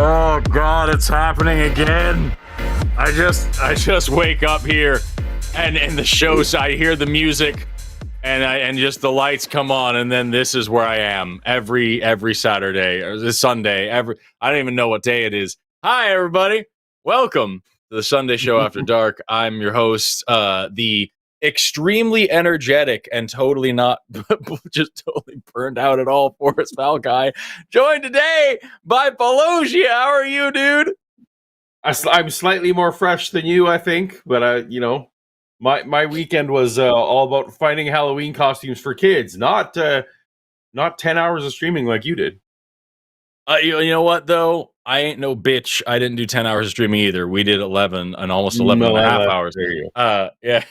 Oh God, it's happening again. I just wake up here and the shows, I hear the music and just the lights come on, and then this is where I am every Saturday or this Sunday. I don't even know what day it is. Hi everybody. Welcome to the Sunday Show After Dark. I'm your host, the extremely energetic and totally not just totally burned out at all Forrest Valkai, joined today by Paulogia. How are you, dude? I'm slightly more fresh than you, I think, but my weekend was all about finding Halloween costumes for kids, not 10 hours of streaming like you did. You know what though? I ain't no bitch. I didn't do 10 hours of streaming either. We did 11 and almost 11 and a half hours. There you go. Yeah.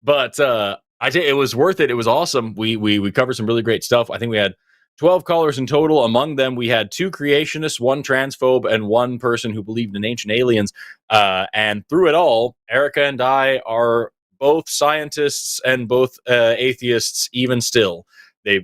But I tell you, it was worth it. It was awesome. We covered some really great stuff. I think we had 12 callers in total. Among them, we had 2 creationists, 1 transphobe, and 1 person who believed in ancient aliens. And through it all, Erica and I are both scientists and both atheists. Even still, they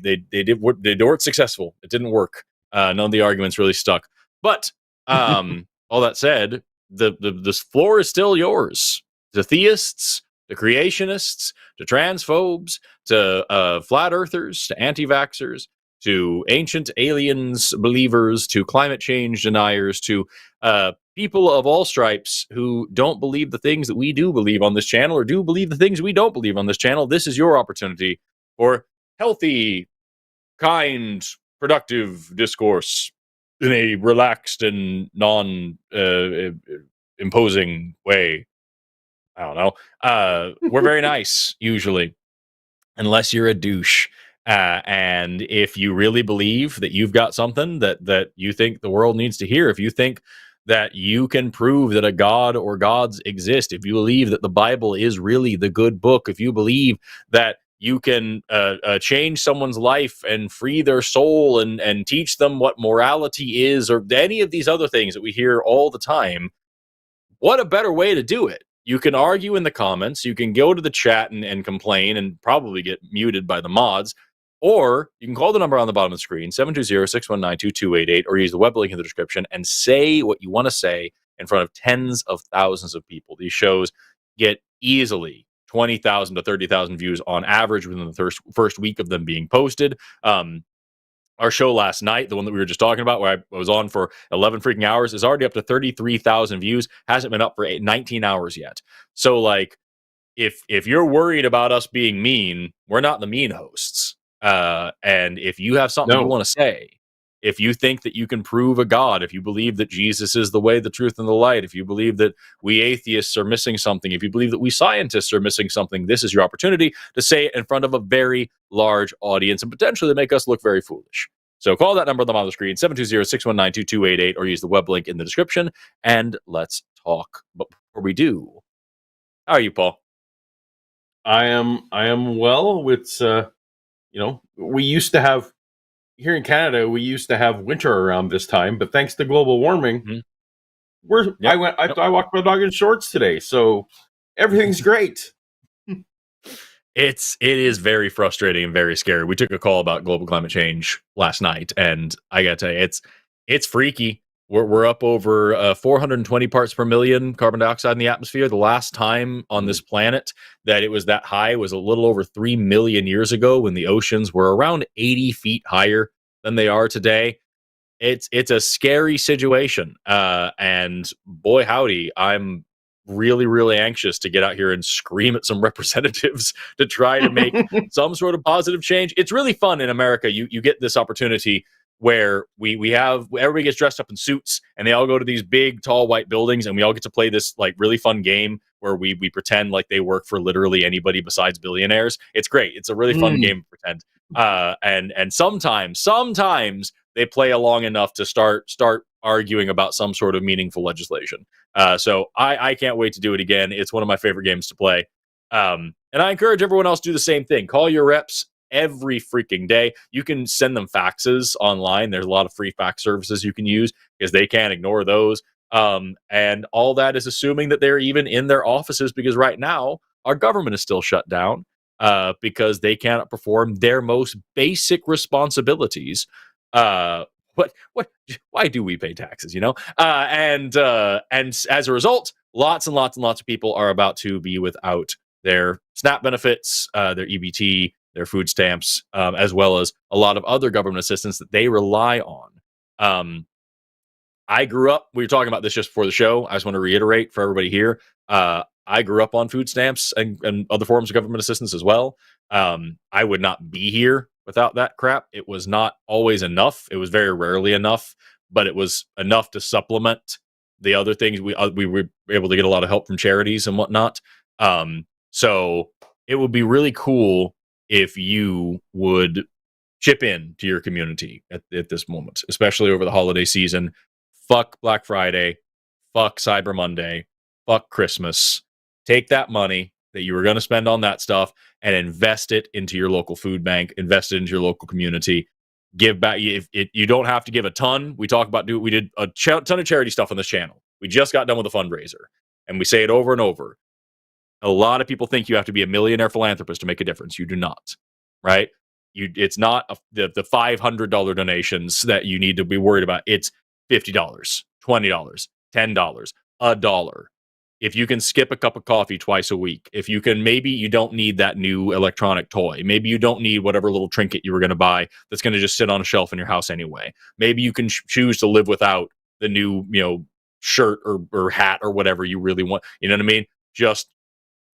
weren't successful. It didn't work. None of the arguments really stuck. But all that said, the floor is still yours. The theists, the creationists, to transphobes, to flat earthers, to anti-vaxxers, to ancient aliens believers, to climate change deniers, to people of all stripes who don't believe the things that we do believe on this channel, or do believe the things we don't believe on this channel. This is your opportunity for healthy, kind, productive discourse in a relaxed and non-imposing way. I don't know. We're very nice, usually, unless you're a douche. And if you really believe that you've got something that you think the world needs to hear, if you think that you can prove that a god or gods exist, if you believe that the Bible is really the good book, if you believe that you can change someone's life and free their soul and teach them what morality is, or any of these other things that we hear all the time, what a better way to do it? You can argue in the comments, you can go to the chat and complain and probably get muted by the mods, or you can call the number on the bottom of the screen, 720-619-2288, or use the web link in the description and say what you want to say in front of tens of thousands of people. These shows get easily 20,000 to 30,000 views on average within the first week of them being posted. Our show last night, the one that we were just talking about, where I was on for 11 freaking hours, is already up to 33,000 views. Hasn't been up for 19 hours yet. So, like, if you're worried about us being mean, we're not the mean hosts. And if you have something you want to say, if you think that you can prove a god, if you believe that Jesus is the way, the truth, and the light, if you believe that we atheists are missing something, if you believe that we scientists are missing something, this is your opportunity to say it in front of a very large audience and potentially make us look very foolish. So call that number on the bottom of the screen, 720-619-2288, or use the web link in the description, and let's talk. But before we do, how are you, Paul? I am well. It's we used to have, here in Canada, we used to have winter around this time, but thanks to global warming, I walked my dog in shorts today, so everything's great. It is very frustrating and very scary. We took a call about global climate change last night, and I gotta tell you, it's freaky. We're up over 420 parts per million carbon dioxide in the atmosphere. The last time on this planet that it was that high was a little over 3 million years ago, when the oceans were around 80 feet higher than they are today. It's a scary situation. And boy, howdy, I'm really, really anxious to get out here and scream at some representatives to try to make some sort of positive change. It's really fun in America. You get this opportunity where we have everybody gets dressed up in suits and they all go to these big tall white buildings and we all get to play this like really fun game where we pretend like they work for literally anybody besides billionaires. It's great. It's a really fun game to pretend. And sometimes they play along enough to start arguing about some sort of meaningful legislation. So I can't wait to do it again. It's one of my favorite games to play. And I encourage everyone else to do the same thing. Call your reps every freaking day. You can send them faxes online. There's a lot of free fax services you can use because they can't ignore those. And all that is assuming that they're even in their offices, because right now our government is still shut down because they cannot perform their most basic responsibilities. Why do we pay taxes, you know? And as a result, lots and lots and lots of people are about to be without their SNAP benefits, their EBT, their food stamps, as well as a lot of other government assistance that they rely on. I grew up, we were talking about this just before the show. I just want to reiterate for everybody here. I grew up on food stamps and other forms of government assistance as well. I would not be here without that crap. It was not always enough. It was very rarely enough, but it was enough to supplement the other things. We were able to get a lot of help from charities and whatnot. So it would be really cool if you would chip in to your community at this moment, especially over the holiday season. Fuck Black Friday, fuck Cyber Monday, fuck Christmas. Take that money that you were going to spend on that stuff and invest it into your local food bank, invest it into your local community. Give back. You don't have to give a ton. We did a ton of charity stuff on this channel. We just got done with a fundraiser, and we say it over and over. A lot of people think you have to be a millionaire philanthropist to make a difference. You do not, right? It's not the $500 donations that you need to be worried about. It's $50, $20, $10, $1. If you can skip a cup of coffee twice a week, if you can, maybe you don't need that new electronic toy. Maybe you don't need whatever little trinket you were going to buy that's going to just sit on a shelf in your house anyway. Maybe you can choose to live without the new, shirt or hat or whatever you really want. You know what I mean? Just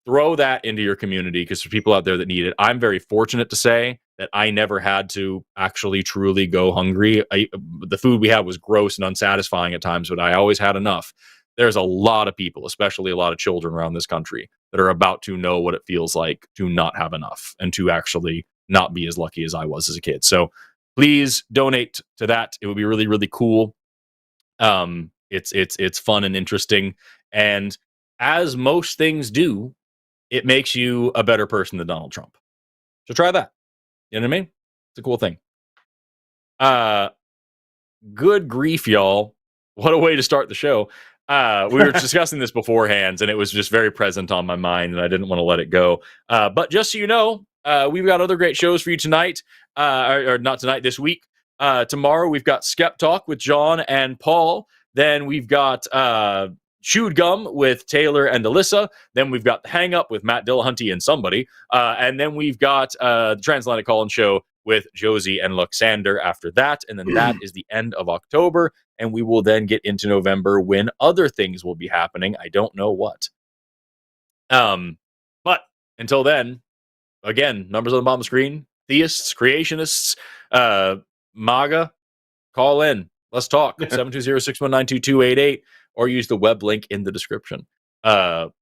throw that into your community because there's people out there that need it. I'm very fortunate to say that I never had to actually truly go hungry. The food we had was gross and unsatisfying at times, but I always had enough. There's a lot of people, especially a lot of children around this country, that are about to know what it feels like to not have enough and to actually not be as lucky as I was as a kid. So please donate to that. It would be really, really cool. It's fun and interesting. And as most things do, it makes you a better person than Donald Trump. So try that. You know what I mean? It's a cool thing. Good grief, y'all. What a way to start the show. We were discussing this beforehand, and it was just very present on my mind, and I didn't want to let it go. But just so you know, we've got other great shows for you tonight, or not tonight, this week. Tomorrow, we've got Skeptalk with John and Paul. Then we've got Chewed Gum with Taylor and Alyssa. Then we've got The Hang Up with Matt Dillahunty and somebody. And then we've got the Transatlantic Call-In Show with Josie and Luxander after that. And then that is the end of October. And we will then get into November when other things will be happening. I don't know what. But until then, again, numbers on the bottom of the screen. Theists, creationists, MAGA, call in. Let's talk. 720-619-2288 or use the web link in the description. Paul,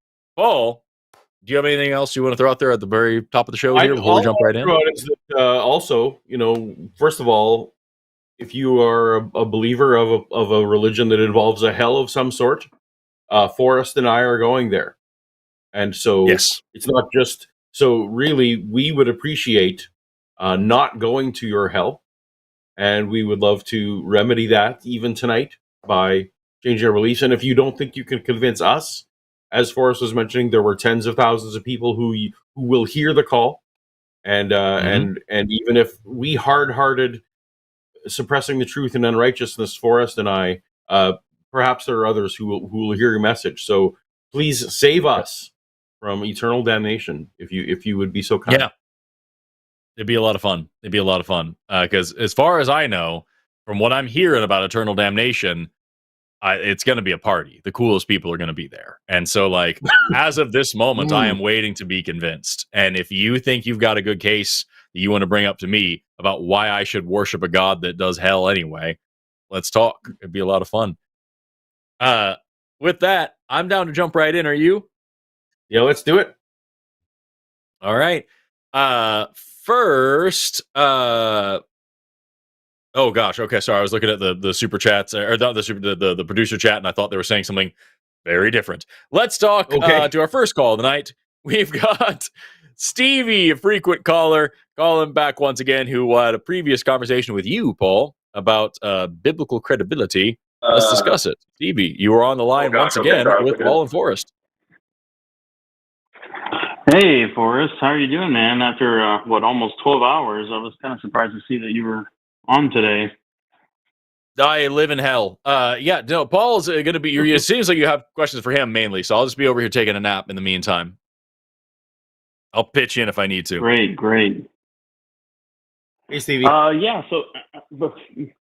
do you have anything else you want to throw out there at the very top of the show here before we jump right in? Also, first of all, if you are a believer of a religion that involves a hell of some sort, Forrest and I are going there. And so yes. It's not just, so really we would appreciate not going to your hell. And we would love to remedy that even tonight by changing our beliefs. And if you don't think you can convince us, as Forrest was mentioning, there were tens of thousands of people who will hear the call. And and even if we hard-hearted suppressing the truth and unrighteousness, Forrest and I, perhaps there are others who will hear your message. So please save us from eternal damnation if you would be so kind. Yeah. It'd be a lot of fun. Because as far as I know, from what I'm hearing about eternal damnation, it's going to be a party. The coolest people are going to be there. And so, as of this moment, I am waiting to be convinced. And if you think you've got a good case that you want to bring up to me about why I should worship a god that does hell anyway. Let's talk. It'd be a lot of fun. With that, I'm down to jump right in. Are you? Yeah, let's do it. All right. First, oh gosh. Okay, sorry. I was looking at the super chats or the producer chat, and I thought they were saying something very different. Let's talk to our first call of the night. We've got Stevie, a frequent caller, calling back once again, who had a previous conversation with you, Paul, about biblical credibility. Let's discuss it. Stevie, you were on the line once again with Paul and Forrest. Hey, Forrest. How are you doing, man? After, almost 12 hours, I was kind of surprised to see that you were on today. I live in hell. Yeah, no, Paul's going to be, it seems like you have questions for him mainly, so I'll just be over here taking a nap in the meantime. I'll pitch in if I need to. Great. Hey, Stevie. Yeah, so,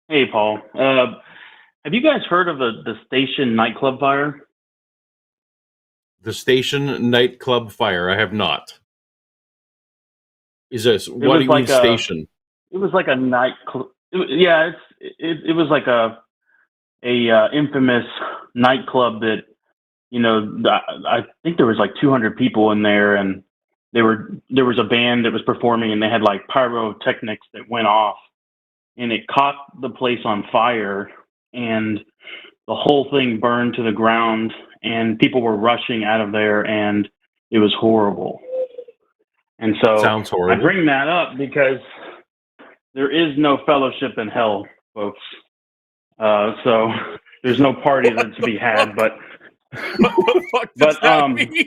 hey, Paul. Have you guys heard of the Station nightclub fire? The Station nightclub fire. I have not. Is this what do you mean station? It was like a nightclub. Yeah, it was like a infamous nightclub that, you know, I think there was like 200 people in there, and there was a band that was performing, and they had like pyrotechnics that went off, and it caught the place on fire, and the whole thing burned to the ground, and people were rushing out of there, and it was horrible. And so sounds horrible. I bring that up because there is no fellowship in hell, folks. So there's no party that's to be had, but what the fuck does that mean?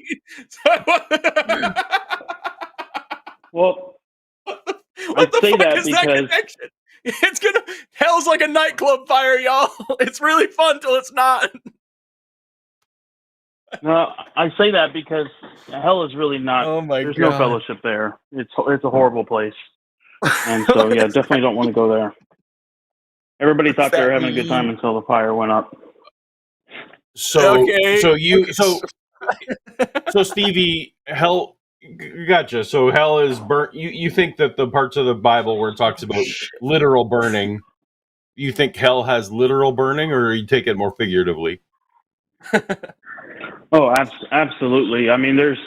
Well, what the fuck is that connection? It's hell's like a nightclub fire, y'all. It's really fun till it's not. No, I say that because hell is really not. Oh my there's God. no fellowship there. It's a horrible place, and so yeah, definitely don't want to go there. Everybody thought they were having a good time until the fire went up. So Stevie, hell. Gotcha. So hell is burnt. You think that the parts of the Bible where it talks about literal burning, you think hell has literal burning, or you take it more figuratively? Oh, absolutely. I mean, there's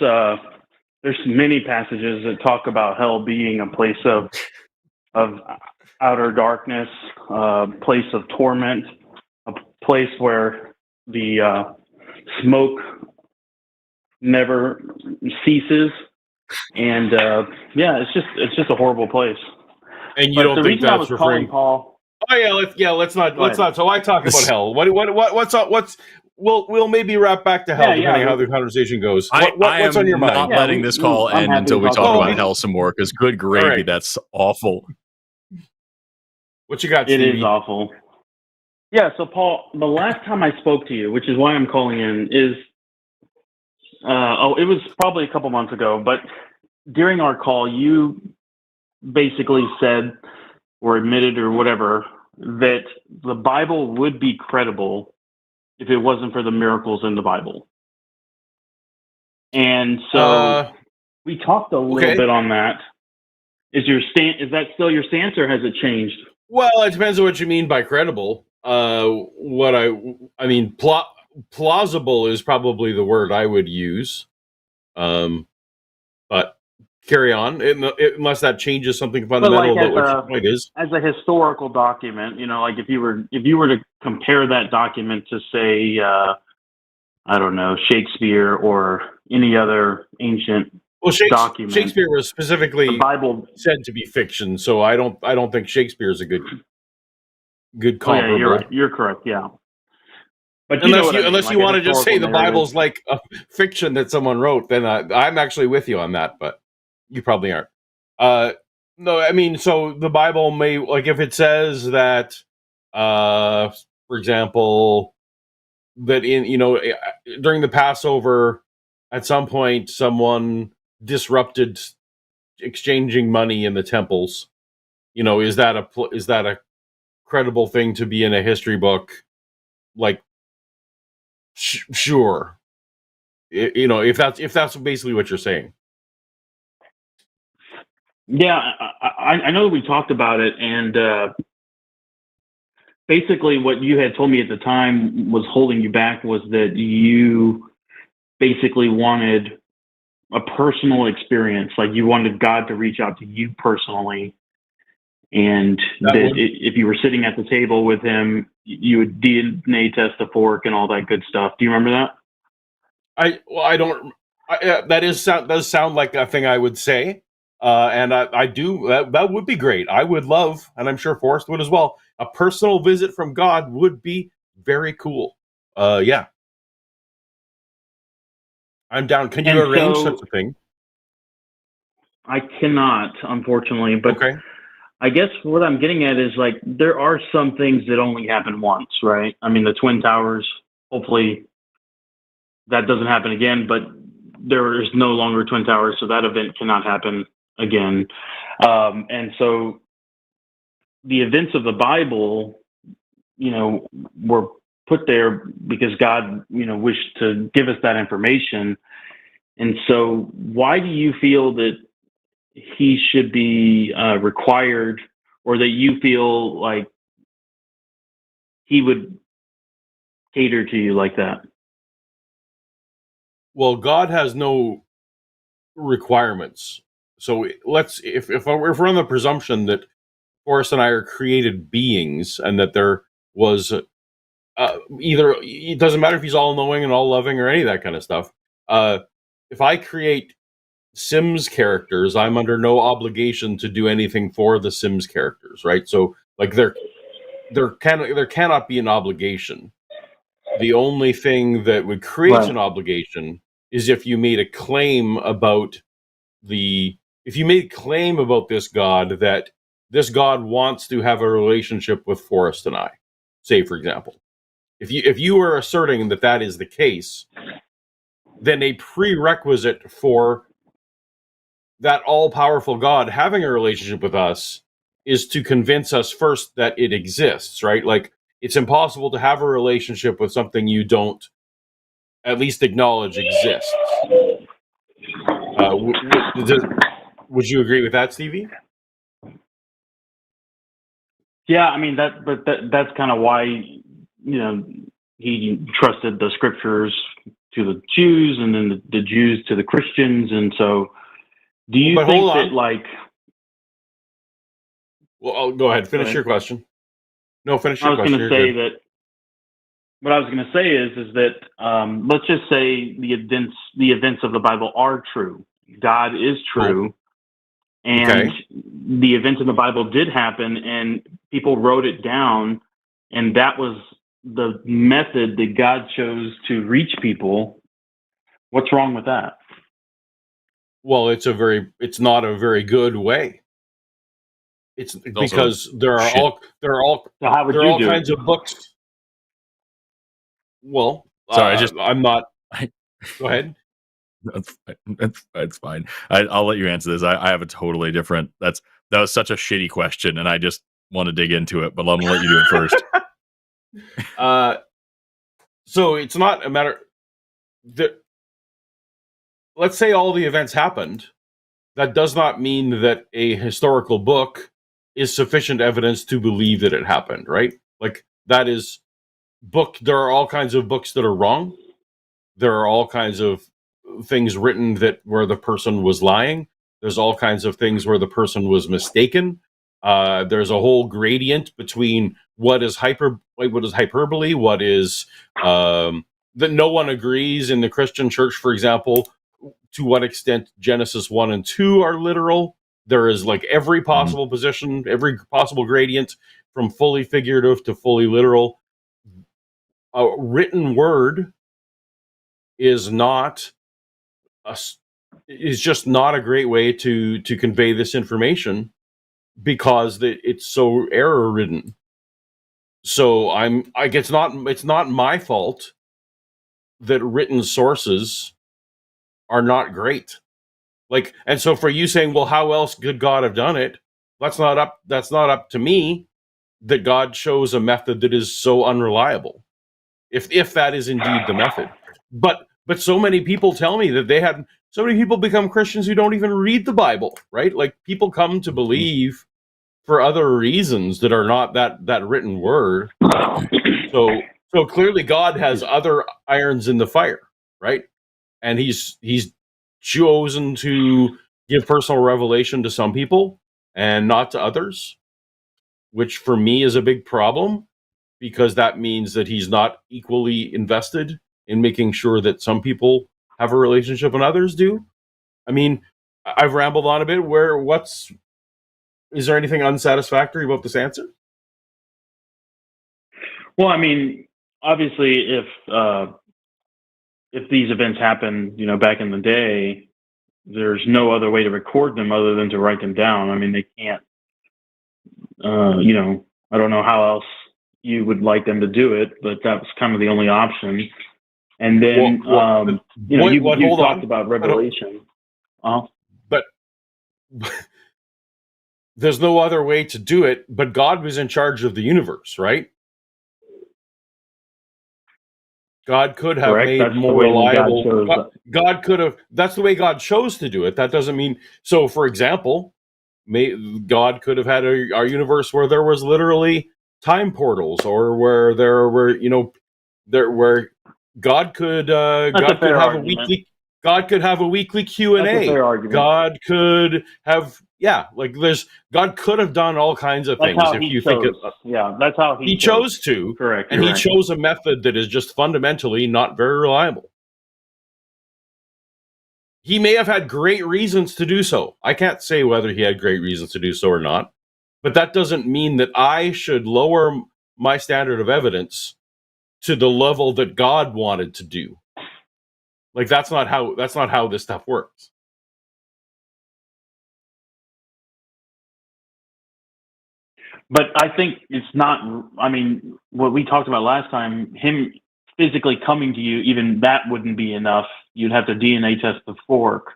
many passages that talk about hell being a place of outer darkness, a place of torment, a place where the smoke never ceases, and yeah, it's just a horrible place. And you don't think that's referring, Paul? Oh yeah, let's not. So I talk about hell. What's we'll maybe wrap back to hell depending on how the conversation goes. What's on your mind? I'm not letting this call end until we talk about hell some more, because good gravy, that's awful. What you got, Stevie? It is awful. Yeah, so Paul, the last time I spoke to you, which is why I'm calling in, is it was probably a couple months ago, but during our call, you basically said or admitted or whatever that the Bible would be credible if it wasn't for the miracles in the Bible. And so we talked a little bit on that. Is that still your stance, or has it changed? Well, it depends on what you mean by credible. Plausible is probably the word I would use. But carry on, unless that changes something fundamental about what your point is. As a historical document, like if you were to compare that document to, say, I don't know, Shakespeare or any other ancient document. Shakespeare was specifically the Bible said to be fiction, so I don't think Shakespeare is a good comparable. Yeah, you're correct. Yeah. But unless you want to just say the Bible's like a fiction that someone wrote, then I'm actually with you on that, but you probably aren't. No, I mean, so the Bible may, like, if it says that, for example, that during the Passover, at some point, someone disrupted exchanging money in the temples. Is that a credible thing to be in a history book? Like, sure. If that's basically what you're saying. Yeah, I know that we talked about it, and basically what you had told me at the time was holding you back was that you basically wanted a personal experience, like you wanted God to reach out to you personally, and that if you were sitting at the table with him, you would DNA test the fork and all that good stuff. Do you remember that? I don't. That does sound like a thing I would say, and I do. That would be great. I would love, and I'm sure Forrest would as well. A personal visit from God would be very cool. Yeah, I'm down. Can you arrange such a thing? I cannot, unfortunately, but okay. I guess what I'm getting at is like there are some things that only happen once, right? I mean, the Twin Towers. Hopefully, that doesn't happen again, but there is no longer Twin Towers, so that event cannot happen again. And so the events of the Bible, were put there because God, wished to give us that information. And so why do you feel that he should be required, or that you feel like he would cater to you like that? Well, God has no requirements. So if we're on the presumption that Forrest and I are created beings, and that there was either, it doesn't matter if he's all knowing and all loving or any of that kind of stuff. If I create Sims characters, I'm under no obligation to do anything for the Sims characters, right? So like there cannot be an obligation. The only thing that would create an obligation is if you made a claim about if you made a claim about this God, that this God wants to have a relationship with Forrest and I, say, for example. If you are asserting that that is the case, then a prerequisite for that all-powerful God having a relationship with us is to convince us first that it exists, right? Like, it's impossible to have a relationship with something you don't at least acknowledge exists. Would you agree with that, Stevie? Yeah, I mean that's kind of why he trusted the scriptures to the Jews, and then the Jews to the Christians. And so, do you think that like? Well, I'll go ahead. Finish your question. No, finish your question. I was going to say that. What I was going to say is that let's just say the events of the Bible are true. God is true. Cool. And the events in the Bible did happen, and people wrote it down, and that was the method that God chose to reach people. What's wrong with that? Well, it's not a very good way. It's because there are all kinds of books. Well, sorry, I'm not. Go ahead. That's fine. I'll let you answer this. I have a totally different. That was such a shitty question, and I just want to dig into it. But I'm gonna let you do it first. So it's not a matter that. Let's say all the events happened. That does not mean that a historical book is sufficient evidence to believe that it happened, right? Like, that is there are all kinds of books that are wrong. There are all kinds of things written where the person was lying. There's all kinds of things where the person was mistaken. There's a whole gradient between what is hyperbole, what is that no one agrees in the Christian church, for example, to what extent Genesis 1 and 2 are literal. There is like every possible position, every possible gradient, from fully figurative to fully literal. A written word is just not a great way to convey this information, because it's so error ridden. So it's not my fault that written sources are not great. Like, and so for you saying, well, how else could God have done it? That's not up to me, that God chose a method that is so unreliable, if that is indeed the method. But so many people tell me that they had so many people become Christians who don't even read the Bible, right? Like, people come to believe for other reasons that are not that written word. So clearly God has other irons in the fire, right? And he's chosen to give personal revelation to some people and not to others, which for me is a big problem, because that means that he's not equally invested in making sure that some people have a relationship and others do. I mean, I've rambled on a bit. Is there anything unsatisfactory about this answer? Well, I mean, obviously, if these events happened, back in the day, there's no other way to record them other than to write them down. I mean, they can't. I don't know how else you would like them to do it, but that was kind of the only option. And then, you talked about Revelation. But there's no other way to do it, but God was in charge of the universe, right? God could have Correct. made That's more reliable. God could have. That's the way God chose to do it. That doesn't mean. So, for example, God could have had our universe where there was literally time portals, or where there were, where God could have a weekly Q&A. God could have, God could have done all kinds of things. If you think it, that's how he chose to. Correct. And he chose a method that is just fundamentally not very reliable. He may have had great reasons to do so. I can't say whether he had great reasons to do so or not, but that doesn't mean that I should lower my standard of evidence to the level that God wanted to do. Like, that's not how this stuff works. But I think it's not. I mean, what we talked about last time, him physically coming to you, even that wouldn't be enough. You'd have to DNA test the fork.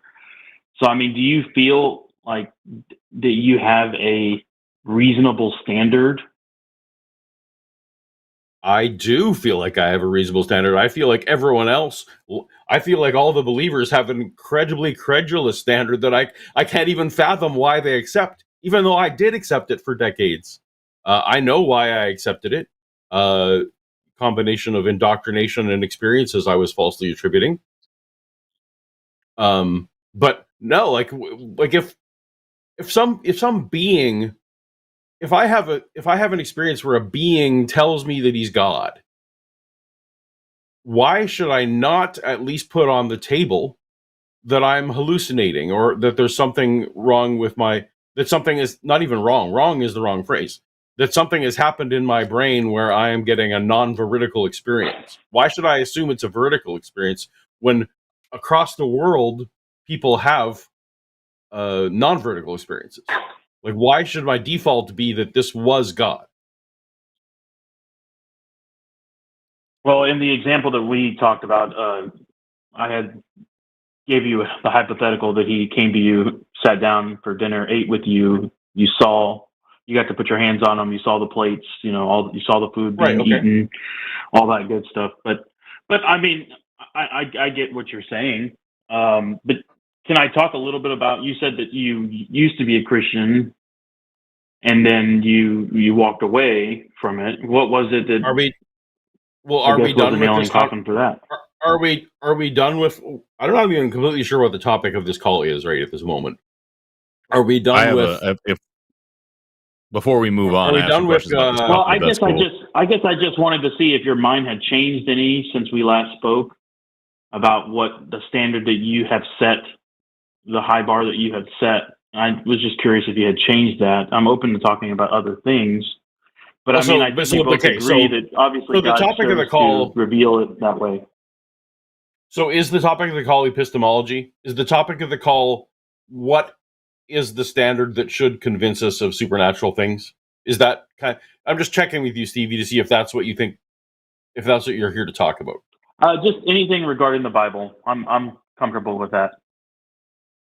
So, I mean, do you feel like that you have a reasonable standard? I do feel like I have a reasonable standard. I feel like everyone else, I feel like all the believers have an incredibly credulous standard that I can't even fathom why they accept, even though I did accept it for decades. I know why I accepted it. Combination of indoctrination and experiences I was falsely attributing. But no, like if some being, if I have an experience where a being tells me that he's God, why should I not at least put on the table that I'm hallucinating, or that there's something wrong with that something is not even wrong. Wrong is the wrong phrase. That something has happened in my brain where I am getting a non-veridical experience. Why should I assume it's a veridical experience when across the world people have non-vertical experiences? Like, why should my default be that this was God? Well, in the example that we talked about, I gave you the hypothetical that he came to you, sat down for dinner, ate with you. You got to put your hands on him. You saw the plates. You saw the food being eaten, all that good stuff. But I mean, I get what you're saying. But can I talk a little bit about? You said that you used to be a Christian, and then you walked away from it. What was it that? Are we done with this topic for that? Are we done with? I'm not even completely sure what the topic of this call is right at this moment. Are we done before we move on, are we done with? Well, I guess I just wanted to see if your mind had changed any since we last spoke about what the standard that you have set, the high bar that you had set. I was just curious if you had changed that. I'm open to talking about other things, but I think we both agree that obviously God chose to reveal it that way. So is the topic of the call epistemology? Is the topic of the call what is the standard that should convince us of supernatural things? Is that I'm just checking with you, Stevie, to see if that's what you think, if that's what you're here to talk about. Just anything regarding the Bible. I'm comfortable with that.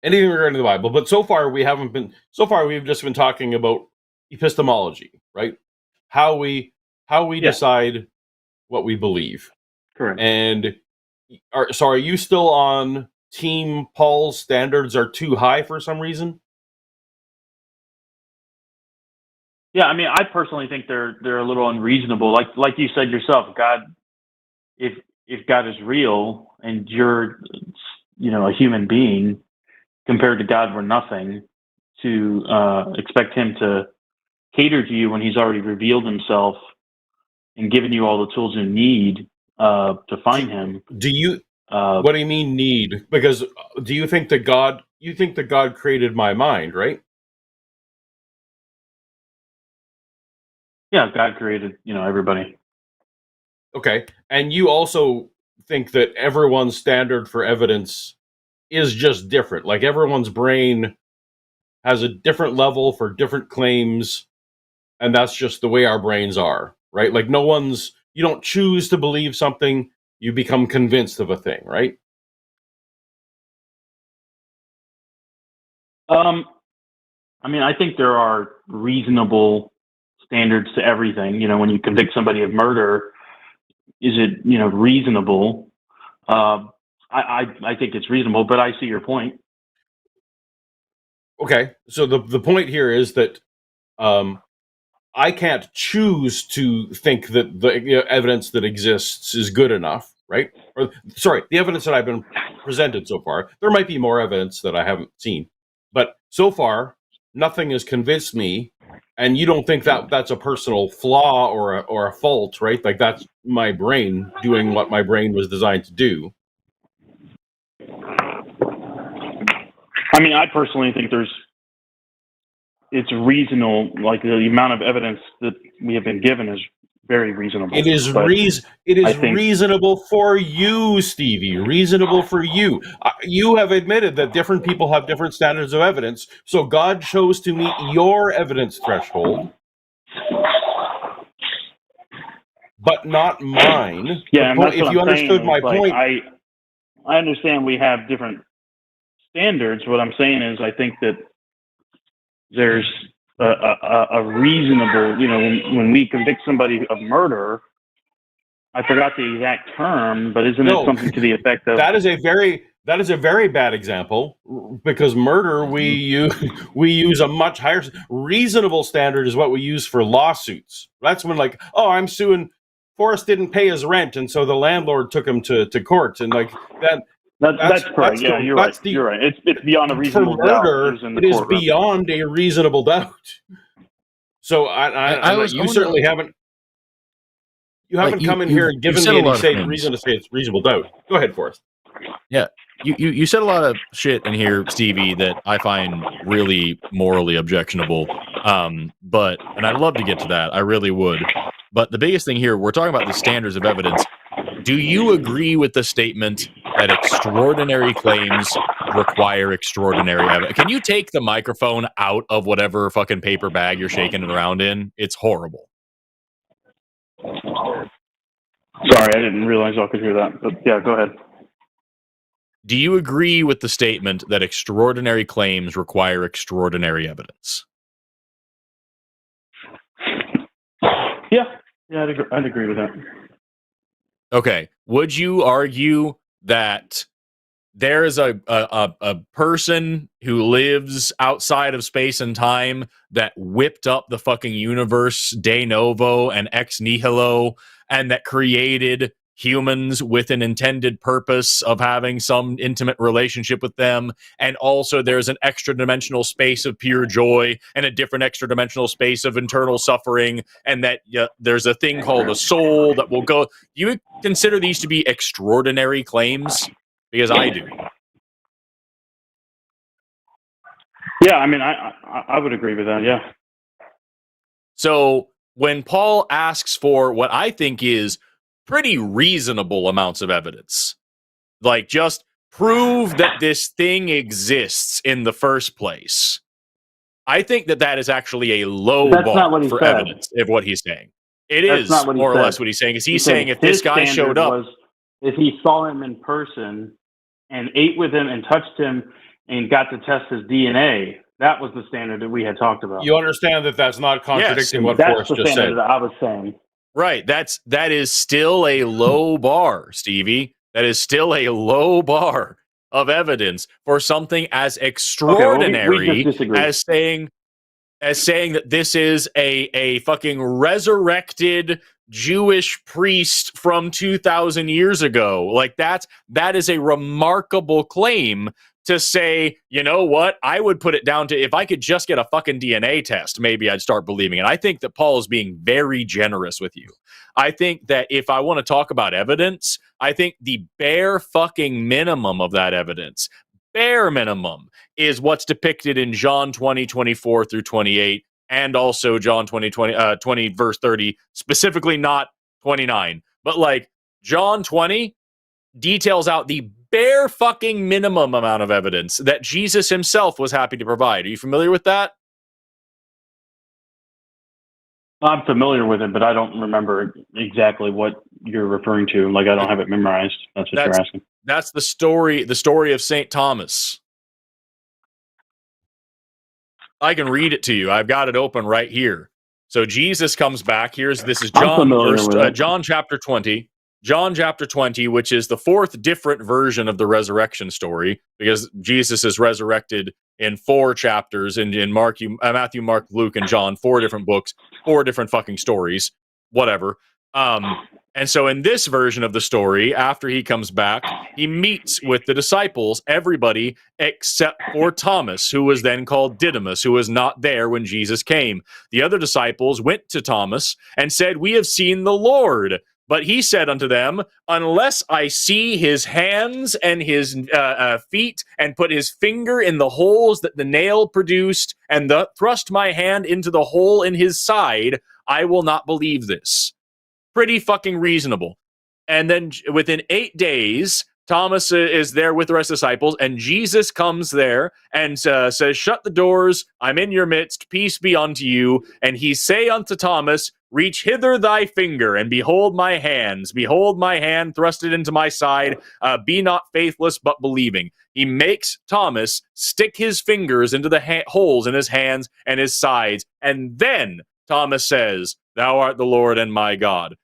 Anything regarding the Bible, but so far we've just been talking about epistemology, right? How we decide what we believe. Correct. And are you still on Team Paul's standards are too high for some reason? Yeah, I mean, I personally think they're a little unreasonable. Like you said yourself, God, if God is real and you're, a human being, compared to God, we're nothing. To expect Him to cater to you when He's already revealed Himself and given you all the tools you need to find Him. Do you? What do you mean need? Because do you think that God? You think that God created my mind, right? Yeah, God created, everybody. Okay, and you also think that everyone's standard for evidence is just different. Like everyone's brain has a different level for different claims, and that's just the way our brains are, right? Like you don't choose to believe something, you become convinced of a thing, right? I mean, I think there are reasonable standards to everything. When you convict somebody of murder, is it, reasonable? I think it's reasonable, but I see your point. Okay, so the point here is that I can't choose to think that the evidence that exists is good enough, right? Or sorry, the evidence that I've been presented so far. There might be more evidence that I haven't seen, but so far nothing has convinced me. And you don't think that that's a personal flaw or a fault, right? Like that's my brain doing what my brain was designed to do. I mean, I personally think it's reasonable. Like the amount of evidence that we have been given is very reasonable. It is reasonable for you, Stevie. Reasonable for you. You have admitted that different people have different standards of evidence. So God chose to meet your evidence threshold, but not mine. Yeah, and that's if what you I'm understood saying. my point, I understand we have different standards. What I'm saying is, I think that there's a reasonable, when we convict somebody of murder, I forgot the exact term, but isn't it something to the effect of that is a very bad example, because murder we use a much higher reasonable standard is what we use for lawsuits. That's when I'm suing. Forrest didn't pay his rent, and so the landlord took him to court, and like that. That's correct. Yeah, you're right. You're right. It's beyond a reasonable doubt. For murder, it is beyond a reasonable doubt. So you certainly haven't. You haven't come in here and given me any reason to say it's reasonable doubt. Go ahead, Forrest. Yeah, you said a lot of shit in here, Stevie, that I find really morally objectionable. And I'd love to get to that. I really would. But the biggest thing here, we're talking about the standards of evidence. Do you agree with the statement that extraordinary claims require extraordinary evidence? Can you take the microphone out of whatever fucking paper bag you're shaking it around in? It's horrible. Sorry, I didn't realize y'all could hear that. But yeah, go ahead. Do you agree with the statement that extraordinary claims require extraordinary evidence? Yeah, I'd agree with that. Okay. Would you argue that there is a person who lives outside of space and time that whipped up the fucking universe de novo and ex nihilo, and that created humans with an intended purpose of having some intimate relationship with them, and also there's an extra dimensional space of pure joy and a different extra dimensional space of internal suffering, and that there's a thing called a soul that will go? You consider these to be extraordinary claims? Because I do. Yeah, I mean, I would agree with that, yeah. So when Paul asks for what I think is pretty reasonable amounts of evidence, like just prove that this thing exists in the first place, I think that is actually a low bar for evidence of what he's saying. That's is more or less what he's saying. Is he's saying if this guy showed up, if he saw him in person and ate with him and touched him and got to test his DNA, that was the standard that we had talked about. You understand that that's not contradicting what Forrest just said. That I was saying. Right. That is still a low bar, Stevie. That is still a low bar. of evidence for something as Okay, well, extraordinary we just disagree. as saying that this is a fucking resurrected Jewish priest from 2,000 years ago. Like that is a remarkable claim to say, you know what? I would put it down to, if I could just get a fucking DNA test, maybe I'd start believing it. I think that Paul is being very generous with you. I think that if I want to talk about evidence, I think the bare fucking minimum of that evidence, bare minimum, is what's depicted in John 20, 24 through 28, and also John 20, 20 verse 30, specifically not 29. But like John 20 details out the bare fucking minimum amount of evidence that Jesus himself was happy to provide. Are you familiar with that? I'm familiar with it, but I don't remember exactly what you're referring to. Like, I don't have it memorized. That's what you're asking. That's the story of St. Thomas. I can read it to you. I've got it open right here. So Jesus comes back. This is John chapter 20. John chapter 20, which is the fourth different version of the resurrection story, because Jesus is resurrected in 4 chapters in Matthew, Mark, Luke, and John, 4 different books, 4 different fucking stories, whatever. And so in this version of the story, after he comes back, he meets with the disciples, everybody except for Thomas, who was then called Didymus, who was not there when Jesus came. The other disciples went to Thomas and said, "We have seen the Lord." But he said unto them, "Unless I see his hands and his feet, and put his finger in the holes that the nail produced, and thrust my hand into the hole in his side, I will not believe this." Pretty fucking reasonable. And then within 8 days, Thomas is there with the rest of the disciples, and Jesus comes there and says, "Shut the doors, I'm in your midst, peace be unto you." And he say unto Thomas, "Reach hither thy finger, and behold my hands. Behold my hand thrusted into my side. Be not faithless, but believing." He makes Thomas stick his fingers into the holes in his hands and his sides. And then Thomas says, "Thou art the Lord and my God."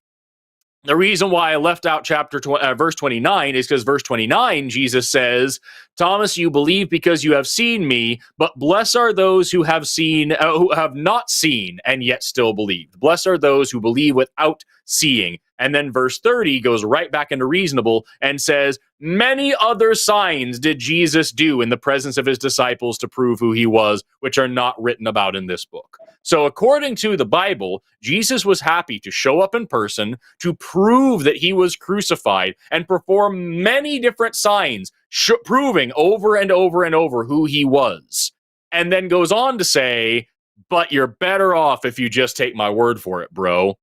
The reason why I left out verse 29 is because verse 29, Jesus says, "Thomas, you believe because you have seen me, but blessed are those who have not seen and yet still believed. Blessed are those who believe without seeing." And then verse 30 goes right back into reasonable and says, "Many other signs did Jesus do in the presence of his disciples to prove who he was, which are not written about in this book." So according to the Bible, Jesus was happy to show up in person to prove that he was crucified and perform many different signs, proving over and over and over who he was. And then goes on to say, "But you're better off if you just take my word for it, bro."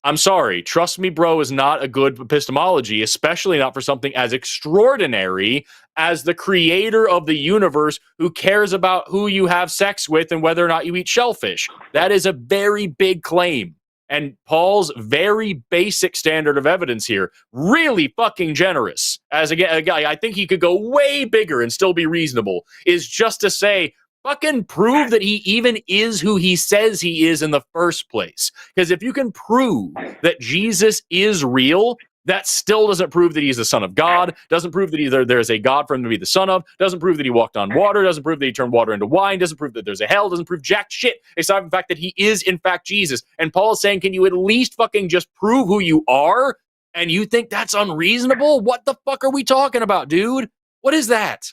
I'm sorry. Trust me, bro, is not a good epistemology, especially not for something as extraordinary as the creator of the universe who cares about who you have sex with and whether or not you eat shellfish. That is a very big claim. And Paul's very basic standard of evidence here, really fucking generous. As a guy, I think he could go way bigger and still be reasonable, is just to say, fucking prove that he even is who he says he is in the first place. Because if you can prove that Jesus is real, that still doesn't prove that he's the Son of God, doesn't prove that there is a God for him to be the son of, doesn't prove that he walked on water, doesn't prove that he turned water into wine, doesn't prove that there's a hell, doesn't prove jack shit, except for the fact that he is in fact Jesus. And Paul is saying, can you at least fucking just prove who you are? And you think that's unreasonable? What the fuck are we talking about, dude? What is that?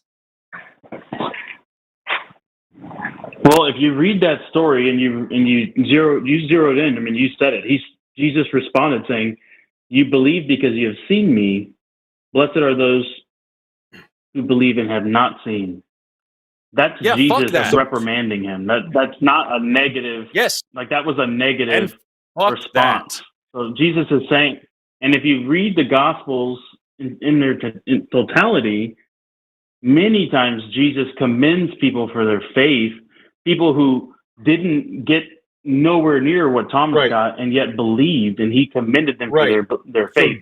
Well, if you read that story and you zeroed in, I mean, you said it. Jesus responded saying, "You believe because you have seen me. Blessed are those who believe and have not seen." That's Jesus reprimanding him. That's not a negative. Yes, like that was a negative response. So Jesus is saying, and if you read the Gospels in their totality, many times Jesus commends people for their faith. People who didn't get nowhere near what Thomas got and yet believed, and he commended them for their faith.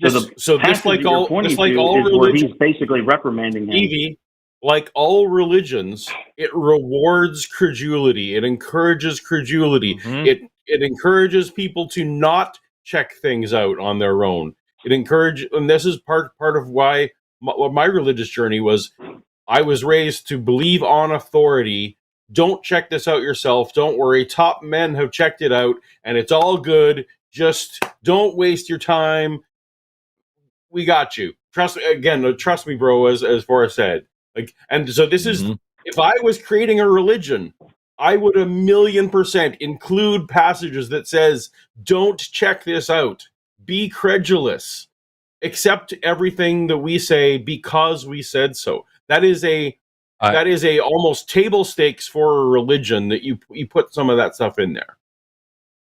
So just like all religions, he's basically reprimanding him. Evie, like all religions, it rewards credulity. It encourages credulity. Mm-hmm. It encourages people to not check things out on their own. And this is part of why my religious journey was. I was raised to believe on authority. Don't check this out yourself. Don't worry. Top men have checked it out, and it's all good. Just don't waste your time. We got you. Trust me, bro. As Forrest said, like, and so this is. If I was creating a religion, I would 1,000,000% include passages that says, "Don't check this out. Be credulous. Accept everything that we say because we said so." That is a almost table stakes for a religion that you put some of that stuff in there.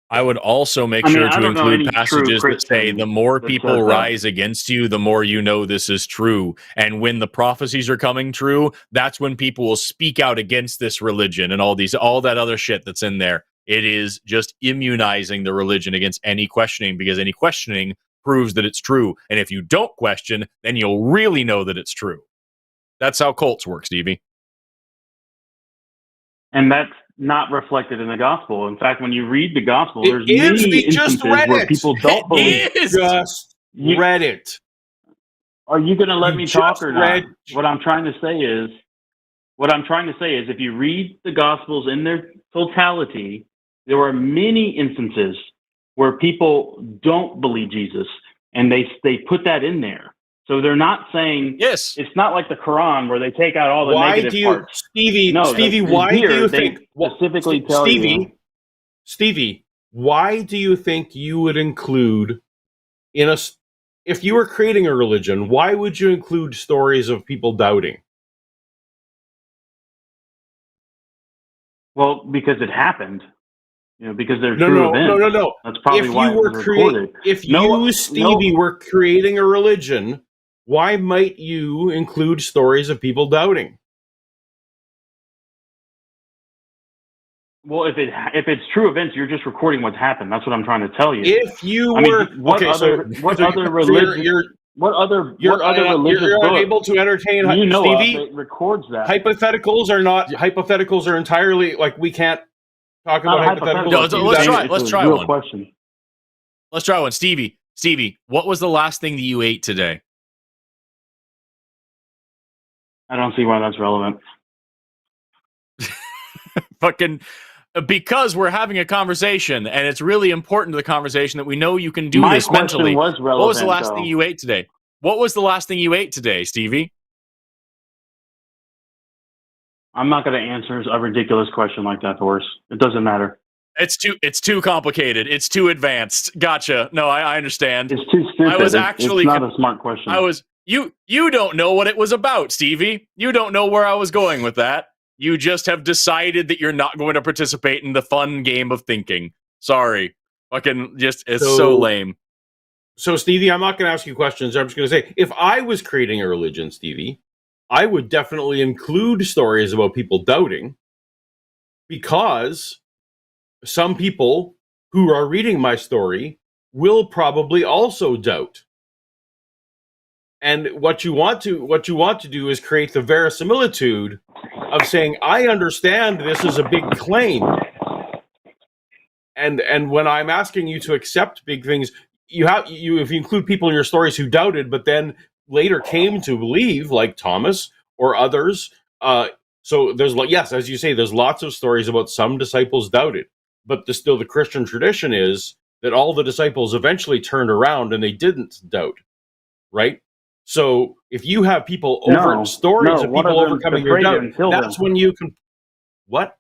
I would also make sure to include passages that say the more people rise against you, the more you know this is true. And when the prophecies are coming true, that's when people will speak out against this religion and all that other shit that's in there. It is just immunizing the religion against any questioning, because any questioning proves that it's true. And if you don't question, then you'll really know that it's true. That's how cults work, Stevie. And that's not reflected in the gospel. In fact, when you read the gospel, there's many instances where people don't believe. Just read it. Are you going to let me talk or not? What I'm trying to say is, if you read the gospels in their totality, there are many instances where people don't believe Jesus, and they put that in there. So they're not saying, yes. It's not like the Quran where they take out all the negative parts. Stevie, why do you think specifically tell you? Stevie, why do you think you would include if you were creating a religion, why would you include stories of people doubting? Well, because it happened. Because they're true events. No. That's probably why it was recorded. If you, Stevie, were creating a religion, why might you include stories of people doubting? Well, if it's true events, you're just recording what's happened. That's what I'm trying to tell you. If you were, what other religious you're unable to entertain, Stevie, records that. Hypotheticals are entirely, like, we can't talk about hypotheticals. No, let's try one. Question. Let's try one. Stevie, what was the last thing that you ate today? I don't see why that's relevant. Fucking, because we're having a conversation, and it's really important to the conversation that we know you can do this mentally. Was relevant, what was the last thing you ate today? What was the last thing you ate today, Stevie? I'm not going to answer a ridiculous question like that, Forrest. It doesn't matter. It's too complicated. It's too advanced. Gotcha. No, I understand. It's too stupid. It's not a smart question. You don't know what it was about, Stevie. You don't know where I was going with that. You just have decided that you're not going to participate in the fun game of thinking. Sorry. Fucking it's so lame. So, Stevie, I'm not going to ask you questions. I'm just going to say, if I was creating a religion, Stevie, I would definitely include stories about people doubting, because some people who are reading my story will probably also doubt. And what you want to do is create the verisimilitude of saying, I understand this is a big claim. And when I'm asking you to accept big things, if you include people in your stories who doubted, but then later came to believe, like Thomas or others. So there's, yes, as you say, there's lots of stories about some disciples doubted, but still the Christian tradition is that all the disciples eventually turned around and they didn't doubt, right? So if you have people stories of people overcoming their doubt, that's when you can. What?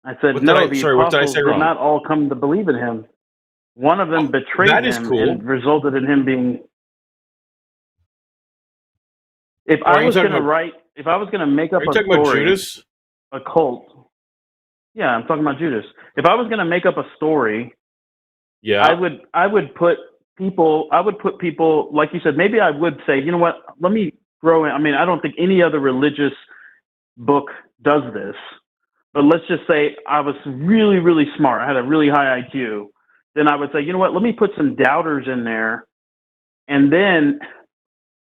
I said the apostles did not all come to believe in him. One of them betrayed him and resulted in him being. If I was going to make up a story, a cult. Yeah, I'm talking about Judas. If I was going to make up a story, I would put people, like you said, maybe I would say, you know what, let me throw in, I don't think any other religious book does this, but let's just say I was really, really smart. I had a really high IQ. Then I would say, you know what, let me put some doubters in there. And then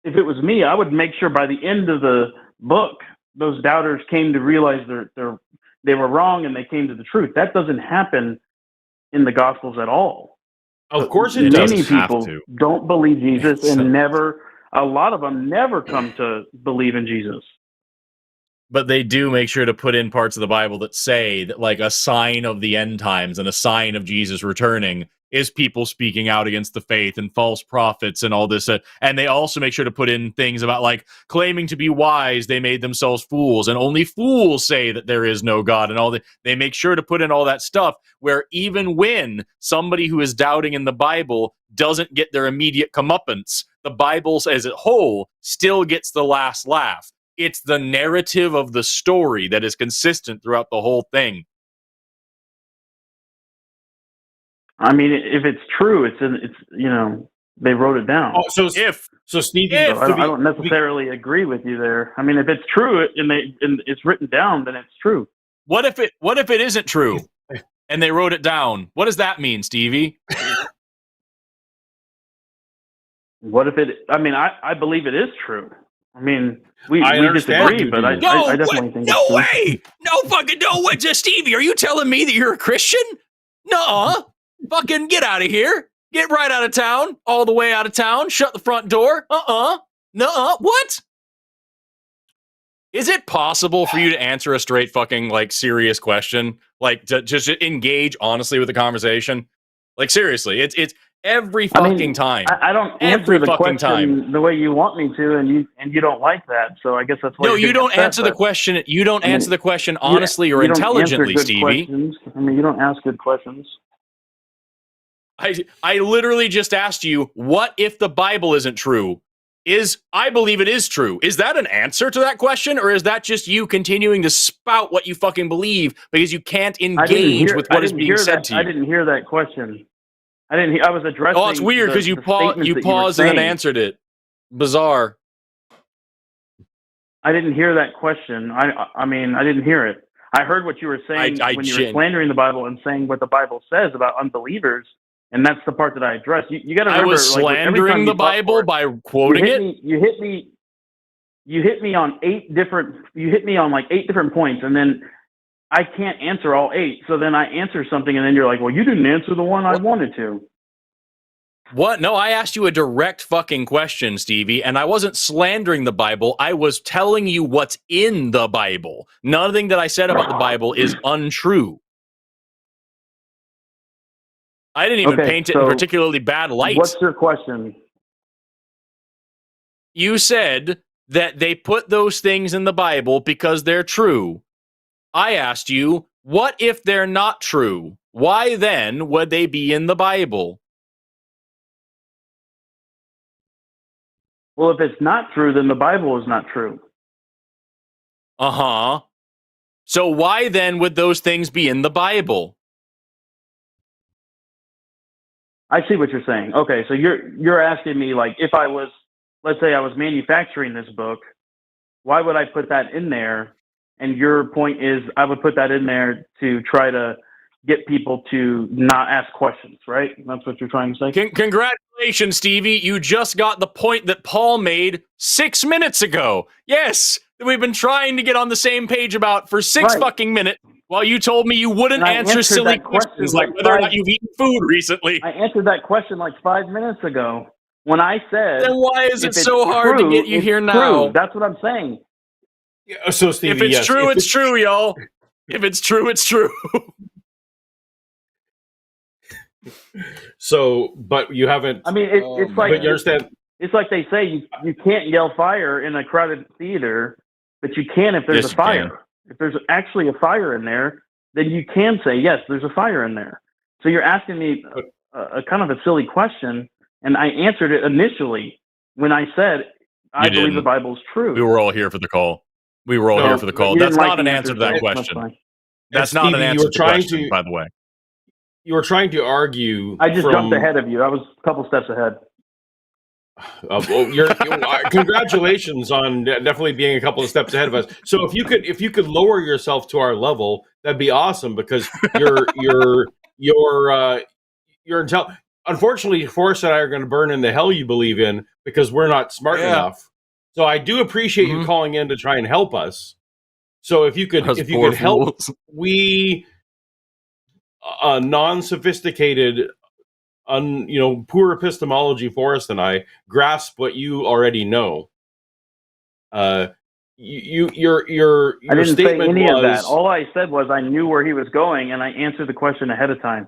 if it was me, I would make sure by the end of the book, those doubters came to realize they were wrong and they came to the truth. That doesn't happen in the Gospels at all. Of course it Many does. people don't believe Jesus, and a lot of them never come to believe in Jesus. But they do make sure to put in parts of the Bible that say that, like, a sign of the end times and a sign of Jesus returning is people speaking out against the faith and false prophets and all this. And they also make sure to put in things about, like, claiming to be wise, they made themselves fools, and only fools say that there is no God, and all that. They make sure to put in all that stuff where even when somebody who is doubting in the Bible doesn't get their immediate comeuppance, the Bible as a whole still gets the last laugh. It's the narrative of the story that is consistent throughout the whole thing. I mean, if it's true, it's they wrote it down. Oh, so Stevie, I don't necessarily agree with you there. I mean, if it's true and it's written down, then it's true. What if it isn't true and they wrote it down? What does that mean, Stevie? What if it? I mean, I believe it is true. I mean, we understand disagree, but I definitely think no it's true. way, no fucking no way. Just Stevie, are you telling me that you're a Christian? Nuh-uh. Fucking get out of here. Get right out of town. All the way out of town. Shut the front door. Nuh-uh. What? Is it possible for you to answer a straight fucking, like, serious question? Like, to just engage honestly with the conversation? Like, seriously, it's every fucking time. I don't answer the question the way you want me to, and you don't like that. So I guess that's why. No, you don't answer the question. You don't answer the question honestly or intelligently, Stevie. Questions. I mean, you don't ask good questions. I literally just asked you, what if the Bible isn't true? I believe it is true. Is that an answer to that question, or is that just you continuing to spout what you fucking believe because you can't engage with what is being said to you? I didn't hear that question. I was addressing. Oh, it's weird because you paused and then answered it. Bizarre. I didn't hear that question. I mean, I didn't hear it. I heard what you were saying when you were slandering the Bible and saying what the Bible says about unbelievers. And that's the part that I addressed. You got to remember. I was slandering the Bible by quoting it. You hit me on 8 different. You hit me on like 8 different points, and then I can't answer all 8. So then I answer something, and then you're like, "Well, you didn't answer the one I wanted to." What? No, I asked you a direct fucking question, Stevie, and I wasn't slandering the Bible. I was telling you what's in the Bible. Nothing that I said about the Bible is untrue. I didn't even paint it in particularly bad light. What's your question? You said that they put those things in the Bible because they're true. I asked you, what if they're not true? Why then would they be in the Bible? Well, if it's not true, then the Bible is not true. Uh-huh. So why then would those things be in the Bible? I see what you're saying. Okay, so you're asking me, like, if I was, let's say I was manufacturing this book, why would I put that in there? And your point is I would put that in there to try to get people to not ask questions, right? That's what you're trying to say? Congratulations, Stevie. You just got the point that Paul made 6 minutes ago. Yes, that we've been trying to get on the same page about for 6 fucking minutes. Well, you told me you wouldn't answer silly questions like whether or not you've eaten food recently. I answered that question like 5 minutes ago when I said... Then why is it so hard to get you here now? That's what I'm saying. Yeah, so, Stevie, if it's true, it's true, y'all. If it's true, it's true. So, but you haven't... I mean, it's like... But you understand... It's like they say, you can't yell fire in a crowded theater, but you can if there's a fire. If there's actually a fire in there, then you can say, yes, there's a fire in there. So you're asking me a kind of a silly question, and I answered it initially when I said, I believe the Bible's true. We were all here for the call. Here for the call. That's not an answer to that question. That's not an answer to the question, by the way. You were trying to argue. I just jumped ahead of you. I was a couple steps ahead. Congratulations on definitely being a couple of steps ahead of us. So if you could lower yourself to our level, that'd be awesome because you're unfortunately, Forrest and I are going to burn in the hell you believe in because we're not smart enough. So I do appreciate you calling in to try and help us. So if you could help, we non-sophisticated poor epistemology, Forrest and I grasp what you already know. Your I didn't say statement any of that. was All I said was I knew where he was going, and I answered the question ahead of time.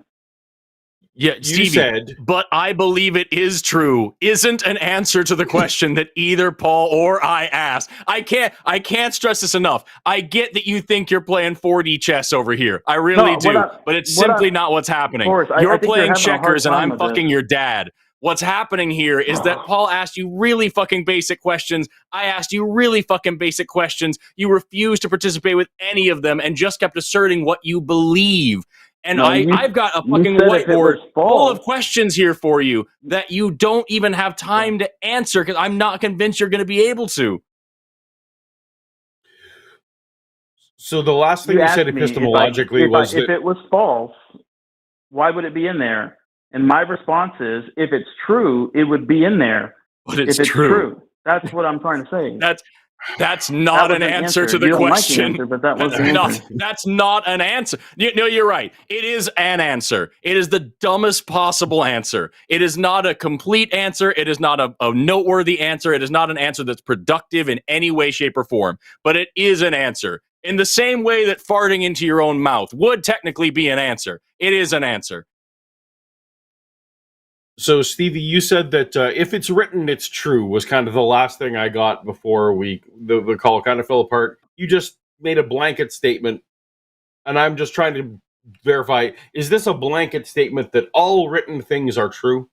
Yeah, you Stevie, said, but I believe it is true isn't an answer to the question that either Paul or I asked. I can't stress this enough. I get that you think you're playing 4D chess over here. I really do. But it's simply not what's happening. Forrest, You're I think playing you're having a hard checkers and time I'm with fucking this. your dad. What's happening here is that Paul asked you really fucking basic questions. I asked you really fucking basic questions. You refused to participate with any of them and just kept asserting what you believe. And No, I've got a fucking whiteboard full of questions here for you that you don't even have time to answer because I'm not convinced you're going to be able to. So the last thing you said epistemologically was that if it was false, why would it be in there? And my response is, if it's true, it would be in there. But it's true. That's what I'm trying to say. That's not an answer to the question. Like the answer, but that was the answer. That's not an answer. No, you're right. It is an answer. It is the dumbest possible answer. It is not a complete answer. It is not a noteworthy answer. It is not an answer that's productive in any way, shape, or form. But it is an answer. In the same way that farting into your own mouth would technically be an answer. It is an answer. So, Stevie, you said that if it's written, it's true, was kind of the last thing I got before the call kind of fell apart. You just made a blanket statement, and I'm just trying to verify, is this a blanket statement that all written things are true?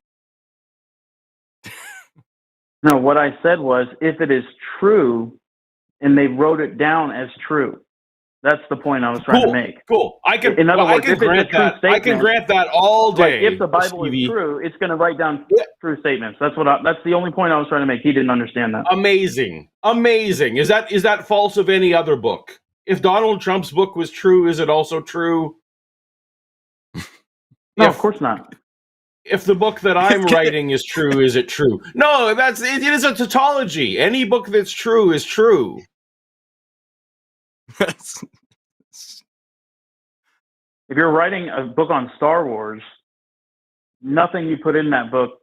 No, what I said was, if it is true, and they wrote it down as true. That's the point I was trying to make. Cool. I can grant that all day. Like if the Bible is true, it's going to write down true statements. That's the only point I was trying to make. He didn't understand that. Amazing. Is that false of any other book? If Donald Trump's book was true, is it also true? No, of course not. If the book that I'm writing is true, is it true? No, it is a tautology. Any book that's true is true. If you're writing a book on Star Wars, nothing you put in that book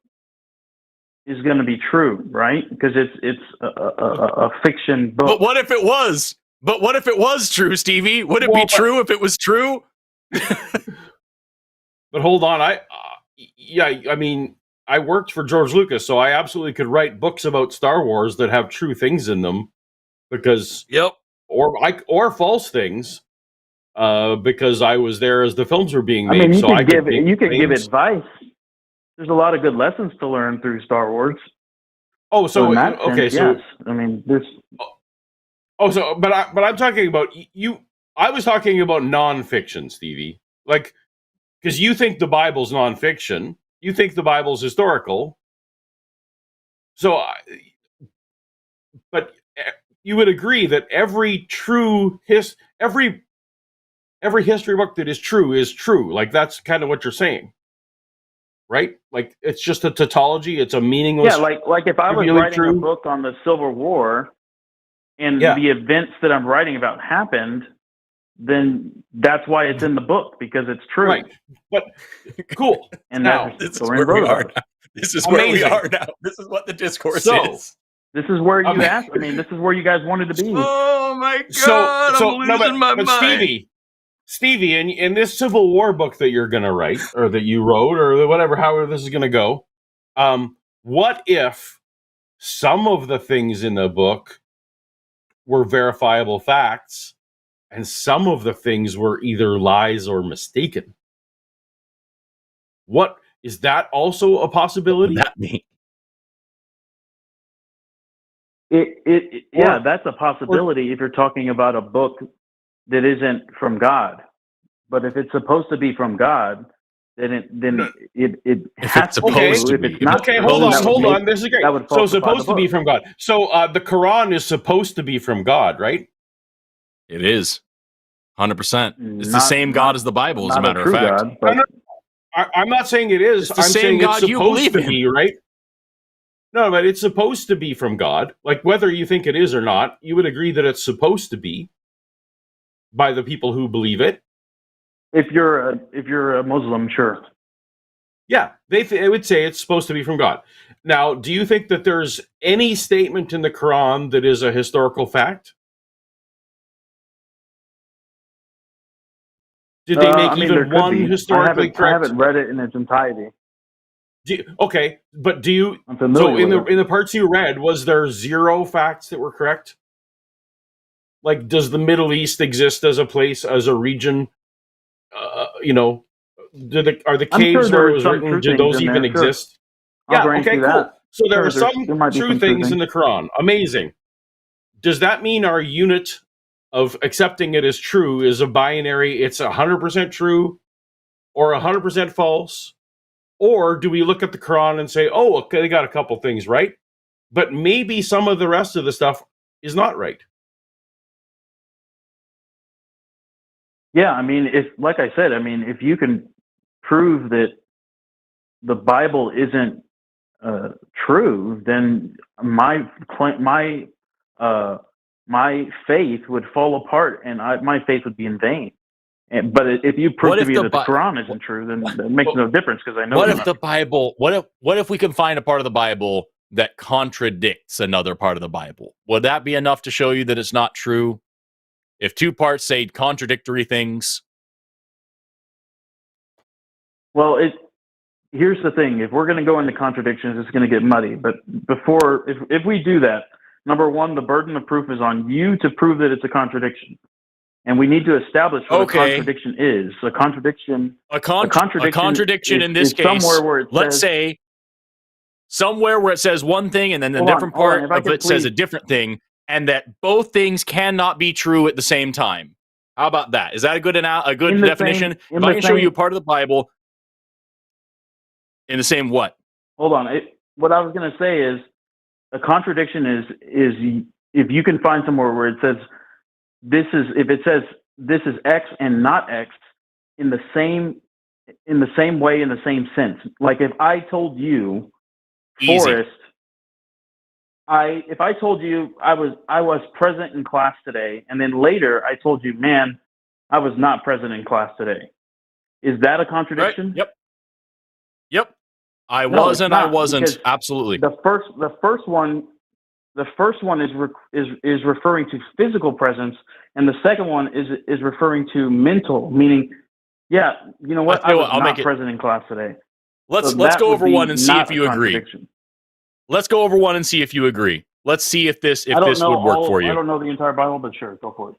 is going to be true, right? Because it's a fiction book. But what if it was? But what if it was true, Stevie? Would it be true if it was true? But hold on, I mean, I worked for George Lucas, so I absolutely could write books about Star Wars that have true things in them, because or false things, because I was there as the films were being made. I mean, you could give advice. There's a lot of good lessons to learn through Star Wars. Oh, so okay, so yes. I mean, this. Oh, so but I'm talking about you. I was talking about nonfiction, Stevie. Like, because you think the Bible's nonfiction, you think the Bible's historical. So, but you would agree that every every history book that is true. Like, that's kind of what you're saying, right? Like, it's just a tautology. It's a meaningless. Yeah, like if I was writing a book on the Civil War, and the events that I'm writing about happened, then that's why it's in the book, because it's true. Right. But cool. And now, this is where we are now. This is where we are now. This is what the discourse is. This is where you asked. I mean, this is where you guys wanted to be. Oh my God! I'm losing my mind. Stevie, in this Civil War book that you're going to write, or that you wrote, or whatever, however this is going to go, what if some of the things in the book were verifiable facts, and some of the things were either lies or mistaken? What is that also a possibility? What does that mean? Yeah, that's a possibility if you're talking about a book that isn't from God. But if it's supposed to be from God, then it has to be. If it's not, okay, hold on. This is great. So supposed to be from God. So the Quran is supposed to be from God, right? It is 100%. It's the same God as the Bible, as a matter of fact. God, I'm not saying it is. It's the same God you believe in, right? No, but it's supposed to be from God. Like, whether you think it is or not, you would agree that it's supposed to be by the people who believe it. If you're a Muslim, sure. Yeah, they would say it's supposed to be from God. Now, do you think that there's any statement in the Quran that is a historical fact? Did they make I mean, there even could one be. historically I correct? haven't read it in its entirety. Okay, but do you? I'm So familiar with it. in the parts you read, was there 0 facts that were correct? Like, does the Middle East exist as a place, as a region? You know, are the I'm sure caves there where it was was some written? true Do things those in even there. Sure, exist? I'll Yeah. grant Okay. you Cool. that. So there Sure, are some there might be true some true things in things. the Quran. Amazing. Does that mean our unit of accepting it as true is a binary? It's 100% true or 100% false? Or do we look at the Quran and say, "Oh, okay, they got a couple things right, but maybe some of the rest of the stuff is not right"? Yeah, I mean, like I said, I mean, if you can prove that the Bible isn't true, then uh, my faith would fall apart, and my faith would be in vain. But if you prove What to if me the that the Quran isn't true, then it makes no difference because I know what it's if not the true. Bible? What if we can find a part of the Bible that contradicts another part of the Bible? Would that be enough to show you that it's not true? If two parts say contradictory things, Well, here's the thing: if we're going to go into contradictions, it's going to get muddy. But if we do that, number one, the burden of proof is on you to prove that it's a contradiction, and we need to establish what a contradiction is. A contradiction in this is case, somewhere where it let's says, say somewhere where it says one thing and then a hold on, different hold on, part if I of could it says a please, different thing, and that both things cannot be true at the same time. How about that? Is that a good definition? If I can show you a part of the Bible in the same what? hold on. What I was going to say is a contradiction is if you can find somewhere where it says if it says this is X and not X in the same way, in the same sense. Like if I told you, Forrest, if I told you I was present in class today, and then later I told you, man, I was not present in class today. Is that a contradiction? Right. Yep. I No, was it's and I not, wasn't. because Absolutely. the first one is referring to physical presence, and the second one is referring to mental, meaning, yeah, you know what, I was not present in class today. Let's So go over one and see if you agree. Let's go over one and see if you agree. Let's see if this would work for you. I don't know the entire Bible, but sure, go for it.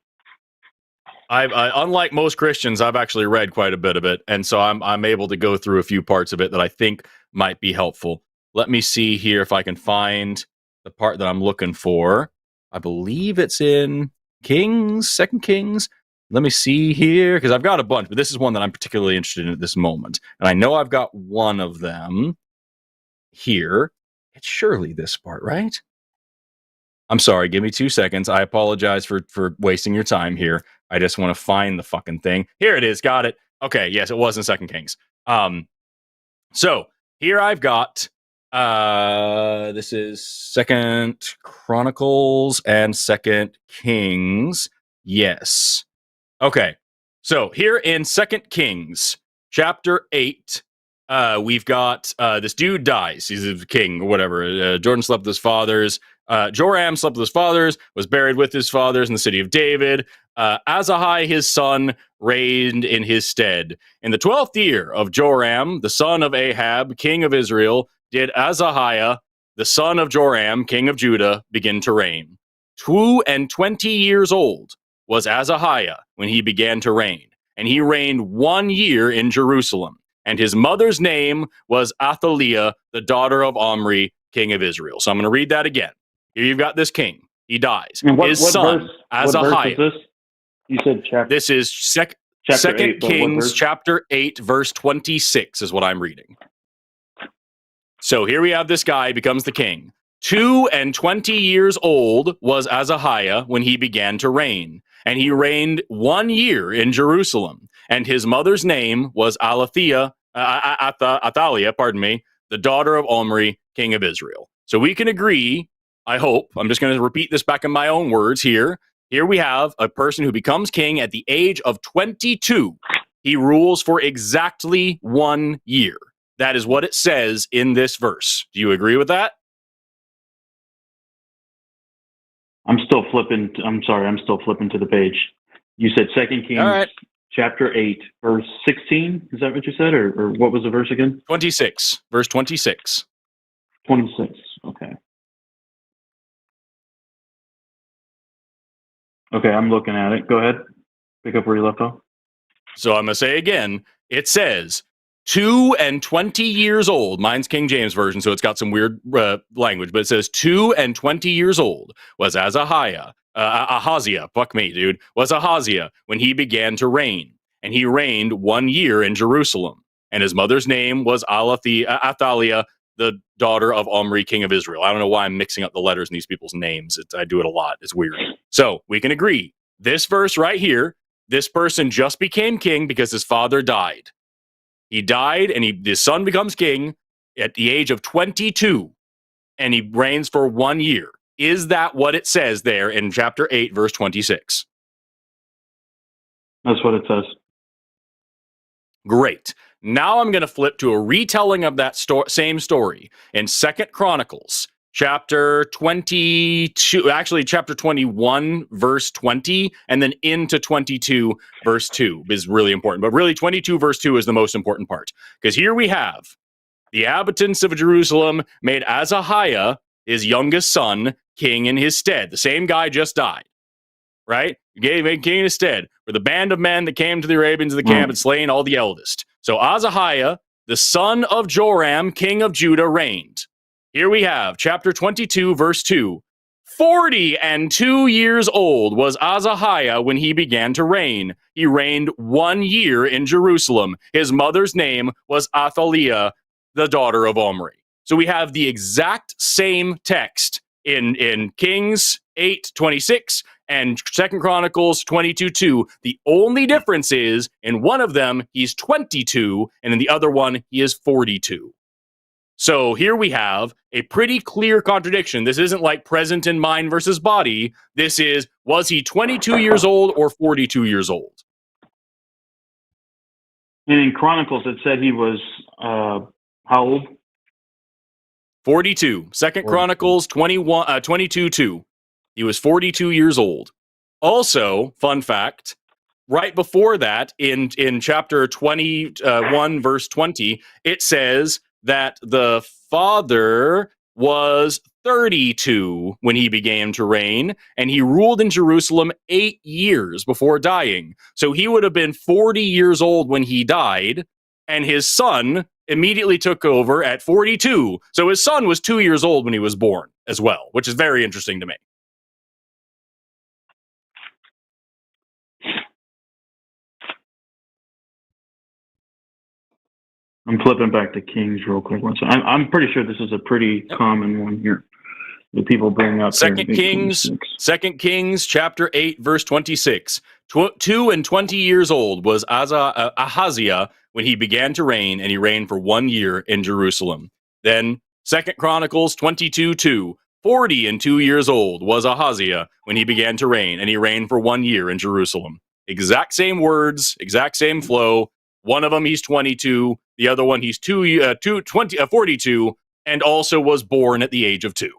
Unlike most Christians, I've actually read quite a bit of it, and so I'm able to go through a few parts of it that I think might be helpful. Let me see here if I can find the part that I'm looking for. I believe it's in Kings, 2 Kings. Let me see here, because I've got a bunch, but this is one that I'm particularly interested in at this moment, and I know I've got one of them here. It's surely this part, right? I'm sorry, give me 2 seconds. I apologize for wasting your time here. I just want to find the fucking thing. Here it is. Got it. Okay, yes, it was in 2 Kings. So here I've got this is 2 Chronicles and 2 Kings. Yes. Okay. So here in 2 Kings, chapter 8, we've got this dude dies. He's a king or whatever. Joram slept with his fathers, was buried with his fathers in the city of David. Azahai, his son, reigned in his stead. In the 12th year of Joram, the son of Ahab, king of Israel, did Azahiah, the son of Joram, king of Judah, begin to reign. 22 years old was Azahiah when he began to reign, and he reigned 1 year in Jerusalem. And his mother's name was Athaliah, the daughter of Omri, king of Israel. So I'm going to read that again. Here you've got this king. He dies. And what son, verse? Azahiah. What verse is this? You said chapter. This is chapter 2 8, Kings, chapter 8, verse 26 is what I'm reading. So here we have this guy becomes the king. 22 years old was Azahiah when he began to reign, and he reigned 1 year in Jerusalem. And his mother's name was Athaliah, the daughter of Omri, king of Israel. So we can agree, I hope, I'm just going to repeat this back in my own words here. Here we have a person who becomes king at the age of 22. He rules for exactly 1 year. That is what it says in this verse. Do you agree with that? I'm still flipping to the page. You said 2 Kings chapter 8, verse 16. Is that what you said? Or what was the verse again? 26. Verse 26. 26. Okay. Okay, I'm looking at it. Go ahead. Pick up where you left off. So I'm going to say again, it says 2 and 20 years old. Mine's King James Version, so it's got some weird language, but it says 2 and 20 years old was Ahaziah, was Ahaziah when he began to reign. And he reigned 1 year in Jerusalem. And his mother's name was Athaliah, the daughter of Omri, king of Israel. I don't know why I'm mixing up the letters in these people's names. I do it a lot. It's weird. So we can agree. This verse right here, this person just became king because his father died. He died, and his son becomes king at the age of 22, and he reigns for 1 year. Is that what it says there in chapter 8, verse 26? That's what it says. Great. Now I'm going to flip to a retelling of that same story in 2 Chronicles, chapter 22, actually chapter 21, verse 20, and then into 22, verse 2 is really important. But really, 22, verse 2 is the most important part. Because here we have the inhabitants of Jerusalem made Ahaziah, his youngest son, king in his stead. The same guy just died, right? Gave him king in his stead for the band of men that came to the Arabians of the camp and slain all the eldest. So Ahaziah, the son of Joram, king of Judah, reigned. Here we have chapter 22, verse 2. 42 years old was Ahaziah when he began to reign. He reigned 1 year in Jerusalem. His mother's name was Athaliah, the daughter of Omri. So we have the exact same text in Kings 8:26 and 2 Chronicles 22:2. The only difference is in one of them, he's 22, and in the other one, he is 42. So here we have a pretty clear contradiction. This isn't like present in mind versus body. This is, was he 22 years old or 42 years old? And in Chronicles, it said he was, how old? 42. 2 Chronicles 22:2. He was 42 years old. Also, fun fact, right before that, in chapter 21, verse 20, it says that the father was 32 when he began to reign, and he ruled in Jerusalem 8 years before dying. So he would have been 40 years old when he died, and his son immediately took over at 42. So his son was 2 years old when he was born as well, which is very interesting to me. I'm flipping back to Kings real quick. I'm pretty sure this is a pretty common one here that people bring up. 2 Kings chapter 8, verse 26. 2 and 20 years old was Ahaziah when he began to reign, and he reigned for 1 year in Jerusalem. Then 2 Chronicles 22:2. 42 years old was Ahaziah when he began to reign, and he reigned for 1 year in Jerusalem. Exact same words, exact same flow. One of them he's 22, the other one he's 42, and also was born at the age of 2.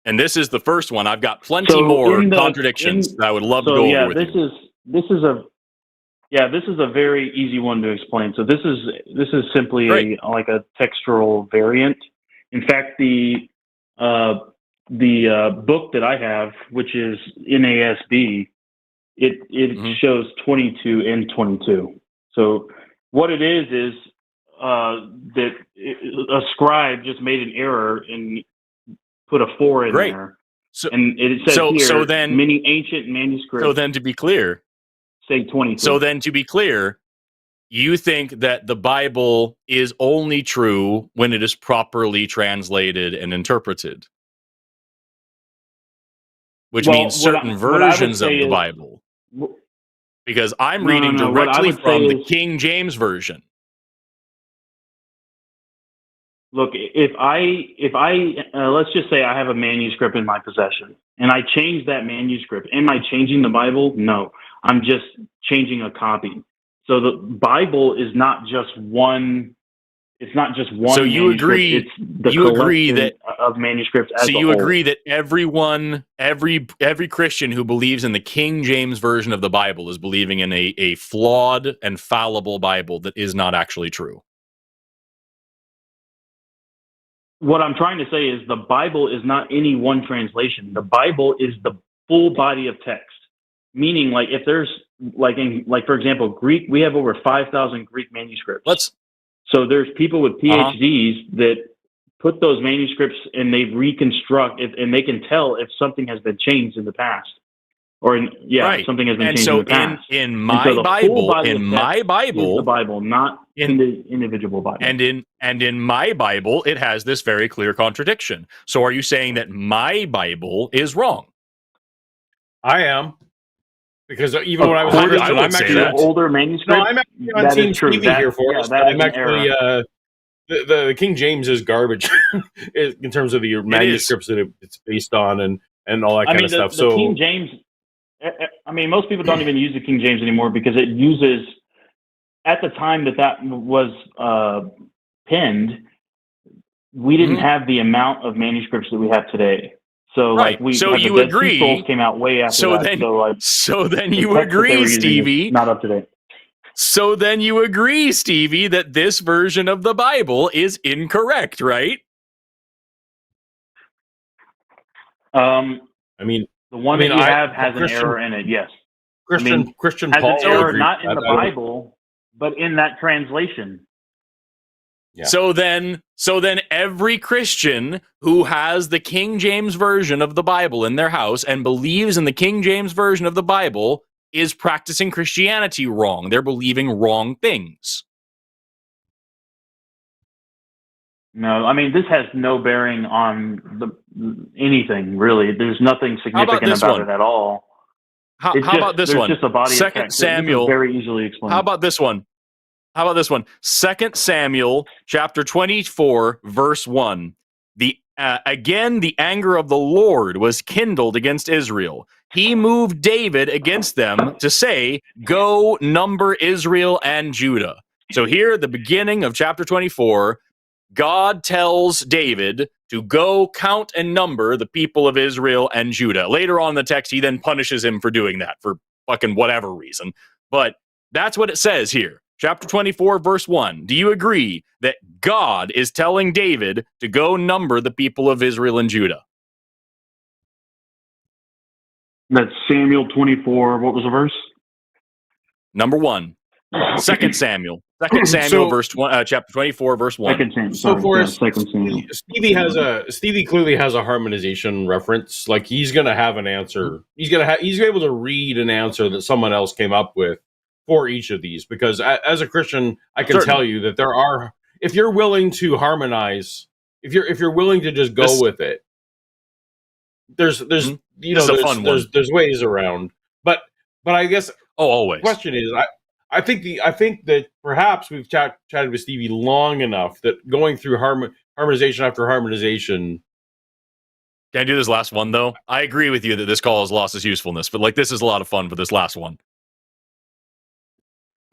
And this is the first one. I've got plenty more contradictions that I would love to go over with you. This is a very easy one to explain. So this is simply a textual variant. In fact, the book that I have, which is NASB, it shows 22 and 22. So what it is that a scribe just made an error and put a 4 in there. So, and it says here, then, many ancient manuscripts. So then to be clear, say 22. So then to be clear, you think that the Bible is only true when it is properly translated and interpreted? Which means certain versions of the Bible. Because I'm reading directly from the King James Version. Look, if I let's just say I have a manuscript in my possession and I change that manuscript, am I changing the Bible? No, I'm just changing a copy. So the Bible is not just one. It's not just one So you manuscript. agree? It's the You agree collection that of manuscripts as so a you whole. agree that every Christian who believes in the King James version of the Bible is believing in a flawed and fallible Bible that is not actually true. What I'm trying to say is the Bible is not any one translation. The Bible is the full body of text. Meaning, like if there's like for example, Greek, we have over 5,000 Greek manuscripts. So there's people with PhDs that put those manuscripts and they reconstruct it, and they can tell if something has been changed in the past, or something has been changed in the past. In my Bible, is the Bible, not in the individual Bible. And in my Bible, it has this very clear contradiction. So are you saying that my Bible is wrong? I am. Because even when I was a Christian, I'm actually older manuscript. No, I'm actually on Team Stevie here, Forrest. I'm actually the King James is garbage in terms of the manuscripts that it's based on and all that kind of stuff. The King James. I mean, most people don't even use the King James anymore because it uses. At the time that was penned, we didn't have the amount of manuscripts that we have today. So like so you the Dead agree? Sea Scrolls came out way after that. So then you agree, Stevie? Not up to date. So then you agree, Stevie, that this version of the Bible is incorrect, right? I mean, the one that you have has an error in it. Yes, Christian has Paul an error not in the Bible, but in that translation. Yeah. So then every Christian who has the King James version of the Bible in their house and believes in the King James version of the Bible is practicing Christianity wrong. They're believing wrong things. No, I mean, this has no bearing on anything, really. There's nothing significant about it at all. How about this one? Just a body of text. Samuel. This is very easily explained. How about this one? 2 Samuel chapter 24, verse 1. Again, the anger of the Lord was kindled against Israel. He moved David against them to say, go number Israel and Judah. So here, at the beginning of chapter 24, God tells David to go count and number the people of Israel and Judah. Later on in the text, he then punishes him for doing that for fucking whatever reason. But that's what it says here. Chapter 24, verse 1. Do you agree that God is telling David to go number the people of Israel and Judah? That's Samuel 24. What was the verse? Number 1. 2 Samuel. 2 Samuel, chapter 24, verse 1. So Forrest, Stevie clearly has a harmonization reference. Like he's going to have an answer. He's able to read an answer that someone else came up with for each of these. Because as a Christian, I can tell you that there are. If you're willing to harmonize, if you're willing to just go with it, there's ways around. But I guess always. The question is I think that perhaps we've chatted with Stevie long enough that going through harmonization after harmonization. Can I do this last one though? I agree with you that this call has lost its usefulness, but like this is a lot of fun for this last one.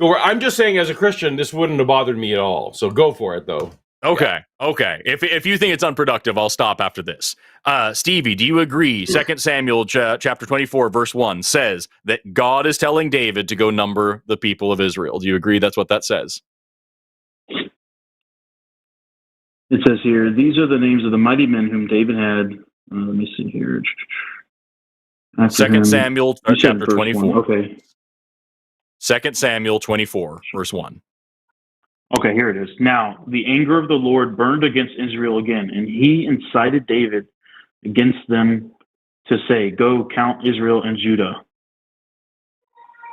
I'm just saying, as a Christian, this wouldn't have bothered me at all. So go for it, though. Okay. If you think it's unproductive, I'll stop after this. Stevie, do you agree? 2 Samuel chapter 24, verse 1 says that God is telling David to go number the people of Israel. Do you agree that's what that says? It says here, these are the names of the mighty men whom David had. Let me see here. 2 Samuel chapter 24. Okay. 2 Samuel 24, verse 1. Okay, here it is. Now, the anger of the Lord burned against Israel again, and he incited David against them to say, go count Israel and Judah.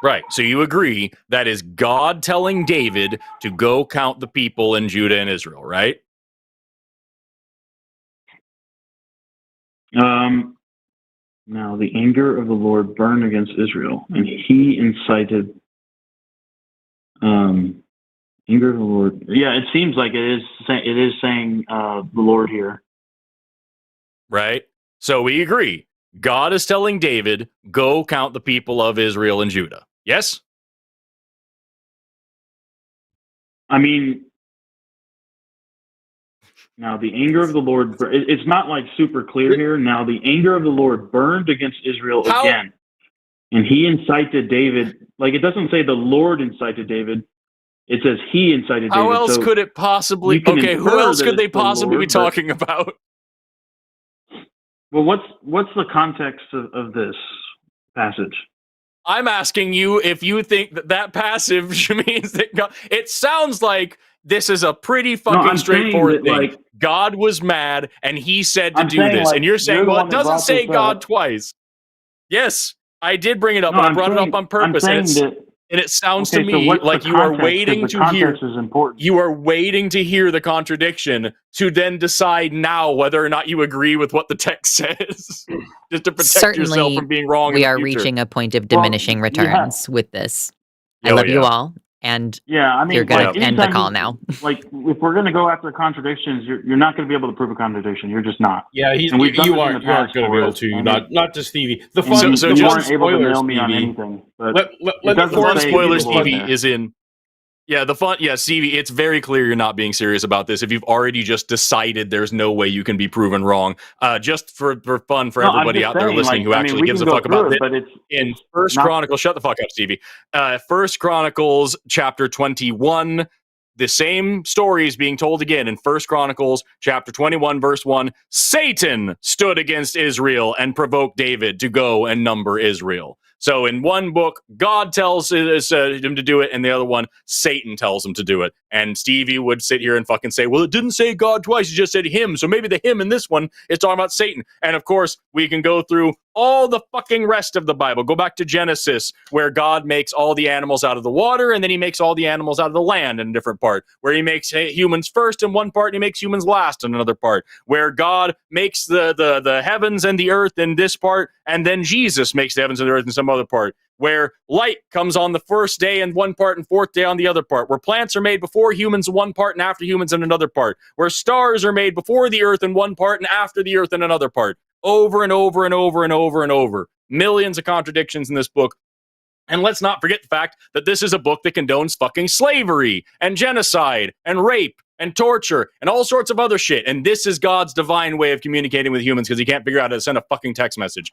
Right. So you agree that is God telling David to go count the people in Judah and Israel, right? Now, the anger of the Lord burned against Israel, and he incited Anger of the Lord. Yeah, it seems like it is. It is saying the Lord here. Right? So we agree. God is telling David, go count the people of Israel and Judah. Yes? I mean, now the anger of the Lord, it's not like super clear here. Now the anger of the Lord burned against Israel again. And he incited David. Like, it doesn't say the Lord incited David. It says he incited David. How else could it possibly... Okay, who else could they possibly be talking about? Well, what's the context of this passage? I'm asking you if you think that passage means that God... It sounds like this is a pretty fucking straightforward thing. Like, God was mad, and he said to do this. Like, and you're saying, well, it doesn't say God twice. Yes, I did bring it up, but I brought it up on purpose. And it sounds to me like you are waiting to hear. You are waiting to hear the contradiction to then decide now whether or not you agree with what the text says, just to protect yourself from being wrong. We are reaching a point of diminishing returns with this. I love you all, and I mean, you're going to end the call now. Like, if we're going to go after contradictions, you're not going to be able to prove a contradiction. You're just not. Yeah, you aren't going to be able to. Not just Stevie. The fun. So you weren't able to nail me on anything. But let the spoiler, Stevie, is in. Yeah, Stevie, it's very clear you're not being serious about this. If you've already just decided there's no way you can be proven wrong, just for fun for everybody out there listening who actually gives a fuck about it. But it's in First Chronicles, shut the fuck up, Stevie. First Chronicles chapter 21, the same story is being told again in First Chronicles chapter 21, verse 1. Satan stood against Israel and provoked David to go and number Israel. So in one book, God tells him to do it, and the other one, Satan tells him to do it. And Stevie would sit here and fucking say, well, it didn't say God twice, it just said him, so maybe the him in this one is talking about Satan. And of course, we can go through all the fucking rest of the Bible. Go back to Genesis, where God makes all the animals out of the water, and then he makes all the animals out of the land in a different part, where he makes humans first in one part, and he makes humans last in another part, where God makes the heavens and the earth in this part, and then Jesus makes the heavens and the earth in some other part, where light comes on the first day in one part and fourth day on the other part, where plants are made before humans in one part and after humans in another part, where stars are made before the earth in one part and after the earth in another part, over and over and over and over and over. Millions of contradictions in this book. And let's not forget the fact that this is a book that condones fucking slavery and genocide and rape and torture and all sorts of other shit. And this is God's divine way of communicating with humans because he can't figure out how to send a fucking text message.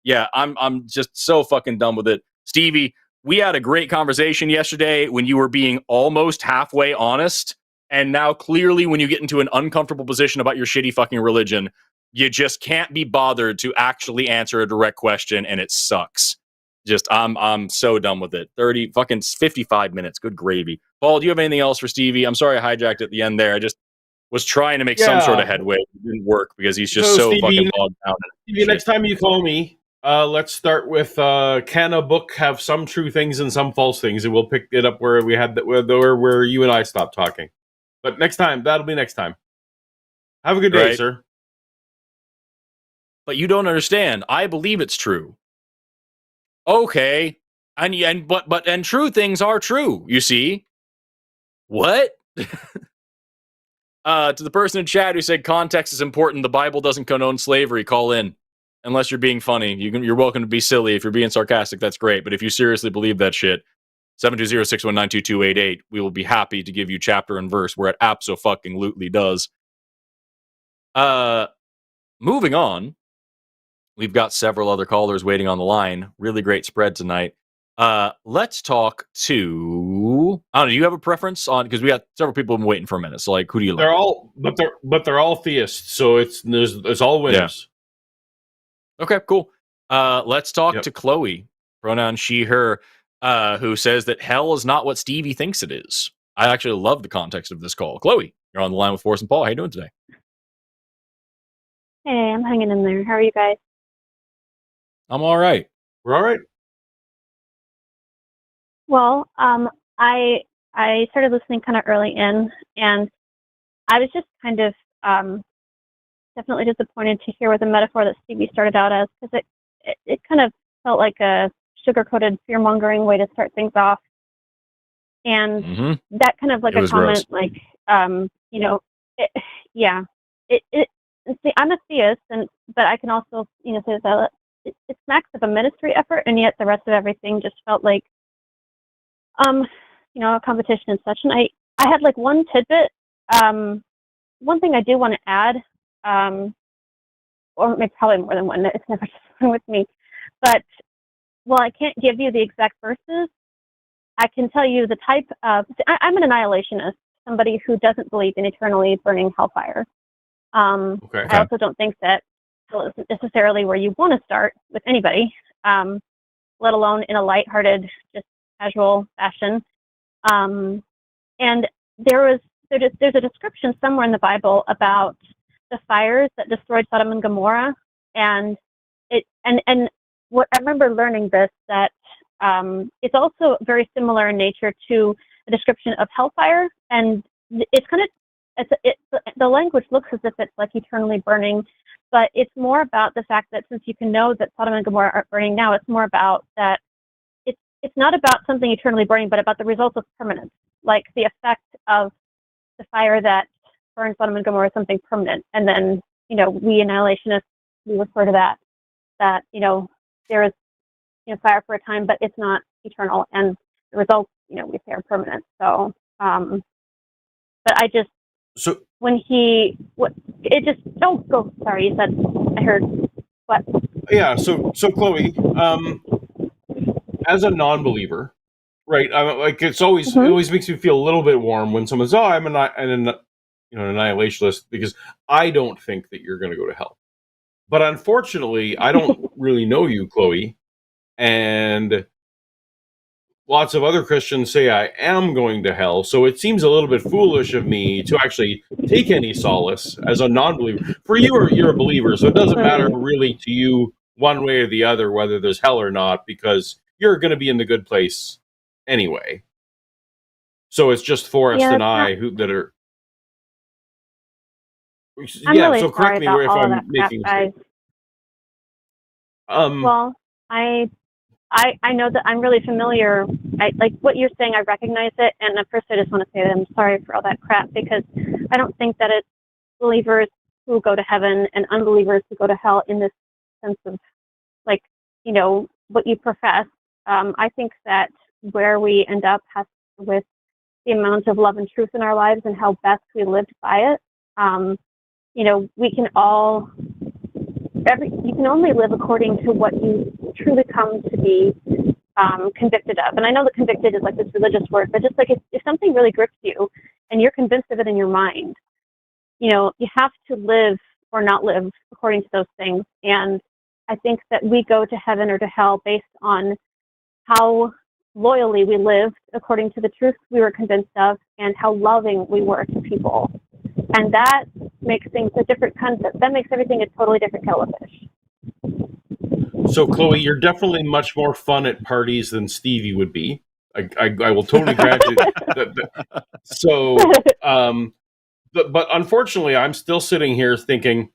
Yeah, I'm just so fucking done with it. Stevie, we had a great conversation yesterday when you were being almost halfway honest. And now clearly when you get into an uncomfortable position about your shitty fucking religion, you just can't be bothered to actually answer a direct question, and it sucks. Just, I'm so done with it. 55 minutes. Good gravy. Paul, do you have anything else for Stevie? I'm sorry I hijacked at the end there. I just was trying to make some sort of headway. It didn't work because he's just so Stevie, fucking bogged down. Stevie, next time you call me, let's start with can a book have some true things and some false things, and we'll pick it up where we had where you and I stopped talking. But next time, that'll be next time. Have a good day, sir. But you don't understand. I believe it's true. Okay, and true things are true. You see, what? To the person in chat who said context is important, the Bible doesn't condone slavery. Call in, unless you're being funny. You're welcome to be silly. If you're being sarcastic, that's great. But if you seriously believe that shit, 720-619-2288. We will be happy to give you chapter and verse where it abso-fucking-lutely does. Moving on. We've got several other callers waiting on the line. Really great spread tonight. Let's talk to... I don't know, do you have a preference on... Because we got several people who've been waiting for a minute. So, like, who do you like? They're all theists, so it's all winners. Yeah. Okay, cool. Let's talk to Chloe, pronoun she, her, who says that hell is not what Stevie thinks it is. I actually love the context of this call. Chloe, you're on the line with Forrest and Paul. How you doing today? Hey, I'm hanging in there. How are you guys? I'm all right. We're all right. Well, I started listening kind of early in, and I was just kind of definitely disappointed to hear what the metaphor that Stevie started out as, because it kind of felt like a sugar-coated fear-mongering way to start things off. And Mm-hmm. that kind of like It a was comment, gross. like, you know, see, I'm a theist, but I can also, say that it smacks of a ministry effort, and yet the rest of everything just felt like, a competition and such. And I had like one tidbit. One thing I do want to add, or maybe probably more than one. It's never just one with me. But while I can't give you the exact verses, I can tell you the type of. I'm an annihilationist, somebody who doesn't believe in eternally burning hellfire. Okay. I also don't think that hell isn't necessarily where you want to start with anybody, let alone in a lighthearted, just casual fashion. And there's a description somewhere in the Bible about the fires that destroyed Sodom and Gomorrah, and what I remember learning this, that it's also very similar in nature to a description of hellfire, and it's kind of the language looks as if it's like eternally burning, but it's more about the fact that since you can know that Sodom and Gomorrah aren't burning now, it's more about that it's not about something eternally burning, but about the results of permanence, like the effect of the fire that burned Sodom and Gomorrah is something permanent. And then, we annihilationists, we refer to that there is, fire for a time, but it's not eternal. And the results, we say are permanent. So, but I just, So sorry, you said, I heard, what? yeah, so Chloe, as a non-believer, right? Like it always makes me feel a little bit warm when someone says, "Oh, I'm an annihilationist," because I don't think that you're going to go to hell. But unfortunately, I don't really know you, Chloe, and lots of other Christians say I am going to hell. So it seems a little bit foolish of me to actually take any solace as a non-believer. For you, you're a believer, so it doesn't matter really to you one way or the other whether there's hell or not, because you're going to be in the good place anyway. So it's just Forrest and I that are. I'm really so correct sorry me about if all I'm of that making crap, a mistake. Well, I know that I'm really familiar. Like what you're saying, I recognize it. And at first, I just want to say that I'm sorry for all that crap, because I don't think that it's believers who go to heaven and unbelievers who go to hell in this sense of, like, what you profess. I think that where we end up has to do with the amount of love and truth in our lives and how best we lived by it. We can all. You can only live according to what you truly come to be convicted of. And I know that convicted is like this religious word, but just like if something really grips you and you're convinced of it in your mind, you have to live or not live according to those things. And I think that we go to heaven or to hell based on how loyally we lived according to the truth we were convinced of and how loving we were to people. And that makes things a different concept. That makes everything a totally different kettle of fish. So, Chloe, you're definitely much more fun at parties than Stevie would be. I will totally grant you that. So, but unfortunately, I'm still sitting here thinking,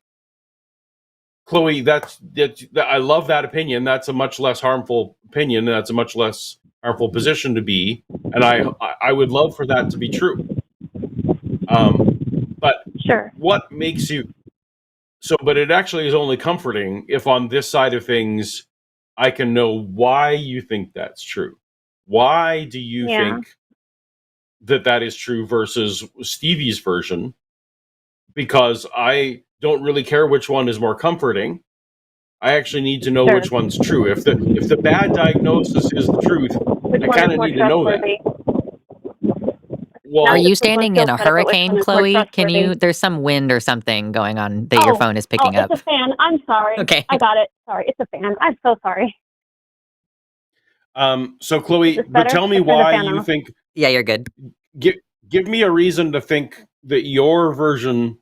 Chloe, I love that opinion. That's a much less harmful opinion. That's a much less harmful position to be. And I would love for that to be true. But sure. What makes you so? But it actually is only comforting if on this side of things, I can know why you think that's true. Why do you think that is true versus Stevie's version? Because I don't really care which one is more comforting. I actually need to know which one's true. If the bad diagnosis is the truth, I kind of need to know that. Well, are you standing in a hurricane, Chloe? There's some wind or something going on that your phone is picking up. It's a fan. I'm sorry. Okay. I got it. Sorry. It's a fan. I'm so sorry. So Chloe, but tell me why you think. Yeah, you're good. Give me a reason to think that your version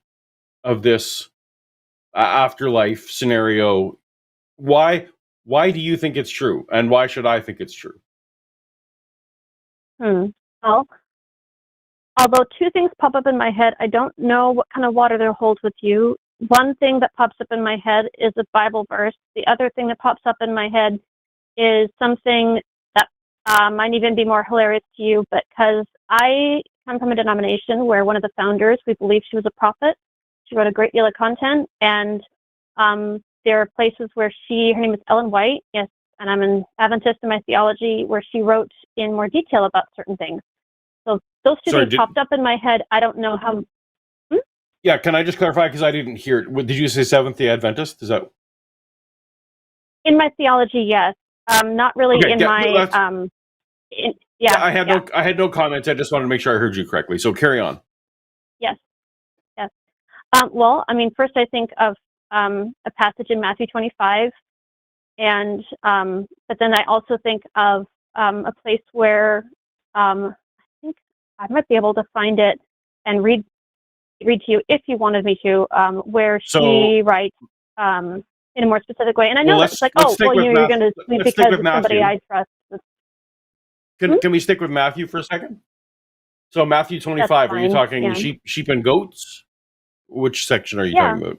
of this afterlife scenario. Why do you think it's true, and why should I think it's true? Well, although two things pop up in my head, I don't know what kind of water there holds with you. One thing that pops up in my head is a Bible verse. The other thing that pops up in my head is something that might even be more hilarious to you, but because I come from a denomination where one of the founders, we believe she was a prophet. She wrote a great deal of content, and there are places where her name is Ellen White, yes, and I'm an Adventist in my theology, where she wrote in more detail about certain things. So those two things popped up in my head. I don't know how. Yeah, can I just clarify, because I didn't hear it. Did you say Seventh-day Adventist? Is that in my theology? Yes, not really in my. I had no comments. I just wanted to make sure I heard you correctly. So carry on. Yes. Well, I mean, first I think of a passage in Matthew 25, and but then I also think of a place where I think I might be able to find it and read to you if you wanted me to, where she writes in a more specific way. And I know it's like, you're going to sleep because it's somebody I trust. Can we stick with Matthew for a second? So Matthew 25, are you talking sheep and goats? Which section are you talking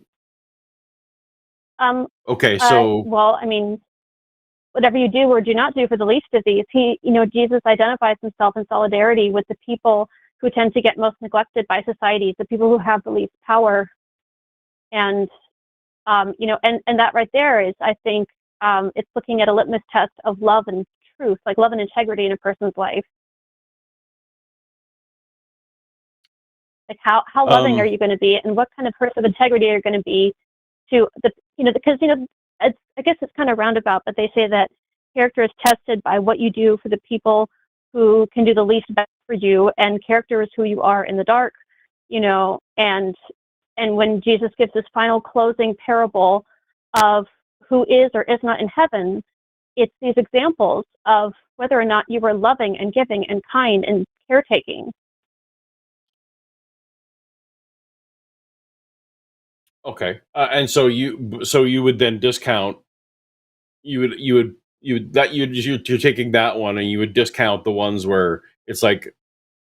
about? Okay, so well, I mean, whatever you do or do not do for the least of these, Jesus identifies himself in solidarity with the people who tend to get most neglected by society, the people who have the least power. And, and that right there is, I think, it's looking at a litmus test of love and truth, like love and integrity in a person's life. Like how loving are you going to be, and what kind of person of integrity are you going to be to because I guess it's kind of roundabout, but they say that character is tested by what you do for the people who can do the least best for you, and character is who you are in the dark, and when Jesus gives this final closing parable of who is or is not in heaven, it's these examples of whether or not you were loving and giving and kind and caretaking. Okay, and so you would then discount. You're taking that one, and you would discount the ones where it's like,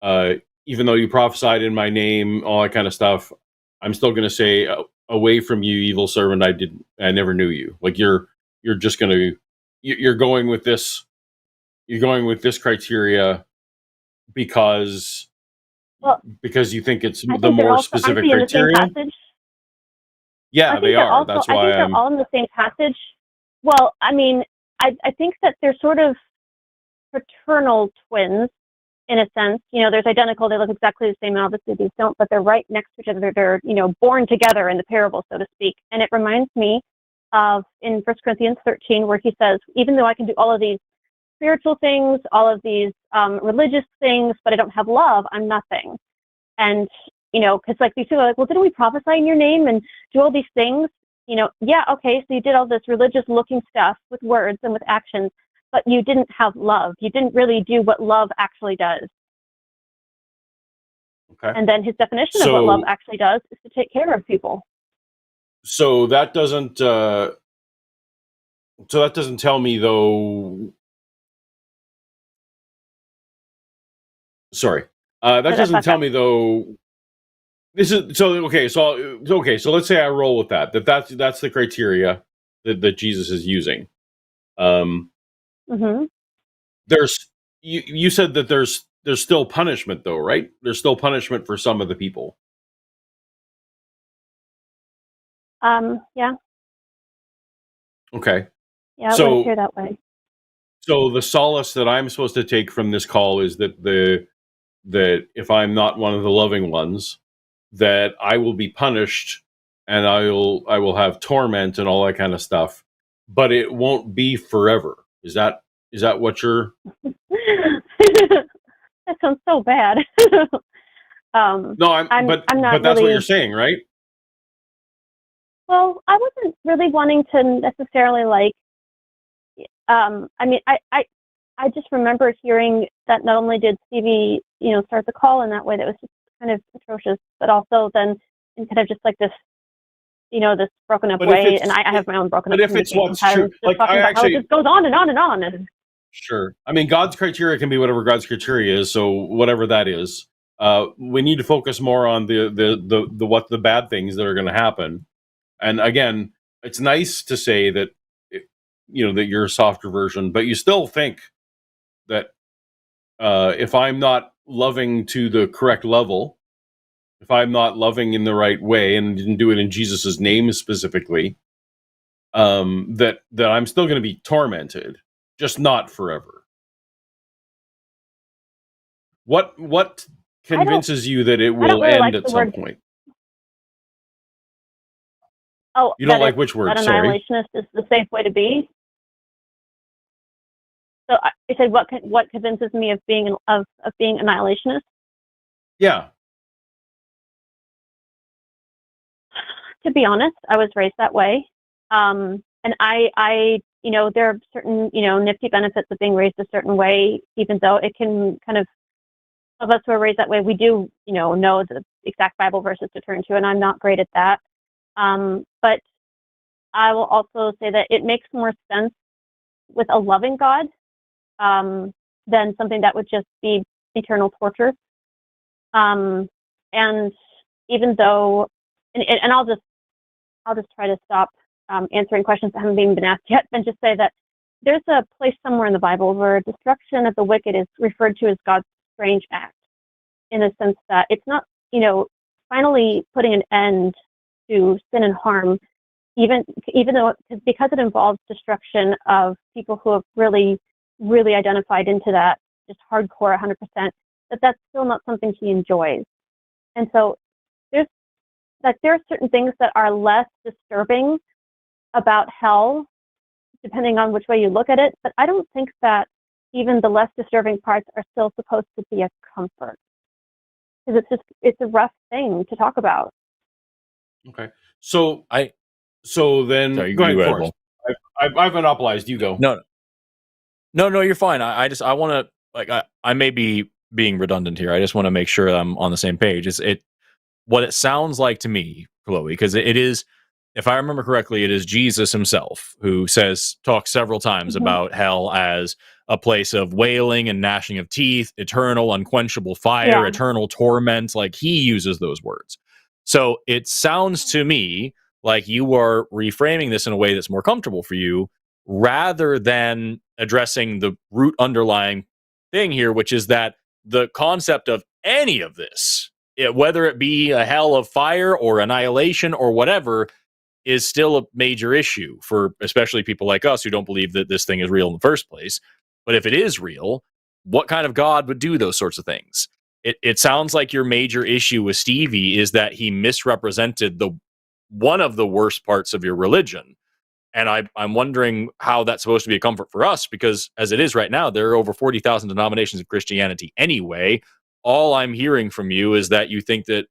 even though you prophesied in my name, all that kind of stuff, I'm still going to say, away from you, evil servant, I never knew you. Like you're just going to, you're going with this criteria because you think it's the more specific criteria. Yeah, they are. That's why they're all in the same passage. Well, I mean, I think that they're sort of fraternal twins in a sense. There's identical. They look exactly the same, and obviously these don't, but they're right next to each other. They're, born together in the parable, so to speak. And it reminds me of in 1 Corinthians 13, where he says, even though I can do all of these spiritual things, all of these religious things, but I don't have love, I'm nothing. And because like these people are like, well, didn't we prophesy in your name and do all these things? Yeah, okay, so you did all this religious looking stuff with words and with actions, but you didn't have love. You didn't really do what love actually does. Okay. And then his definition of what love actually does is to take care of people. So that doesn't tell me though. Sorry. That doesn't tell me though. This is okay. So let's say I roll with that's the criteria that Jesus is using. There's you said that there's still punishment though, right? There's still punishment for some of the people. Yeah. Okay. Yeah, I would hear that way. So the solace that I'm supposed to take from this call is that that if I'm not one of the loving ones, that I will be punished and I will have torment and all that kind of stuff, but it won't be forever. Is that what you're? That sounds so bad. No, but that's really what you're saying, right? Well, I wasn't really wanting to necessarily like. I mean, I just remember hearing that not only did Stevie, start the call in that way that was just kind of atrocious, but also then in kind of just like this, this broken up way. And I have my own broken up. But if it's what's true, like how it just goes on and on and on. And sure, I mean, God's criteria can be whatever God's criteria is. So whatever that is, we need to focus more on the bad things that are going to happen. And again, it's nice to say that that you're a softer version, but you still think that if I'm not loving to the correct level, if I'm not loving in the right way and didn't do it in Jesus's name specifically, that I'm still going to be tormented, just not forever. What convinces you that it will really end like at the some word. point? Oh, You don't like which word? That Sorry. annihilationist is the safe way to be. So I said, what convinces me of being annihilationist? Yeah. To be honest, I was raised that way, and I there are certain nifty benefits of being raised a certain way, even though it can kind of us who are raised that way, we do know the exact Bible verses to turn to, and I'm not great at that. But I will also say that it makes more sense with a loving God than something that would just be eternal torture. And even though, and I'll just try to stop answering questions that haven't even been asked yet, and just say that there's a place somewhere in the Bible where destruction of the wicked is referred to as God's strange act, in the sense that it's not, finally putting an end to sin and harm, even though, because it involves destruction of people who have really, really identified into that just hardcore 100%, that's still not something he enjoys. And so there are certain things that are less disturbing about hell, depending on which way you look at it. But I don't think that even the less disturbing parts are still supposed to be a comfort, because it's a rough thing to talk about. Okay. So then Sorry, go ahead, you Forrest. I've monopolized. You go. No, you're fine. I want to, I may be being redundant here. I just want to make sure I'm on the same page. What it sounds like to me, Chloe, because it is, if I remember correctly, it is Jesus himself who talks several times about hell as a place of wailing and gnashing of teeth, eternal, unquenchable fire, eternal torment. Like, he uses those words. So it sounds to me like you are reframing this in a way that's more comfortable for you, rather than addressing the root underlying thing here, which is that the concept of any of this, whether it be a hell of fire or annihilation or whatever, is still a major issue for especially people like us who don't believe that this thing is real in the first place. But if it is real, what kind of God would do those sorts of things? It sounds like your major issue with Stevie is that he misrepresented one of the worst parts of your religion. And I'm wondering how that's supposed to be a comfort for us, because as it is right now, there are over 40,000 denominations of Christianity anyway. All I'm hearing from you is that you think that,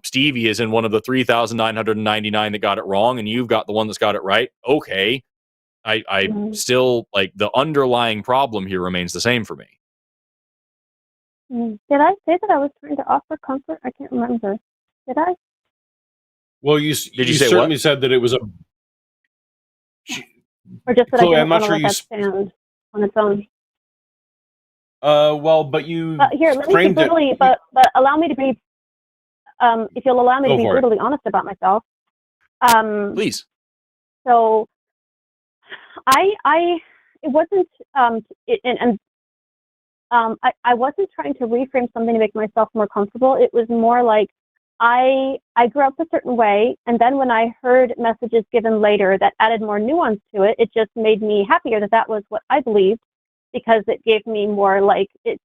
Stevie is in one of the 3,999 that got it wrong, and you've got the one that's got it right. Okay. I still, like, the underlying problem here remains the same for me. Did I say that I was trying to offer comfort? I can't remember. Did I? Well, you certainly said that it was a... Or just that Chloe, I didn't I'm not want to sure let that stand on its own. Well, but you here, let me be brutally, but allow me to be, if you'll allow me to be brutally honest about myself. Please. So, it wasn't, I wasn't trying to reframe something to make myself more comfortable. It was more like, I grew up a certain way, and then when I heard messages given later that added more nuance to it, it just made me happier that was what I believed, because it gave me more, like, it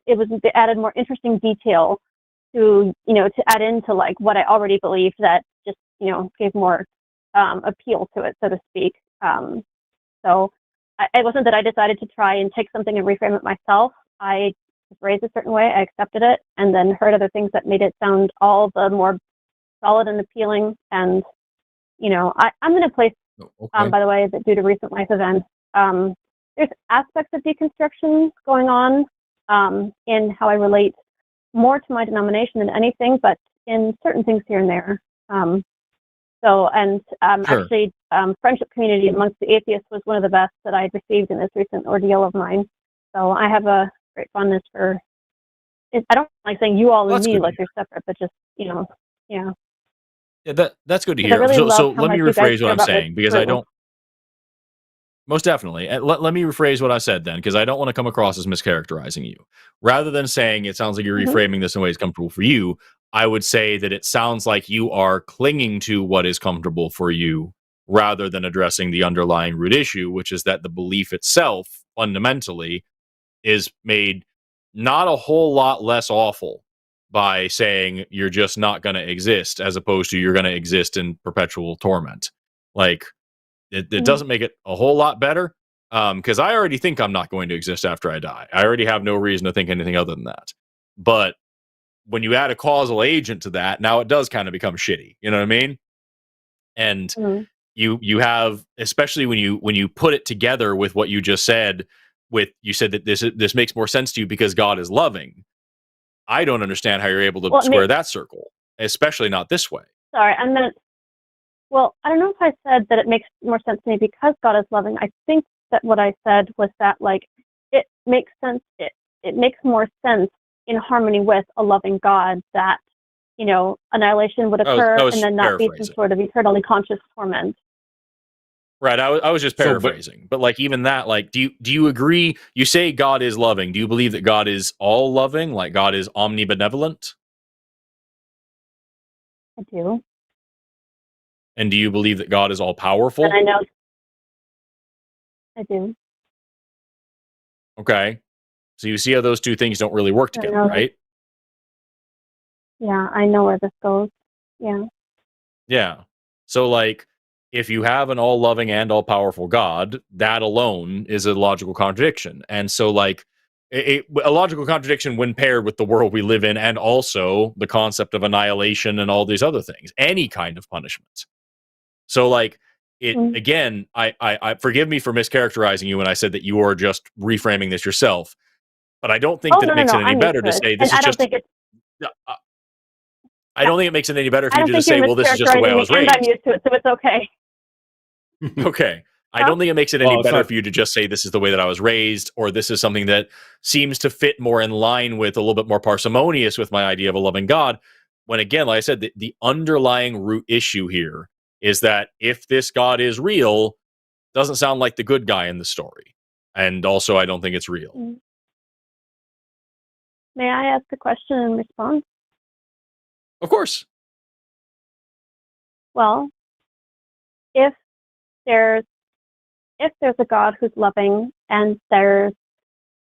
added more interesting detail to add into, like, what I already believed, that just gave more appeal to it, so to speak. So it wasn't that I decided to try and take something and reframe it myself. I was raised a certain way, I accepted it, and then heard other things that made it sound all the more solid and appealing. And I'm in a place, by the way, that due to recent life events, there's aspects of deconstruction going on in how I relate more to my denomination than anything, but in certain things here and there. Actually, friendship community amongst the atheists was one of the best that I received in this recent ordeal of mine. So I have a great fondness for it. I don't like saying you all and me like they're separate, but just, yeah. Yeah, that's good to hear. Really so let me rephrase what I'm saying, because I don't. Most definitely. And let me rephrase what I said then, because I don't want to come across as mischaracterizing you. Rather than saying it sounds like you're reframing this in ways comfortable for you, I would say that it sounds like you are clinging to what is comfortable for you rather than addressing the underlying root issue, which is that the belief itself fundamentally is made not a whole lot less awful by saying you're just not going to exist as opposed to you're going to exist in perpetual torment. Like, it doesn't make it a whole lot better, because I already think I'm not going to exist after I die. I already have no reason to think anything other than that. But when you add a causal agent to that, now it does kind of become shitty. You know what I mean? And you have, especially when you put it together with what you just said, you said that this makes more sense to you because God is loving. I don't understand how you're able to square that circle, especially not this way. Sorry, well, I don't know if I said that it makes more sense to me because God is loving. I think that what I said was that, like, it makes sense. It makes more sense in harmony with a loving God that, you know, annihilation would occur and then not be some sort of eternally conscious torment. Right. I was just paraphrasing, but like even that, like, do you agree? You say God is loving. Do you believe that God is all loving? Like God is omnibenevolent? I do. And do you believe that God is all powerful? And I know. I do. Okay. So you see how those two things don't really work together, right? Yeah, I know where this goes. Yeah. Yeah. So like, if you have an all-loving and all-powerful God, that alone is a logical contradiction. And so like, a logical contradiction when paired with the world we live in and also the concept of annihilation and all these other things, any kind of punishment. So like it again, I forgive me for mischaracterizing you when I said that you are just reframing this yourself, but I don't think that it makes it any better to say this is just. I don't think it makes it any better for you to just say, well, this is just the way I was raised. I'm used to it, so it's okay. Okay. I don't think it makes it any better for you to just say this is the way that I was raised, or this is something that seems to fit more in line with a little bit more parsimonious with my idea of a loving God. When again, like I said, the underlying root issue here is that if this God is real, doesn't sound like the good guy in the story. And also, I don't think it's real. May I ask a question in response? Of course. Well, if there's a God who's loving and there's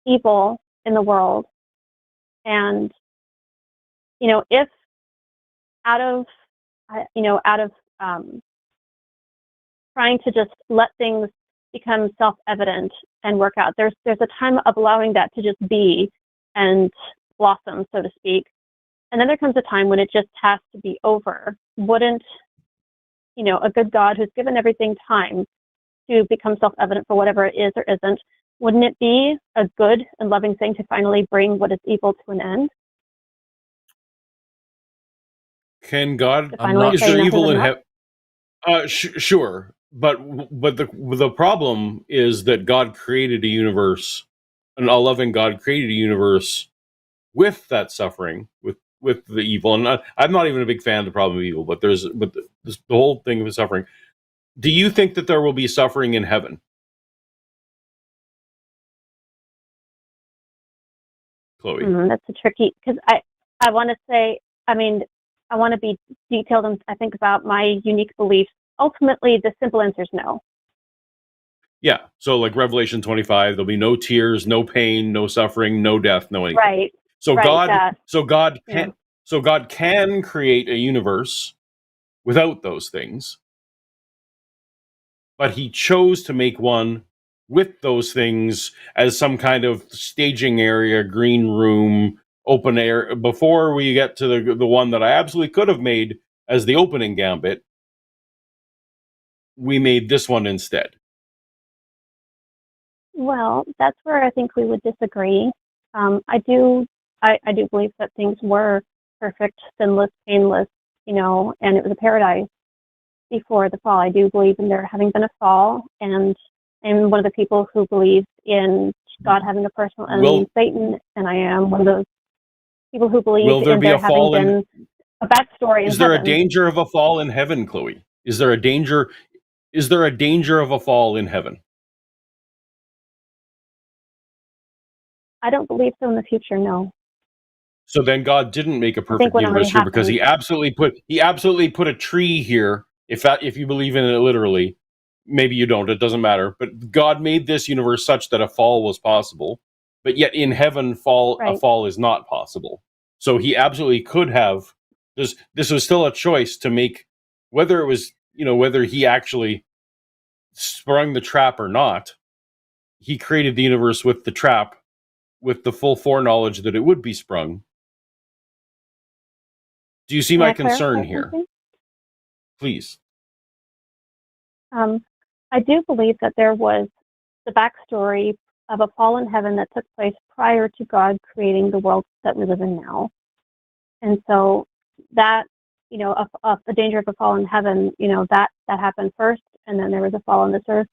evil in the world, and if out of trying to just let things become self-evident and work out, there's a time of allowing that to just be and blossom, so to speak, and then there comes a time when it just has to be over. Wouldn't a good God who's given everything time to become self-evident for whatever it is or isn't, wouldn't it be a good and loving thing to finally bring what is evil to an end? Can God? Is there evil in heaven? Sure, but the problem is that God created a universe, and a loving God created a universe with that suffering, with the evil. And I'm not even a big fan of the problem of evil, but there's the whole thing of suffering. Do you think that there will be suffering in heaven, Chloe? That's a tricky, because I want to say, I want to be detailed and I think about my unique beliefs. Ultimately, the simple answer is no. Yeah. So like Revelation 25, there'll be no tears, no pain, no suffering, no death, no anything. Right. So right, God can create a universe without those things. But he chose to make one with those things as some kind of staging area, green room, open air. Before we get to the one that I absolutely could have made as the opening gambit, we made this one instead. Well, that's where I think we would disagree. I do believe that things were perfect, sinless, painless, and it was a paradise before the fall. I do believe in there having been a fall, and I'm one of the people who believes in God having a personal enemy, Satan, and I am one of those people who believe in there having been a backstory in Is there heaven. a danger of a fall in heaven, Chloe? Is there a danger of a fall in heaven? I don't believe so in the future. No. So then God didn't make a I think perfect what already universe here because happened. he absolutely put a tree here. If you believe in it literally, maybe you don't. It doesn't matter. But God made this universe such that a fall was possible. But yet in heaven, a Right. fall is not possible. So he absolutely could have. This was still a choice to make, whether it was, whether he actually sprung the trap or not. He created the universe with the trap, with the full foreknowledge that it would be sprung. Do you see May my I clarify concern here? something? Please. I do believe that there was the backstory of a fallen heaven that took place prior to God creating the world that we live in now. And so that, of the danger of a fallen heaven, that happened first, and then there was a fall on this earth.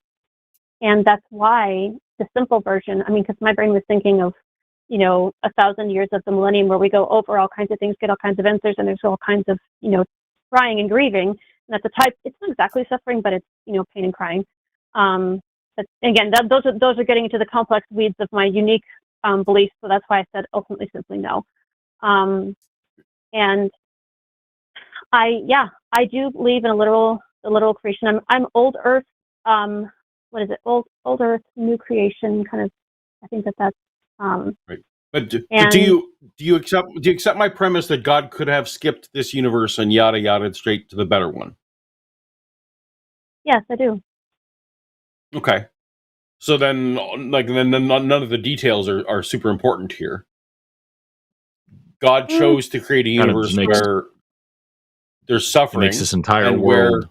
And that's why the simple version, because my brain was thinking of, 1,000 years of the millennium where we go over all kinds of things, get all kinds of answers, and there's all kinds of, crying and grieving. And that's a type, it's not exactly suffering, but it's, pain and crying. But again, those are getting into the complex weeds of my unique beliefs. So that's why I said ultimately simply no. And I do believe in the literal creation. I'm old earth, what is it? Old earth, new creation, kind of. I think that's right. But do you accept my premise that God could have skipped this universe and yada yada straight to the better one? Yes, I do. Okay. So then, none of the details are super important here. God chose to create a universe where there's suffering. It makes this entire and world.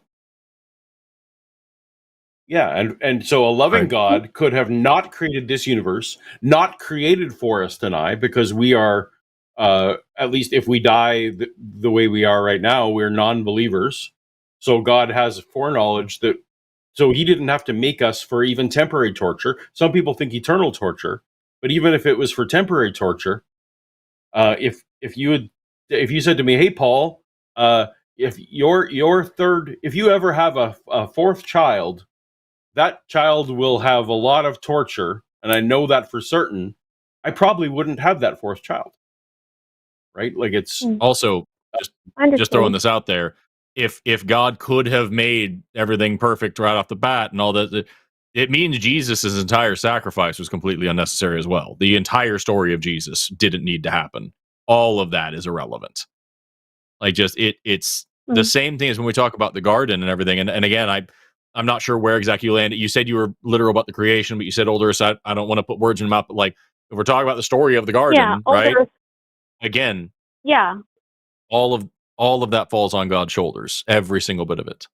And so a loving God could have not created this universe, not created Forrest and I, because we are, at least if we die the way we are right now, we're non-believers. So God has foreknowledge that, so he didn't have to make us for even temporary torture. Some people think eternal torture, but even if it was for temporary torture, if you said to me, hey, Paul, if if you ever have a fourth child, that child will have a lot of torture, and I know that for certain, I probably wouldn't have that fourth child. Right? Like, it's also just throwing this out there. If God could have made everything perfect right off the bat and all that, it means Jesus' entire sacrifice was completely unnecessary as well. The entire story of Jesus didn't need to happen. All of that is irrelevant. Like, just it's the same thing as when we talk about the garden and everything. And again, I'm not sure where exactly you landed. You said you were literal about the creation, but you said older. So I don't want to put words in your mouth. But like, if we're talking about the story of the garden, right? Again, all of that falls on God's shoulders. Every single bit of it.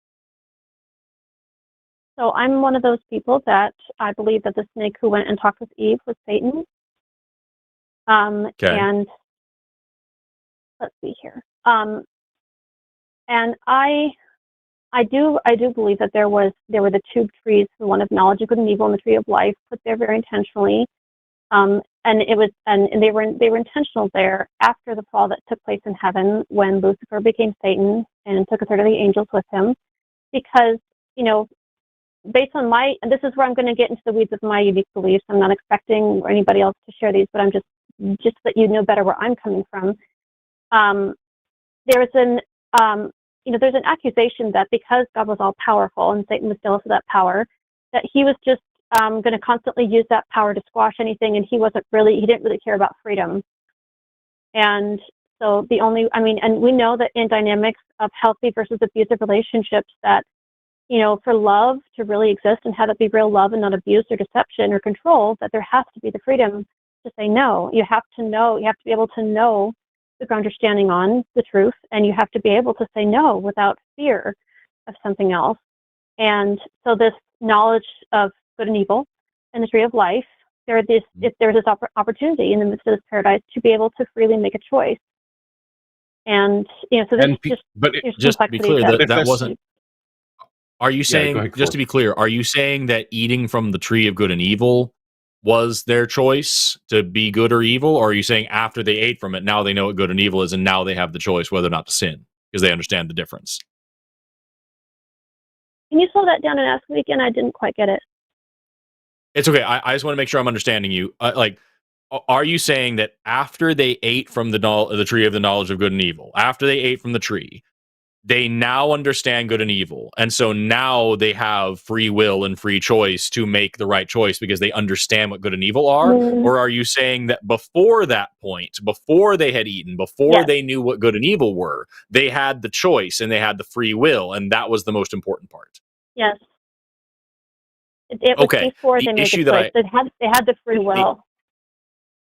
So I'm one of those people that I believe that the snake who went and talked with Eve was Satan. And let's see here. And I do believe that there were the two trees, the one of knowledge of good and evil and the tree of life, put there very intentionally. And they were intentional there after the fall that took place in heaven when Lucifer became Satan and took a third of the angels with him, because based on and this is where I'm going to get into the weeds of my unique beliefs. I'm not expecting anybody else to share these, but I'm just so that you know better where I'm coming from. There's an accusation that because God was all powerful and Satan was jealous of that power, that he was just going to constantly use that power to squash anything, and he didn't really care about freedom. And so and we know that in dynamics of healthy versus abusive relationships, that for love to really exist and have it be real love and not abuse or deception or control, that there has to be the freedom to say no. You have to be able to know the ground you're standing on, the truth, and you have to be able to say no without fear of something else. And so this knowledge of good and evil and the tree of life, there's this opportunity in the midst of this paradise to be able to freely make a choice. And so this just to be clear, that wasn't. Are you saying, ahead, just to be clear, are you saying that eating from the tree of good and evil was their choice to be good or evil? Or are you saying after they ate from it, now they know what good and evil is, and now they have the choice whether or not to sin because they understand the difference? Can you slow that down and ask me again? I didn't quite get it. It's okay. I just want to make sure I'm understanding you. Are you saying that after they ate from the tree of the knowledge of good and evil, after they ate from the tree, they now understand good and evil, and so now they have free will and free choice to make the right choice because they understand what good and evil are? Or are you saying that before that point, before they had eaten, before they knew what good and evil were, they had the choice and they had the free will, and that was the most important part? Yes. It was Okay. before The they made issue the that choice. They had the free will.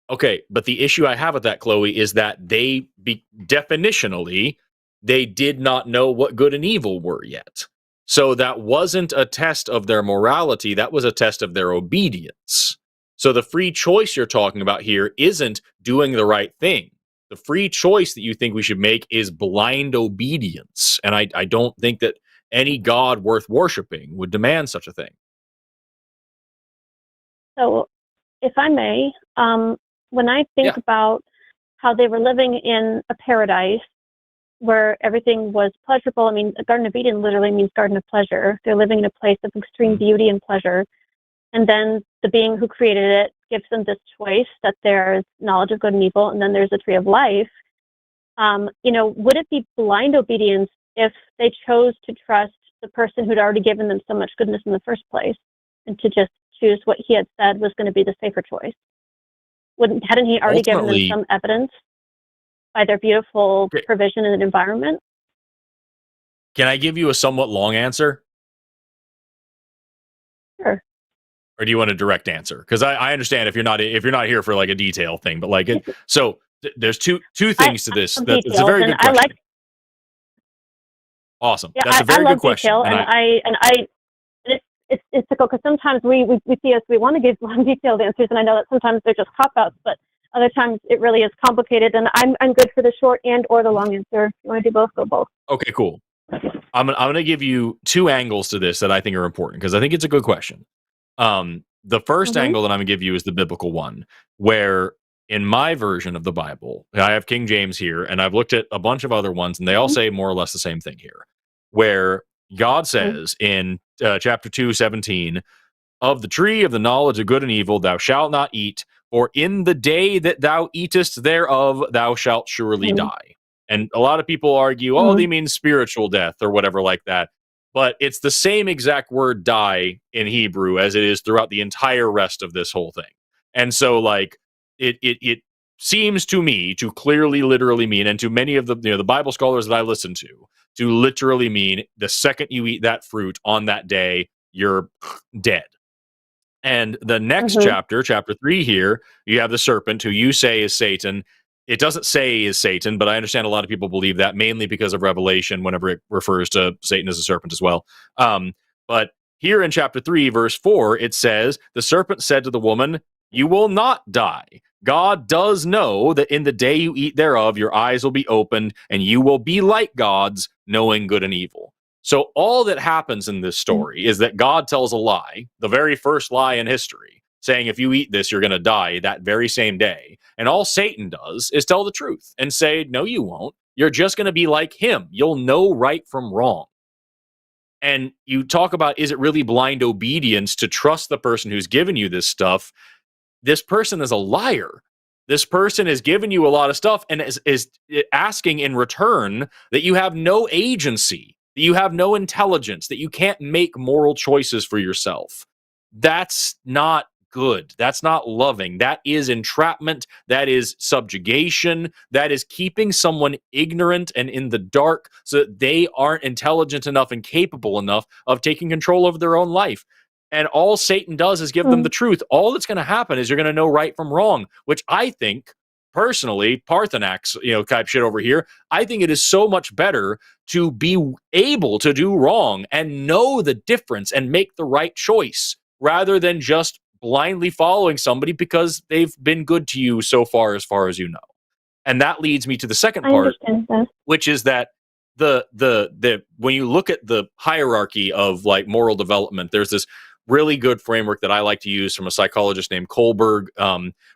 Okay, but the issue I have with that, Chloe, is that definitionally, they did not know what good and evil were yet. So that wasn't a test of their morality, that was a test of their obedience. So the free choice you're talking about here isn't doing the right thing. The free choice that you think we should make is blind obedience. And I don't think that any God worth worshiping would demand such a thing. So, if I may, when I think about how they were living in a paradise where everything was pleasurable, I mean, the Garden of Eden literally means garden of pleasure. They're living in a place of extreme beauty and pleasure. And then the being who created it gives them this choice that there's knowledge of good and evil, and then there's a tree of life. Would it be blind obedience if they chose to trust the person who'd already given them so much goodness in the first place and to just choose what he had said was going to be the safer choice? Hadn't he already given them some evidence by their beautiful provision and environment? Can I give you a somewhat long answer? Sure. Or do you want a direct answer? Because I understand if you're not here for like a detail thing, but like it. So there's two things to this. It's a very good question. Awesome. Yeah, That's a very good question. It's difficult because sometimes we want to give long detailed answers, and I know that sometimes they're just cop outs, but other times it really is complicated. And I'm good for the short and or the long answer. If you want to do both, go both. Okay, cool. I'm going to give you two angles to this that I think are important because I think it's a good question. The first angle that I'm going to give you is the biblical one, where in my version of the Bible, I have King James here, and I've looked at a bunch of other ones, and they all say more or less the same thing here, where God says in chapter 2:17, of the tree of the knowledge of good and evil thou shalt not eat, for in the day that thou eatest thereof thou shalt surely die. And a lot of people argue, they mean spiritual death or whatever like that. But it's the same exact word die in Hebrew as it is throughout the entire rest of this whole thing. And so like it seems to me to clearly literally mean, and to many of the the Bible scholars that I listen to literally mean the second you eat that fruit on that day, you're dead. And the next chapter 3 here, you have the serpent who you say is Satan. It doesn't say is Satan, but I understand a lot of people believe that mainly because of Revelation whenever it refers to Satan as a serpent as well. But here in chapter 3, verse 4, it says, the serpent said to the woman, you will not die. God does know that in the day you eat thereof, your eyes will be opened and you will be like gods, knowing good and evil. So all that happens in this story is that God tells a lie, the very first lie in history, saying if you eat this, you're going to die that very same day. And all Satan does is tell the truth and say, no, you won't. You're just going to be like him. You'll know right from wrong. And you talk about, is it really blind obedience to trust the person who's given you this stuff? This person is a liar. This person has given you a lot of stuff and is asking in return that you have no agency, that you have no intelligence, that you can't make moral choices for yourself. That's not good. That's not loving. That is entrapment. That is subjugation. That is keeping someone ignorant and in the dark so that they aren't intelligent enough and capable enough of taking control over their own life. And all Satan does is give them the truth. All that's going to happen is you're going to know right from wrong, which I think, personally, Parthenax, type shit over here, I think it is so much better to be able to do wrong and know the difference and make the right choice rather than just blindly following somebody because they've been good to you so far as you know. And that leads me to the second part, which is that the when you look at the hierarchy of like moral development, there's this really good framework that I like to use from a psychologist named Kohlberg,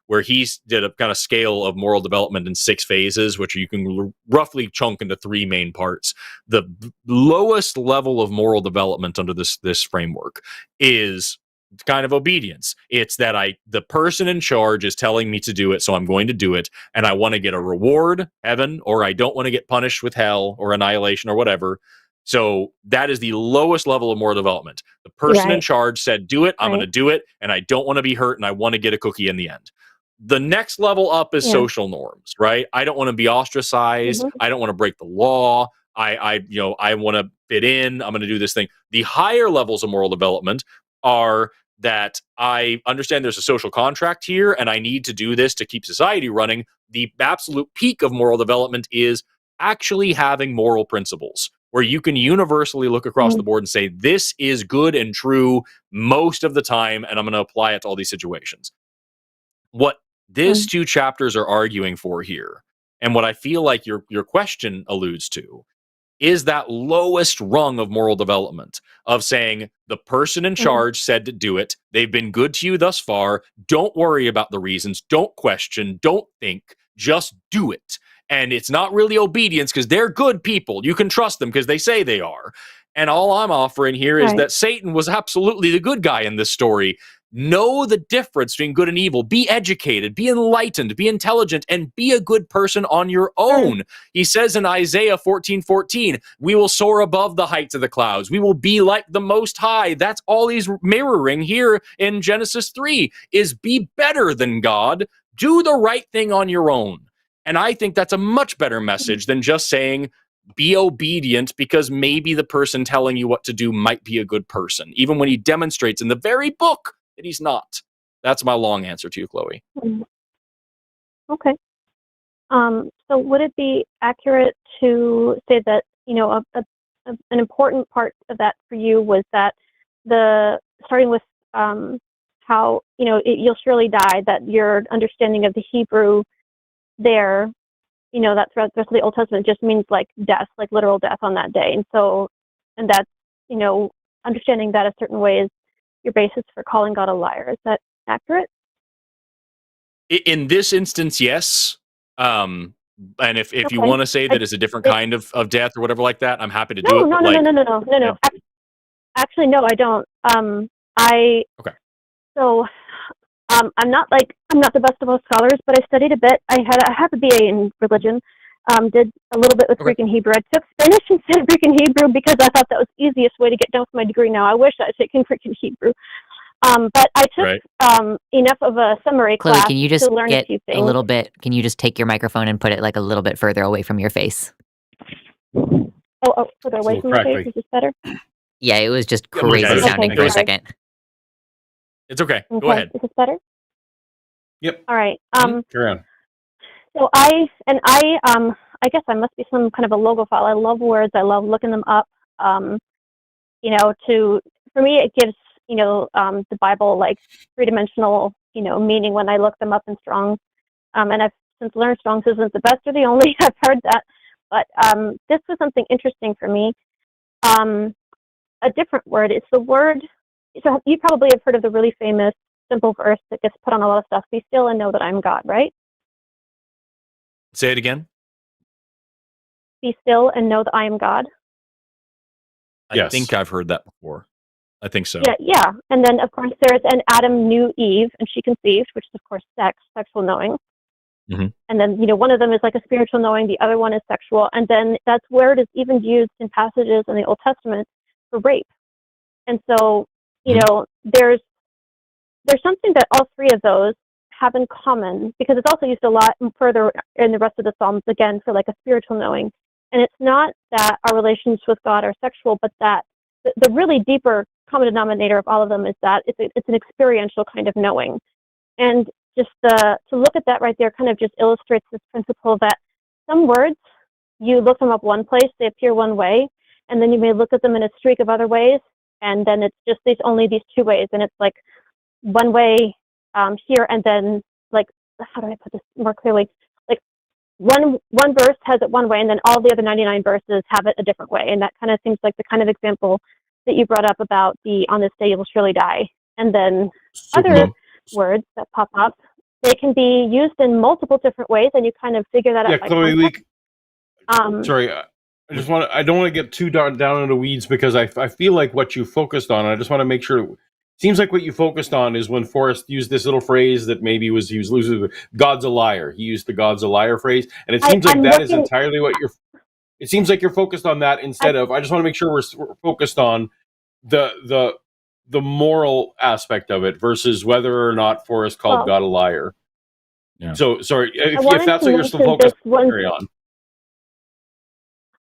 where he did a kind of scale of moral development in 6 phases, which you can roughly chunk into 3 main parts. The lowest level of moral development under this framework is kind of obedience. It's that the person in charge is telling me to do it, so I'm going to do it, and I want to get a reward, heaven, or I don't want to get punished with hell or annihilation or whatever. So that is the lowest level of moral development. The person in charge said, do it, I'm going to do it, and I don't want to be hurt, and I want to get a cookie in the end. The next level up is social norms, right? I don't want to be ostracized. I don't want to break the law. I want to fit in. I'm going to do this thing. The higher levels of moral development are that I understand there's a social contract here and I need to do this to keep society running. The absolute peak of moral development is actually having moral principles where you can universally look across the board and say, this is good and true most of the time, and I'm going to apply it to all these situations. What these two chapters are arguing for here, and what I feel like your question alludes to, is that lowest rung of moral development of saying the person in charge said to do it. They've been good to you thus far. Don't worry about the reasons. Don't question. Don't think. Just do it. And it's not really obedience because they're good people. You can trust them because they say they are. And all I'm offering here is that Satan was absolutely the good guy in this story. Know the difference between good and evil. Be educated, be enlightened, be intelligent, and be a good person on your own. He says in Isaiah 14:14, we will soar above the heights of the clouds. We will be like the Most High. That's all he's mirroring here in Genesis 3, is be better than God. Do the right thing on your own. And I think that's a much better message than just saying, be obedient because maybe the person telling you what to do might be a good person, even when he demonstrates in the very book that he's not. That's my long answer to you, Chloe. Okay. So would it be accurate to say that, an important part of that for you was that starting with how, you'll surely die, that your understanding of the Hebrew there, that throughout the rest of the Old Testament just means like death, like literal death on that day. And that's, understanding that a certain way is your basis for calling God a liar. Is that accurate? In this instance, yes. And if you want to say that it's a different kind of death or whatever like that, I'm happy to do it. No. Actually, no, I don't. Okay. So, I'm not the best of all scholars, but I studied a bit. I have a BA in religion. Did a little bit with Greek and Hebrew. I took Spanish instead of Greek and Hebrew because I thought that was the easiest way to get done with my degree. Now I wish I had taken Greek and Hebrew. But I took enough of a summary Chloe, class can you just to learn a few things. a little bit? Can you just take your microphone and put it like a little bit further away from your face? Further away from your face. Is this better? Yeah, it was just crazy sounding for a second. It's okay. Go ahead. Is this better? Yep. All right. Carry on. So I guess I must be some kind of a logophile. I love words. I love looking them up. For me, it gives, the Bible like three-dimensional, meaning when I look them up in Strong's. And I've since learned Strong's isn't the best or the only. I've heard that. But this was something interesting for me. A different word. It's the word. So you probably have heard of the really famous simple verse that gets put on a lot of stuff. Be still and know that I'm God, right? Say it again. Be still and know that I am God. I think I've heard that before. I think so. Yeah. And then, of course, there's an Adam knew Eve, and she conceived, which is, of course, sexual knowing. And then, one of them is like a spiritual knowing. The other one is sexual. And then that's where it is even used in passages in the Old Testament for rape. And so, there's something that all three of those have in common, because it's also used a lot further in the rest of the Psalms, again, for like a spiritual knowing. And it's not that our relations with God are sexual, but that the really deeper common denominator of all of them is that it's an experiential kind of knowing. And just to look at that right there kind of just illustrates this principle that some words, you look them up one place, they appear one way, and then you may look at them in a streak of other ways, and then it's just only these two ways, and it's like one way here, and then like, how do I put this more clearly? Like one verse has it one way, and then all the other 99 verses have it a different way, and that kind of seems like the kind of example that you brought up about the on this day you will surely die, and then other words that pop up, they can be used in multiple different ways, and you kind of figure that out. Yeah, Chloe, sorry, I don't want to get too down in the weeds because I feel like what you focused on, I just want to make sure seems like what you focused on is when Forrest used this little phrase that maybe he was losing. God's a liar. He used the God's a liar phrase, and it seems like is entirely what you're. It seems like you're focused on that instead of. I just want to make sure we're focused on the moral aspect of it versus whether or not Forrest called God a liar. Yeah. So sorry if that's what you're still focused on. Carry on.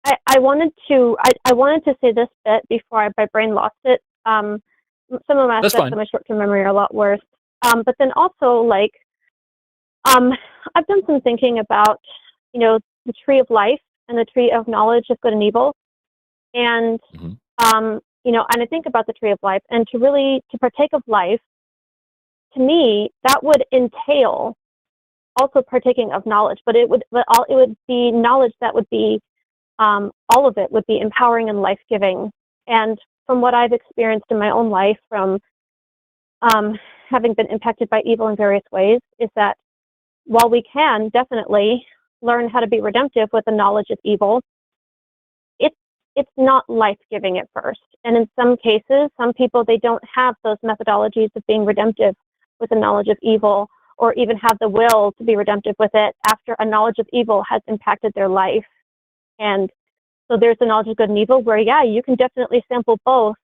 I wanted to say this bit before my brain lost it. Some of my aspects of my short-term memory are a lot worse. But then also, like, I've done some thinking about, the tree of life and the tree of knowledge of good and evil. And, and I think about the tree of life, and to partake of life, to me, that would entail also partaking of knowledge, but it would be knowledge that would be, all of it would be empowering and life-giving. And from what I've experienced in my own life from having been impacted by evil in various ways, is that while we can definitely learn how to be redemptive with the knowledge of evil, it's not life-giving at first. And in some cases, some people, they don't have those methodologies of being redemptive with the knowledge of evil, or even have the will to be redemptive with it after a knowledge of evil has impacted their life. And so there's the knowledge of good and evil where, yeah, you can definitely sample both,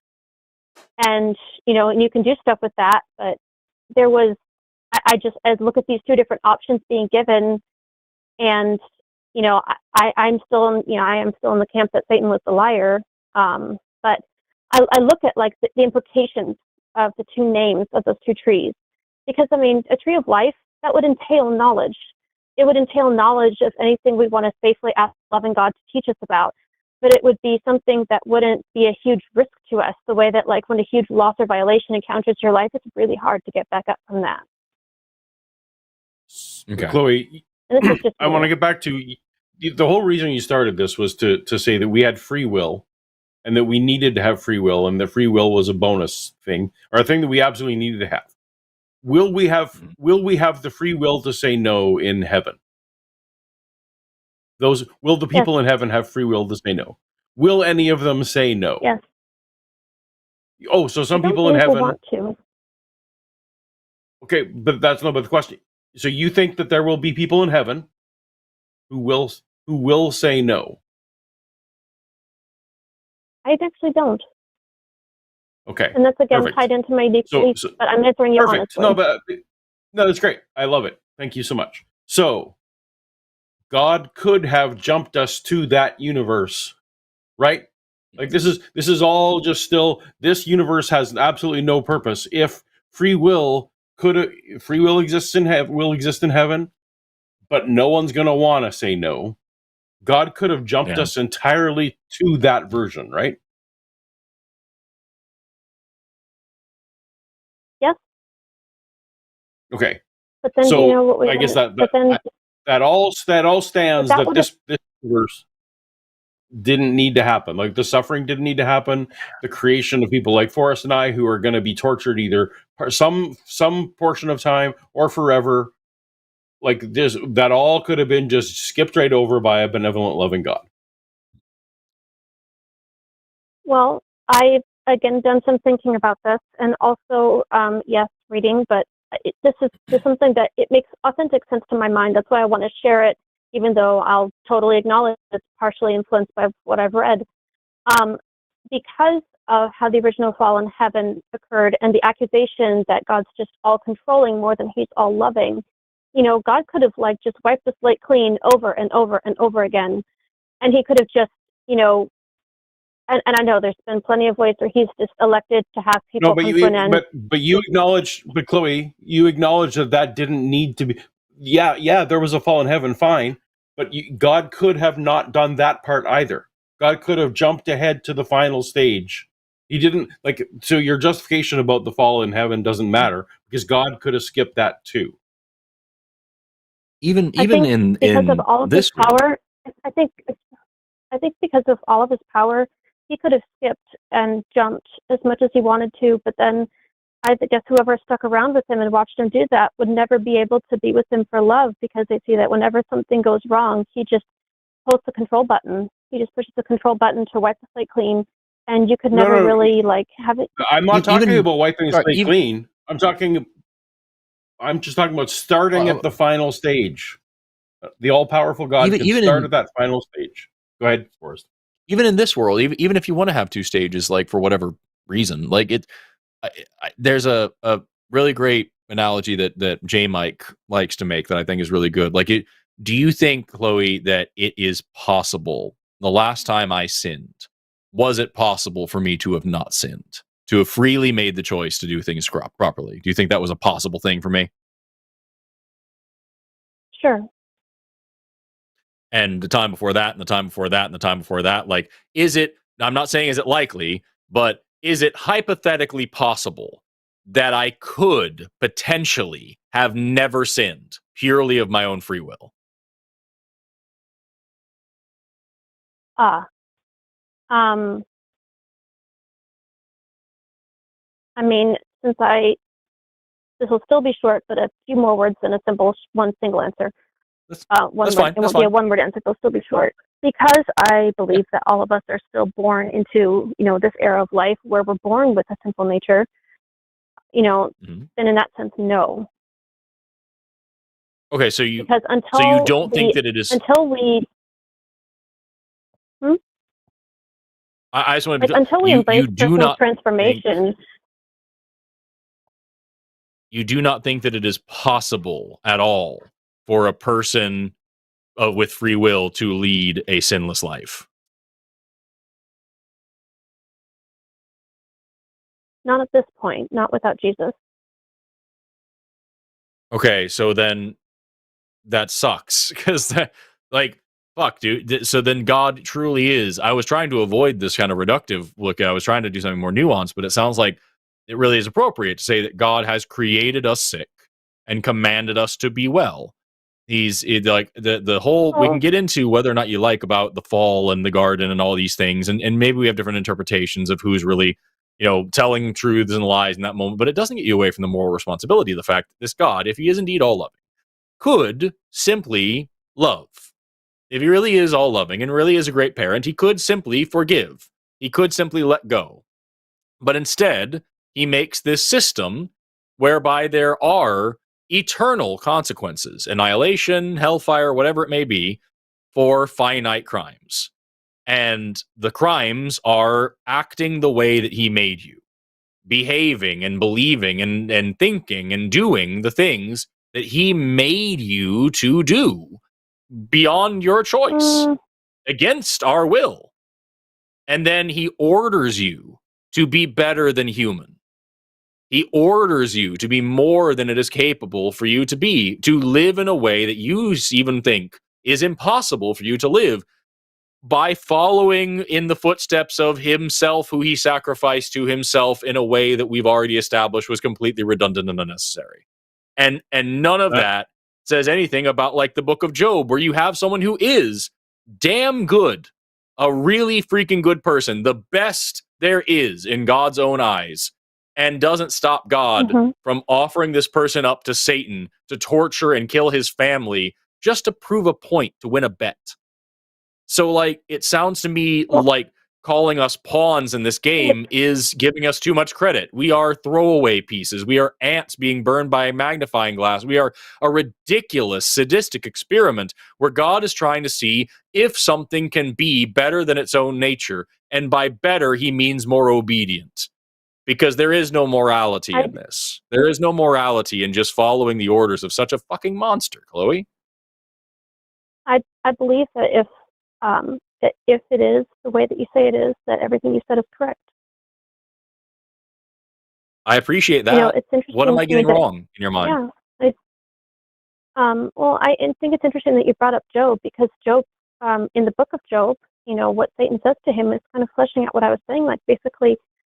and, and you can do stuff with that. But I look at these two different options being given, and, I'm still in the camp that Satan was the liar. But I look at like the implications of the two names of those two trees, because a tree of life, that would entail knowledge. It would entail knowledge of anything we want to safely ask loving God to teach us about. But it would be something that wouldn't be a huge risk to us, the way that, like, when a huge loss or violation encounters your life, it's really hard to get back up from that. Okay. Chloe, I want to get back to the whole reason you started this was to say that we had free will, and that we needed to have free will, and that free will was a bonus thing, or a thing that we absolutely needed to have. Will we have the free will to say no in heaven? Will the people in heaven have free will to say no? Will any of them say no? Yes. Oh, so some people in heaven want to. Okay, but that's not the question. So you think that there will be people in heaven who will say no? I actually don't. Okay. And that's again tied into my deep beliefs, but I'm answering you honestly. No, that's great. I love it. Thank you so much. So God could have jumped us to that universe, right? Like this is all just still, this universe has absolutely no purpose. If free will exists in heaven, but no one's going to want to say no. God could have jumped us entirely to that version, right? Yes. Okay. But then what I guess that all stands that this universe didn't need to happen. Like the suffering didn't need to happen. The creation of people like Forrest and I, who are going to be tortured either some portion of time or forever, like this, that all could have been just skipped right over by a benevolent, loving God. Well, I've again done some thinking about this, and also reading, but this is something that it makes authentic sense to my mind. That's why I want to share it, even though I'll totally acknowledge it's partially influenced by what I've read. Because of how the original fall in heaven occurred, and the accusation that God's just all controlling more than he's all loving, God could have just wiped the slate clean over and over and over again. And he could have just, and I know there's been plenty of ways where he's just elected to have people come to an end. But Chloe, you acknowledge that didn't need to be. Yeah, there was a fall in heaven, fine. But God could have not done that part either. God could have jumped ahead to the final stage. He didn't, so your justification about the fall in heaven doesn't matter, because God could have skipped that too. Even in of all of his power, I think because of all of his power, he could have skipped and jumped as much as he wanted to, but then I guess whoever stuck around with him and watched him do that would never be able to be with him for love, because they see that whenever something goes wrong, he just pulls the control button. He just pushes the control button to wipe the slate clean, and you could never really like have it. I'm not talking about wiping the slate even- clean. I'm just talking about starting at the final stage. The all-powerful God can start at that final stage. Go ahead, Forrest. Even in this world, even if you want to have two stages, like for whatever reason, like there's a really great analogy that J Mike likes to make that I think is really good. Like, do you think, Chloe, that it is possible? The last time I sinned, was it possible for me to have not sinned, to have freely made the choice to do things properly? Do you think that was a possible thing for me? Sure. And the time before that, and the time before that, and the time before that, like, is it, I'm not saying is it likely, but is it hypothetically possible that I could potentially have never sinned purely of my own free will? I mean, this will still be short, but a few more words than a one single answer. That's fine. It won't be a one-word answer. It'll still be short. Because I believe that all of us are still born into, this era of life where we're born with a sinful nature, then in that sense, no. Okay, so you because you don't think that it is until we. I just want to be until we embrace personal transformation. You do not think that it is possible at all for a person with free will to lead a sinless life? Not at this point. Not without Jesus. Okay, so then that sucks because, fuck, dude. So then God truly is. I was trying to avoid this kind of reductive look. I was trying to do something more nuanced, but it sounds like it really is appropriate to say that God has created us sick and commanded us to be well. He's like the whole. We can get into whether or not you like about the fall and the garden and all these things, and maybe we have different interpretations of who's really, telling truths and lies in that moment. But it doesn't get you away from the moral responsibility of the fact that this God, if he is indeed all loving, could simply love. If he really is all loving and really is a great parent, he could simply forgive. He could simply let go. But instead, he makes this system whereby there are eternal consequences, annihilation, hellfire, whatever it may be, for finite crimes. And the crimes are acting the way that he made you, behaving and believing and thinking and doing the things that he made you to do beyond your choice, against our will. And then he orders you to be better than human. He orders you to be more than it is capable for you to be, to live in a way that you even think is impossible for you to live, by following in the footsteps of himself, who he sacrificed to himself in a way that we've already established was completely redundant and unnecessary. And none of that says anything about, like, the book of Job, where you have someone who is damn good, a really freaking good person, the best there is in God's own eyes, and doesn't stop God from offering this person up to Satan to torture and kill his family just to prove a point, to win a bet. So, like, it sounds to me like calling us pawns in this game is giving us too much credit. We are throwaway pieces. We are ants being burned by a magnifying glass. We are a ridiculous, sadistic experiment where God is trying to see if something can be better than its own nature. And by better, he means more obedient. Because there is no morality in this. There is no morality in just following the orders of such a fucking monster, Chloe. I believe that if it is the way that you say it is, that everything you said is correct. I appreciate that. It's interesting. What am I getting wrong in your mind? Yeah. Well, I think it's interesting that you brought up Job, because Job, in the book of Job, what Satan says to him is kind of fleshing out what I was saying. Like, basically,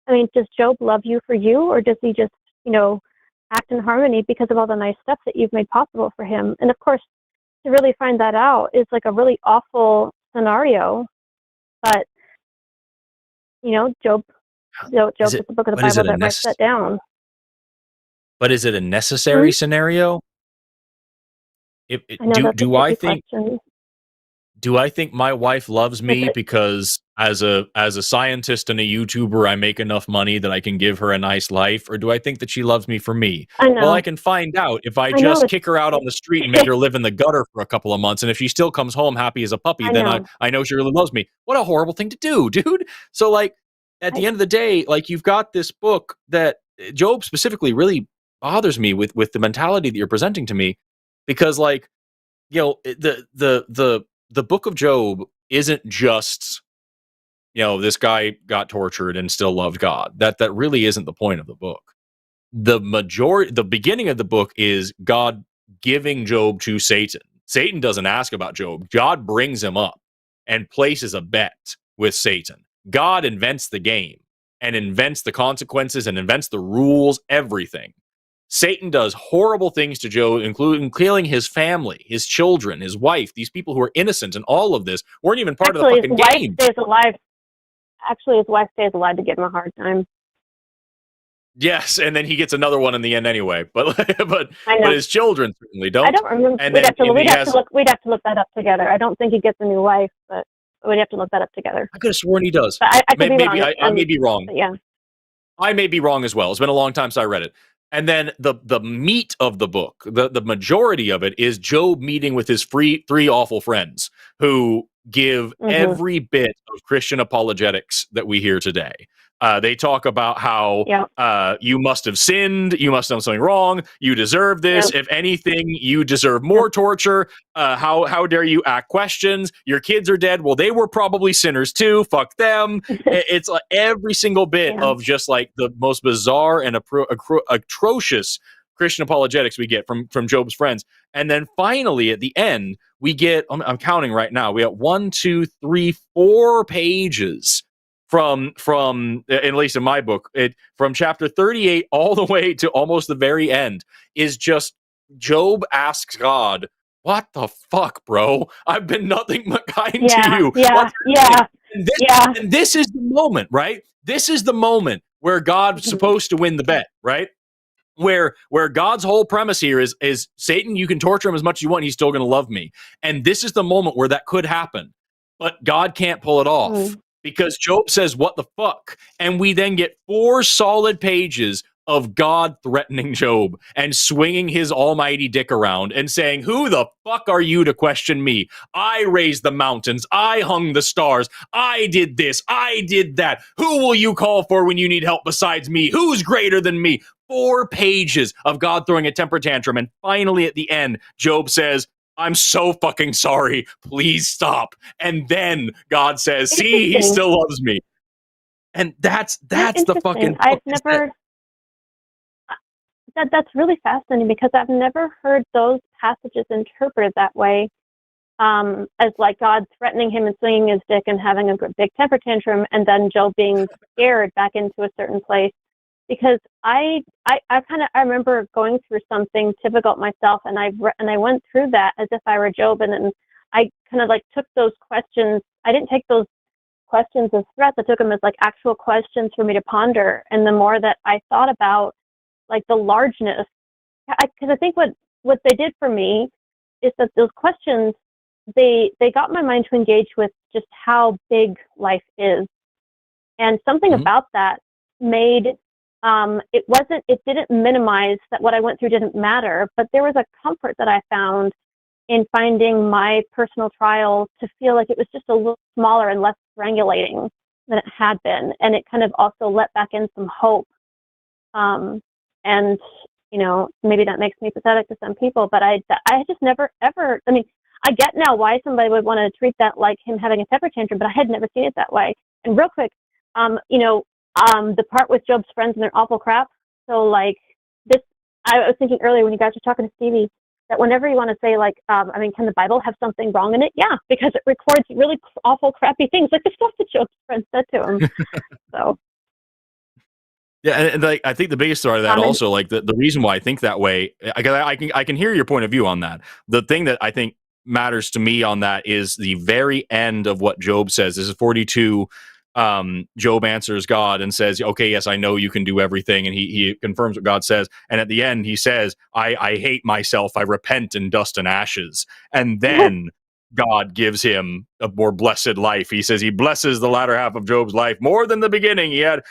I mean, does Job love you for you, or does he just, act in harmony because of all the nice stuff that you've made possible for him? And of course, to really find that out is like a really awful scenario. But, Job is the book of the Bible that writes that down. But is it a necessary scenario? Do I think my wife loves me because as a scientist and a YouTuber, I make enough money that I can give her a nice life, or do I think that she loves me for me? I know. Well, I can find out if I I know, just it's- kick her out on the street and make her live in the gutter for a couple of months, and if she still comes home happy as a puppy, I then know. I know she really loves me. What a horrible thing to do, dude. So like at the end of the day, like you've got this book that Job specifically really bothers me with the mentality that you're presenting to me, because like, you know, the book of Job isn't just, you know, this guy got tortured and still loved God. That really isn't the point of the book. The beginning of the book is God giving Job to Satan. Satan doesn't ask about Job. God brings him up and places a bet with Satan. God invents the game and invents the consequences and invents the rules, everything. Satan does horrible things to Job, including killing his family, his children, his wife, these people who are innocent, and all of this weren't even part of the fucking game. His wife stays alive to give him a hard time. Yes, and then he gets another one in the end anyway. But his children certainly don't. I don't remember. And We'd then have to look that up together. I don't think he gets a new wife, but we'd have to look that up together. I could have sworn he does. But I could be wrong. I may be wrong. Yeah. I may be wrong as well. It's been a long time since I read it. And then the meat of the book, the majority of it is Job meeting with his three awful friends who give every bit of Christian apologetics that we hear today. They talk about how you must have sinned, you must have done something wrong, you deserve this. If anything, you deserve more torture. How dare you ask questions? Your kids are dead. Well, they were probably sinners too. Fuck them. It's like every single bit of just like the most bizarre and atrocious Christian apologetics we get from Job's friends. And then finally at the end, we get, I'm counting right now, we got 1, 2, 3, 4 pages from at least in my book, from chapter 38 all the way to almost the very end is just Job asks God, what the fuck, bro? I've been nothing but kind to you. And this is the moment, right? This is the moment where God's supposed to win the bet, right? Where God's whole premise here is Satan, you can torture him as much as you want, he's still going to love me. And this is the moment where that could happen. But God can't pull it off. Because Job says, what the fuck? And we then get 4 solid pages of God threatening Job and swinging his almighty dick around and saying, who the fuck are you to question me? I raised the mountains. I hung the stars. I did this. I did that. Who will you call for when you need help besides me? Who's greater than me? 4 pages of God throwing a temper tantrum. And finally, at the end, Job says, I'm so fucking sorry. Please stop. And then God says, see, he still loves me. And that's the fucking I've never that's really fascinating because I've never heard those passages interpreted that way, as like God threatening him and swinging his dick and having a big temper tantrum, and then Job being scared back into a certain place. Because I remember going through something difficult myself, and I went through that as if I were Job, and then I kind of like took those questions. I didn't take those questions as threats. I took them as like actual questions for me to ponder. And the more that I thought about like the largeness, because I think what they did for me is that those questions they got my mind to engage with just how big life is, and something about that made. It didn't minimize that what I went through didn't matter, but there was a comfort that I found in finding my personal trial to feel like it was just a little smaller and less strangulating than it had been. And it kind of also let back in some hope. And, you know, maybe that makes me pathetic to some people, but I just never, ever, I mean, I get now why somebody would want to treat that like him having a temper tantrum, but I had never seen it that way. And real quick, you know, the part with Job's friends and their awful crap. So like this, I was thinking earlier when you guys were talking to Stevie, that whenever you want to say like, I mean, can the Bible have something wrong in it? Yeah, because it records really awful, crappy things like the stuff that Job's friends said to him. So. Yeah, and like I think the biggest part of that also, like the reason why I think that way, I can hear your point of view on that. The thing that I think matters to me on that is the very end of what Job says. This is 42. Job answers God and says, okay, yes, I know you can do everything. And he confirms what God says. And at the end, he says, I hate myself. I repent in dust and ashes. And then God gives him a more blessed life. He says he blesses the latter half of Job's life more than the beginning. He had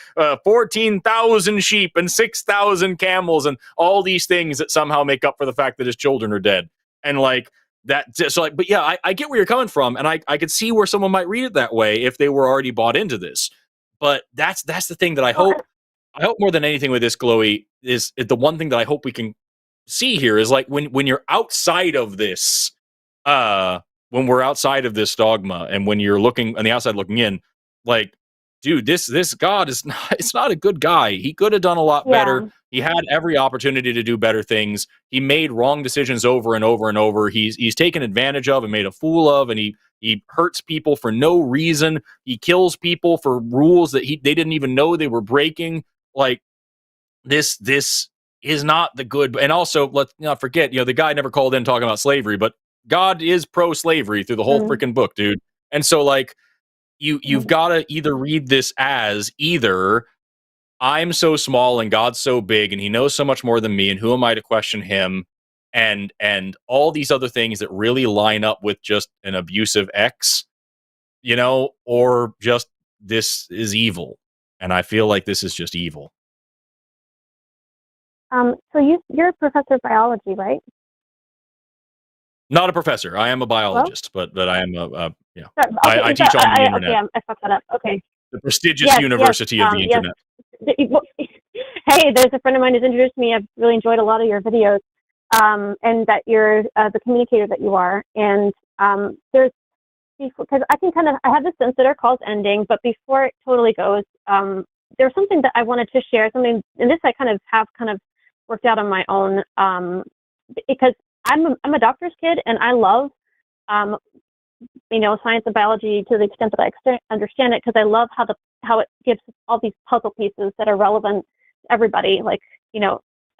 14,000 sheep and 6,000 camels and all these things that somehow make up for the fact that his children are dead. And like that, so like, but yeah, I get where you're coming from, and I could see where someone might read it that way if they were already bought into this. But that's the thing that I hope more than anything with this, Chloe, is the one thing that I hope we can see here is like when you're outside of this, when we're outside of this dogma, and when you're looking on the outside looking in, like, dude, this God is not, it's not a good guy. He could have done a lot better. He had every opportunity to do better things. He made wrong decisions over and over and over. He's taken advantage of and made a fool of, and he hurts people for no reason. He kills people for rules that they didn't even know they were breaking. Like, this is not the good. And also, let's not forget, the guy never called in talking about slavery, but God is pro-slavery through the whole freaking book, dude. And so, like, you've got to either read this as either I'm so small and God's so big and he knows so much more than me, and who am I to question him, and all these other things that really line up with just an abusive ex, or just this is evil. And I feel like this is just evil. So you're a professor of biology, right? Not a professor. I am a biologist, but I am Okay, I teach on the internet. Okay, I fucked that up. Okay. The prestigious university of the internet. Hey, there's a friend of mine who's introduced me. I've really enjoyed a lot of your videos, and that you're the communicator that you are. And there's, because I have this sense that our call's ending, but before it totally goes, there's something that I wanted to share. And this I have worked out on my own, because I'm a doctor's kid, and I love, science and biology to the extent that I understand it, because I love how it gives all these puzzle pieces that are relevant to everybody. Like,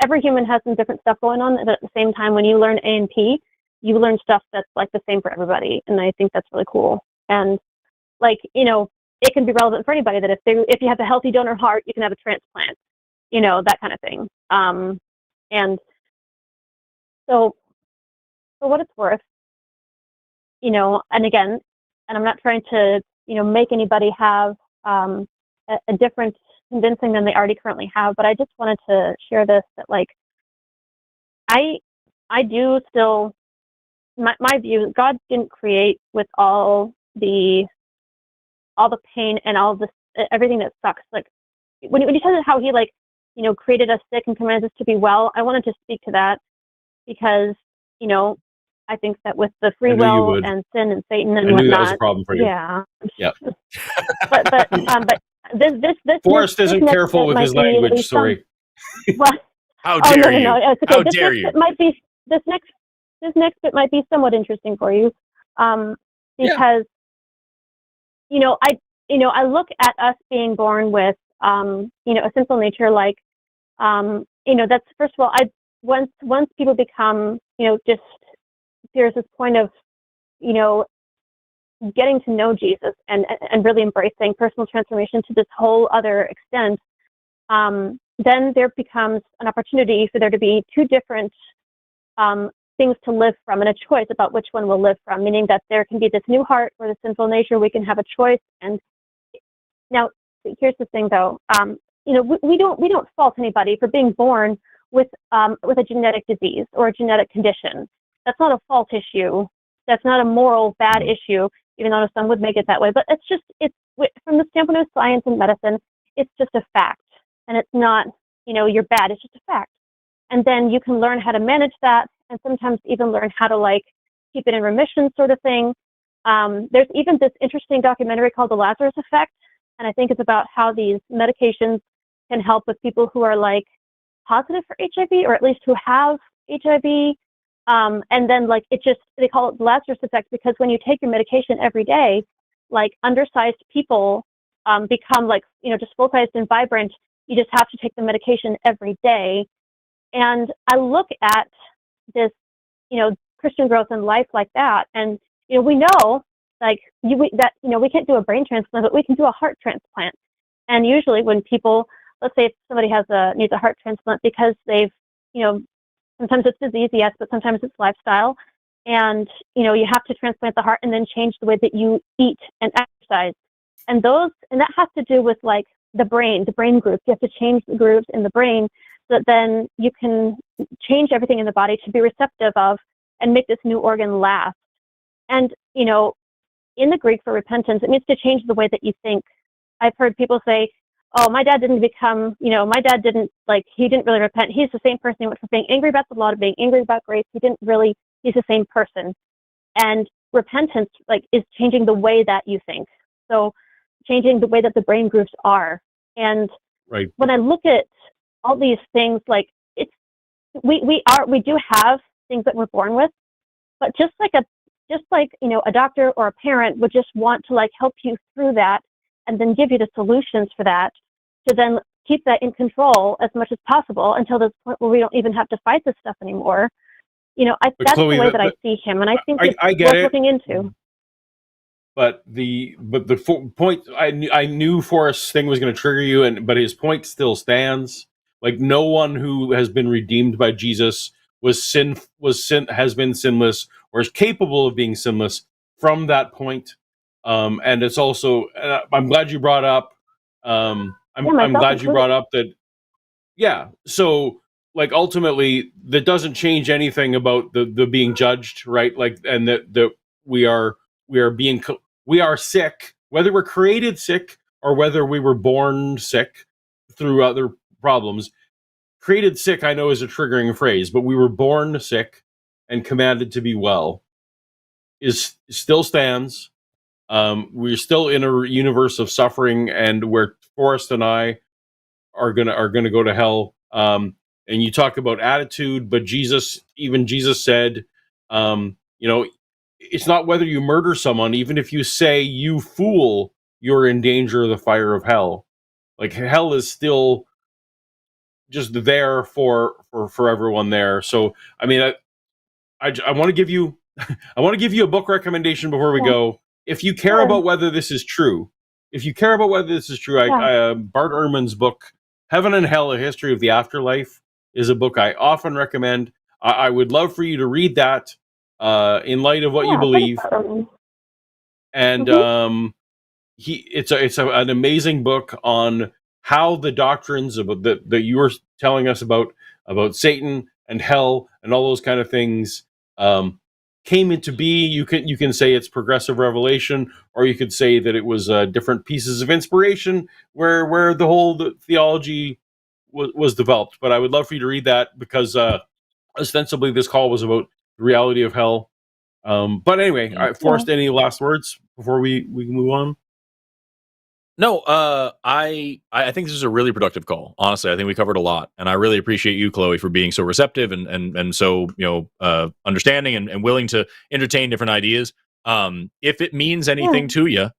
every human has some different stuff going on, and at the same time, when you learn A and P, you learn stuff that's like the same for everybody, and I think that's really cool. And like, it can be relevant for anybody, that if you have a healthy donor heart, you can have a transplant, that kind of thing. And so, for what it's worth, and again, and I'm not trying to, make anybody have a different convincing than they already currently have, but I just wanted to share this, that like, I do still, my view, God didn't create with all the pain and all this, everything that sucks. Like, when you said how he, like, created us sick and commanded us to be well, I wanted to speak to that, because, I think that with the free will and sin and Satan and whatnot, that was a problem for you. Yeah. Yep. but this Forrest isn't careful with his language. Sorry. Well, how dare you? No. It's okay. How dare you? This next bit might be somewhat interesting for you, because I look at us being born with a sinful nature. Like, that's, first of all, once people become just, there's this point of getting to know Jesus and really embracing personal transformation to this whole other extent, then there becomes an opportunity for there to be two different things to live from, and a choice about which one we'll live from, meaning that there can be this new heart or the sinful nature. We can have a choice. And now, here's the thing, though. We don't fault anybody for being born with a genetic disease or a genetic condition. That's not a fault issue. That's not a moral bad issue, even though some would make it that way. But it's from the standpoint of science and medicine, it's just a fact. And it's not, you're bad. It's just a fact. And then you can learn how to manage that, and sometimes even learn how to, like, keep it in remission, sort of thing. There's even this interesting documentary called The Lazarus Effect, and I think it's about how these medications can help with people who are, like, positive for HIV, or at least who have HIV. And then, like, they call it the Lazarus Effect, because when you take your medication every day, like, undersized people become, like, just full-sized and vibrant. You just have to take the medication every day. And I look at this, Christian growth in life like that, and we know, like, we can't do a brain transplant, but we can do a heart transplant. And usually, when people, let's say if somebody needs a heart transplant because they've, sometimes it's disease, yes, but sometimes it's lifestyle. and you have to transplant the heart and then change the way that you eat and exercise. And that has to do with like the brain groups. You have to change the grooves in the brain so that then you can change everything in the body to be receptive of and make this new organ last. And, in the Greek for repentance, it means to change the way that you think. I've heard people say, oh, my dad didn't become, my dad didn't, he didn't really repent. He's the same person. He went from being angry about the law to being angry about grace. He's the same person. And repentance, is changing the way that you think. So changing the way that the brain groups are. And when I look at all these things, we do have things that we're born with, but just like a doctor or a parent would just want to help you through that and then give you the solutions for that to then keep that in control as much as possible until this point where we don't even have to fight this stuff anymore. That's Chloe, the way that I see him, and I think it's worth looking into. But the point, I knew Forrest's thing was going to trigger you, but his point still stands. No one who has been redeemed by Jesus has been sinless or is capable of being sinless from that point. And it's also, I'm glad you brought up. I'm glad you brought up that. Yeah. So ultimately, that doesn't change anything about the being judged, right? And that we are sick, whether we're created sick or whether we were born sick through other problems. Created sick, I know, is a triggering phrase, but we were born sick and commanded to be well still stands. We're still in a universe of suffering, and where Forrest and I are gonna go to hell. And you talk about attitude, but Jesus said, it's not whether you murder someone, even if you say, you fool, you're in danger of the fire of hell. Hell is still just there for everyone there. So I mean, I want to give you a book recommendation before we go. If you care about whether this is true, Bart Ehrman's book, Heaven and Hell: A History of the Afterlife, is a book I often recommend. I would love for you to read that in light of what you believe. And it's an amazing book on how the doctrines that you were telling us about Satan and hell and all those kind of things came into be. You can say it's progressive revelation, or you could say that it was different pieces of inspiration where the whole theology was developed. But I would love for you to read that, because ostensibly this call was about the reality of hell. But anyway, Forrest, any last words before we move on? No, I think this is a really productive call. Honestly, I think we covered a lot, and I really appreciate you, Chloe, for being so receptive and so understanding and willing to entertain different ideas. If it means anything to you,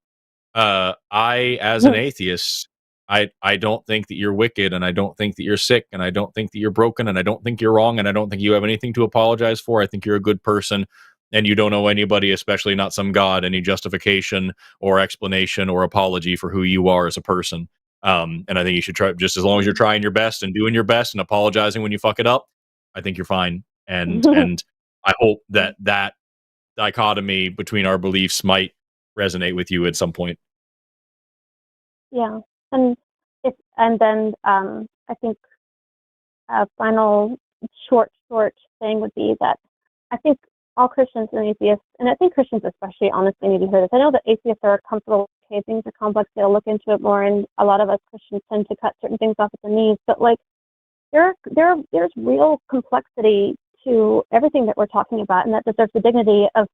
I, as an atheist, I don't think that you're wicked, and I don't think that you're sick, and I don't think that you're broken, and I don't think you're wrong, and I don't think you have anything to apologize for. I think you're a good person. And you don't owe anybody, especially not some God, any justification or explanation or apology for who you are as a person. And I think you should try, just as long as you're trying your best and doing your best and apologizing when you fuck it up, I think you're fine. And I hope that dichotomy between our beliefs might resonate with you at some point. Yeah, and then I think a final short thing would be that I think all Christians and atheists, and I think Christians especially, honestly, need to hear this. I know that atheists are comfortable, okay, things are complex, they'll look into it more, and a lot of us Christians tend to cut certain things off at the knees, but there's real complexity to everything that we're talking about, and that deserves the dignity of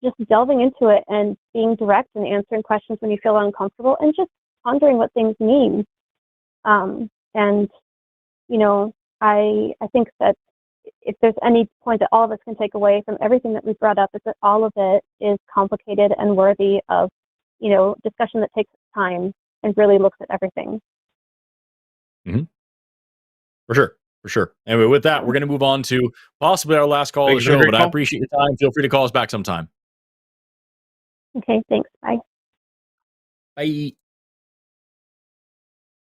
just delving into it and being direct and answering questions when you feel uncomfortable and just pondering what things mean. I think that if there's any point that all of us can take away from everything that we've brought up, is that all of it is complicated and worthy of, discussion that takes time and really looks at everything. Mm-hmm. For sure. Anyway, with that, we're going to move on to possibly our last call of the show, but I appreciate your time. Feel free to call us back sometime. Okay, thanks. Bye. Bye.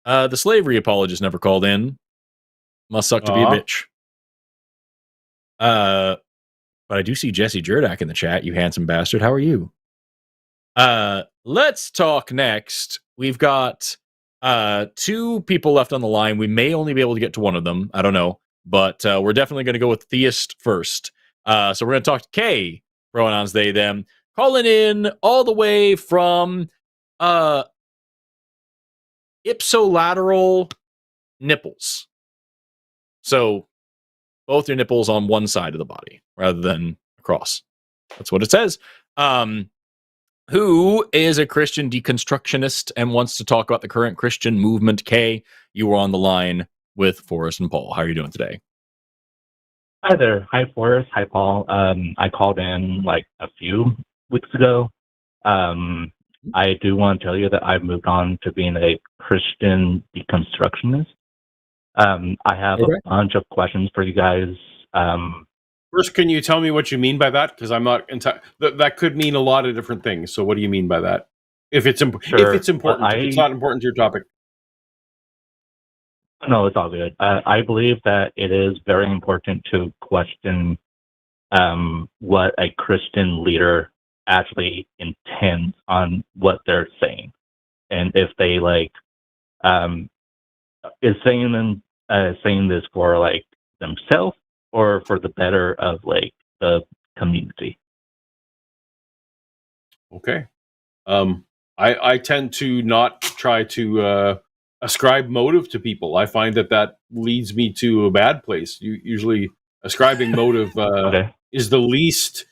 The slavery apologist never called in. Must suck to be a bitch. But I do see Jesse Jerdak in the chat. You handsome bastard. How are you? Let's talk next. We've got 2 people left on the line. We may only be able to get to one of them. I don't know. But we're definitely going to go with Theist first. So we're going to talk to Kay, pronouns they, them, calling in all the way from ipsilateral nipples. So both your nipples on one side of the body rather than across. That's what it says. Who is a Christian deconstructionist and wants to talk about the current Christian movement. Kay, you were on the line with Forrest and Paul. How are you doing today? Hi there. Hi, Forrest. Hi, Paul. I called in like a few weeks ago. I do want to tell you that I've moved on to being a Christian deconstructionist. I have a bunch of questions for you guys. First, can you tell me what you mean by that? Because I'm not that could mean a lot of different things. So, what do you mean by that? If it's important, if it's not important to your topic. No, it's all good. I believe that it is very important to question what a Christian leader actually intends on what they're saying, and if they is saying this for like themselves or for the better of like the community. Okay. I tend to not try to ascribe motive to people. I find that leads me to a bad place. Usually ascribing motive is the least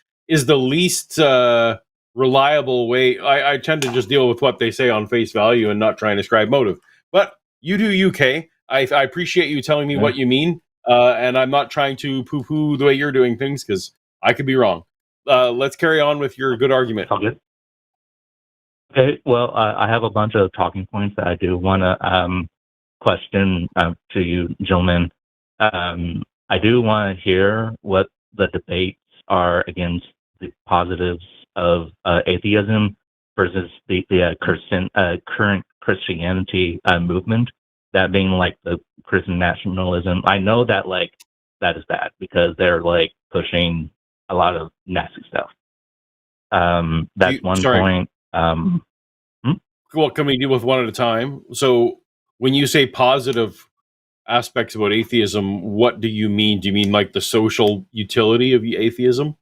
reliable way. I tend to just deal with what they say on face value and not try and ascribe motive. But you do UK. I appreciate you telling me what you mean. And I'm not trying to poo-poo the way you're doing things because I could be wrong. Let's carry on with your good argument. All good. Okay, well, I have a bunch of talking points that I do want to question to you, gentlemen. I do want to hear what the debates are against the positives of atheism versus the current Christianity movement, that being like the Christian nationalism. I know that like that is bad because they're like pushing a lot of nasty stuff. That's one point. Well, can we deal with one at a time? So when you say positive aspects about atheism, what do you mean? Do you mean like the social utility of atheism?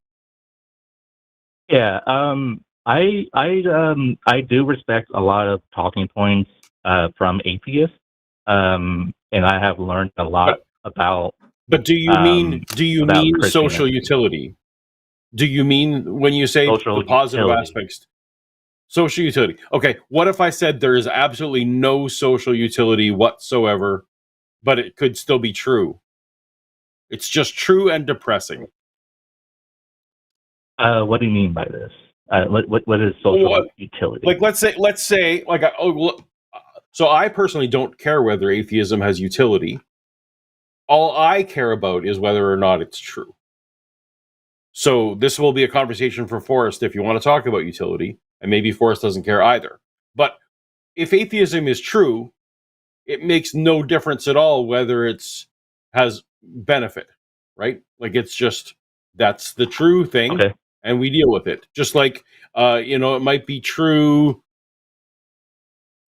Yeah, I do respect a lot of talking points from atheists, and I have learned a lot about. But do you mean social utility? Do you mean when you say the positive aspects? Social utility. Okay, what if I said there is absolutely no social utility whatsoever, but it could still be true? It's just true and depressing. What do you mean by this? What is social utility? Like, let's say, like, so I personally don't care whether atheism has utility. All I care about is whether or not it's true. So this will be a conversation for Forrest if you want to talk about utility. And maybe Forrest doesn't care either. But if atheism is true, it makes no difference at all whether it's has benefit, right? Like it's just that's the true thing, and we deal with it. Just like it might be true.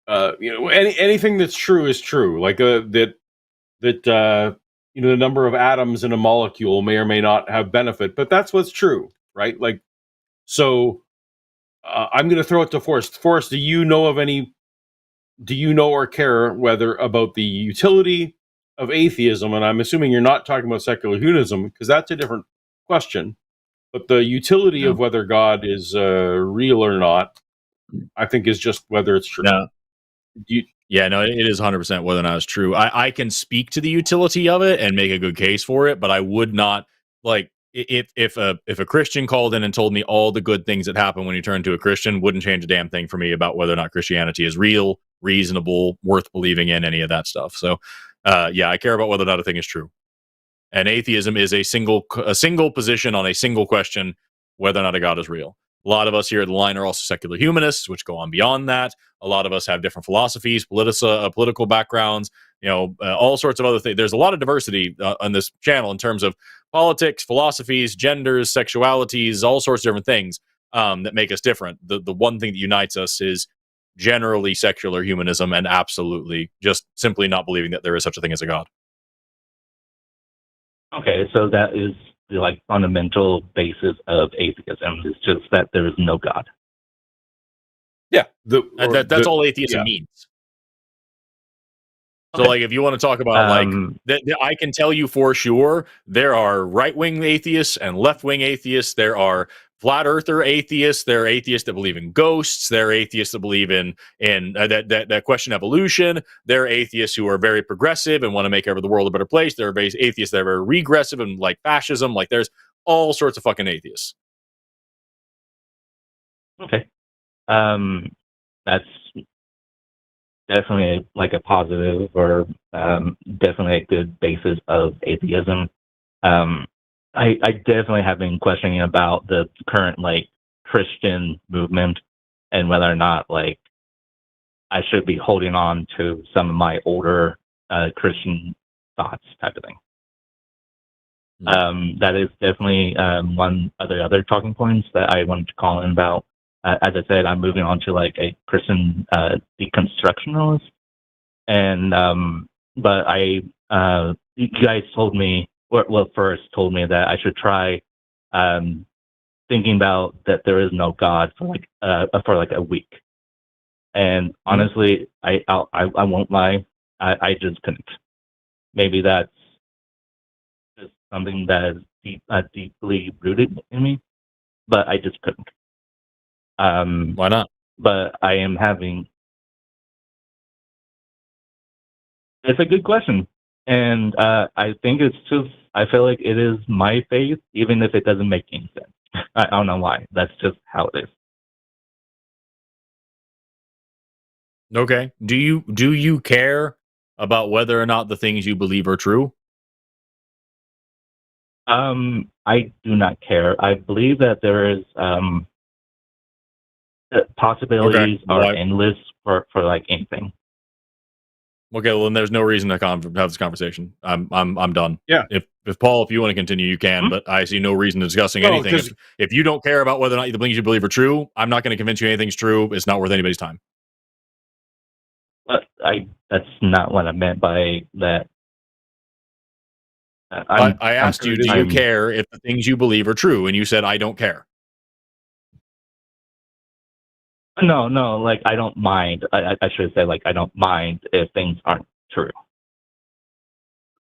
Anything that's true is true. Like that the number of atoms in a molecule may or may not have benefit, but that's what's true, right? Like so. I'm going to throw it to Forrest. Forrest, do you know or care whether about the utility of atheism? And I'm assuming you're not talking about secular humanism because that's a different question. But the utility of whether God is real or not, I think is just whether it's true. No. It is 100% whether or not it's true. I can speak to the utility of it and make a good case for it, but I would not like. If a Christian called in and told me all the good things that happen when you turn to a Christian, wouldn't change a damn thing for me about whether or not Christianity is real, reasonable, worth believing in, any of that stuff. So, I care about whether or not a thing is true. And atheism is a single position on a single question, whether or not a God is real. A lot of us here at the line are also secular humanists, which go on beyond that. A lot of us have different philosophies, political backgrounds, all sorts of other things. There's a lot of diversity on this channel in terms of politics, philosophies, genders, sexualities, all sorts of different things that make us different. The one thing that unites us is generally secular humanism and absolutely just simply not believing that there is such a thing as a God. Okay, so that is the like fundamental basis of atheism. It's just that there is no God. Yeah, that's all atheism means. So, Okay. like, if you want to talk about, I can tell you for sure, there are right-wing atheists and left-wing atheists. There are flat earther atheists. There are atheists that believe in ghosts. There are atheists that believe in that question evolution. There are atheists who are very progressive and want to make the world a better place. There are atheists that are very regressive and like fascism. Like, there's all sorts of fucking atheists. Okay. That's definitely like a positive or definitely a good basis of atheism. I definitely have been questioning about the current like Christian movement and whether or not like I should be holding on to some of my older Christian thoughts type of thing. That is definitely one of the other talking points that I wanted to call in about. As I said, I'm moving on to like a Christian deconstructionalist, and but you guys told me, first told me that I should try thinking about that there is no God for like a week, and honestly, I won't lie, I just couldn't. Maybe that's just something that is deeply rooted in me, but I just couldn't. Why not? But I am having. It's a good question, and I think it's just. I feel like it is my faith, even if it doesn't make any sense. I don't know why. That's just how it is. Okay. Do you care about whether or not the things you believe are true? I do not care. I believe that there is possibilities are endless for like anything. Okay, well then there's no reason to have this conversation. I'm done. Yeah. If Paul, if you want to continue, you can, but I see no reason to discussing anything. If you don't care about whether or not the things you believe are true, I'm not going to convince you anything's true. It's not worth anybody's time. But that's not what I meant by that. I asked you, do you care if the things you believe are true? And you said, I don't care. No, like I don't mind. I should say like I don't mind if things aren't true.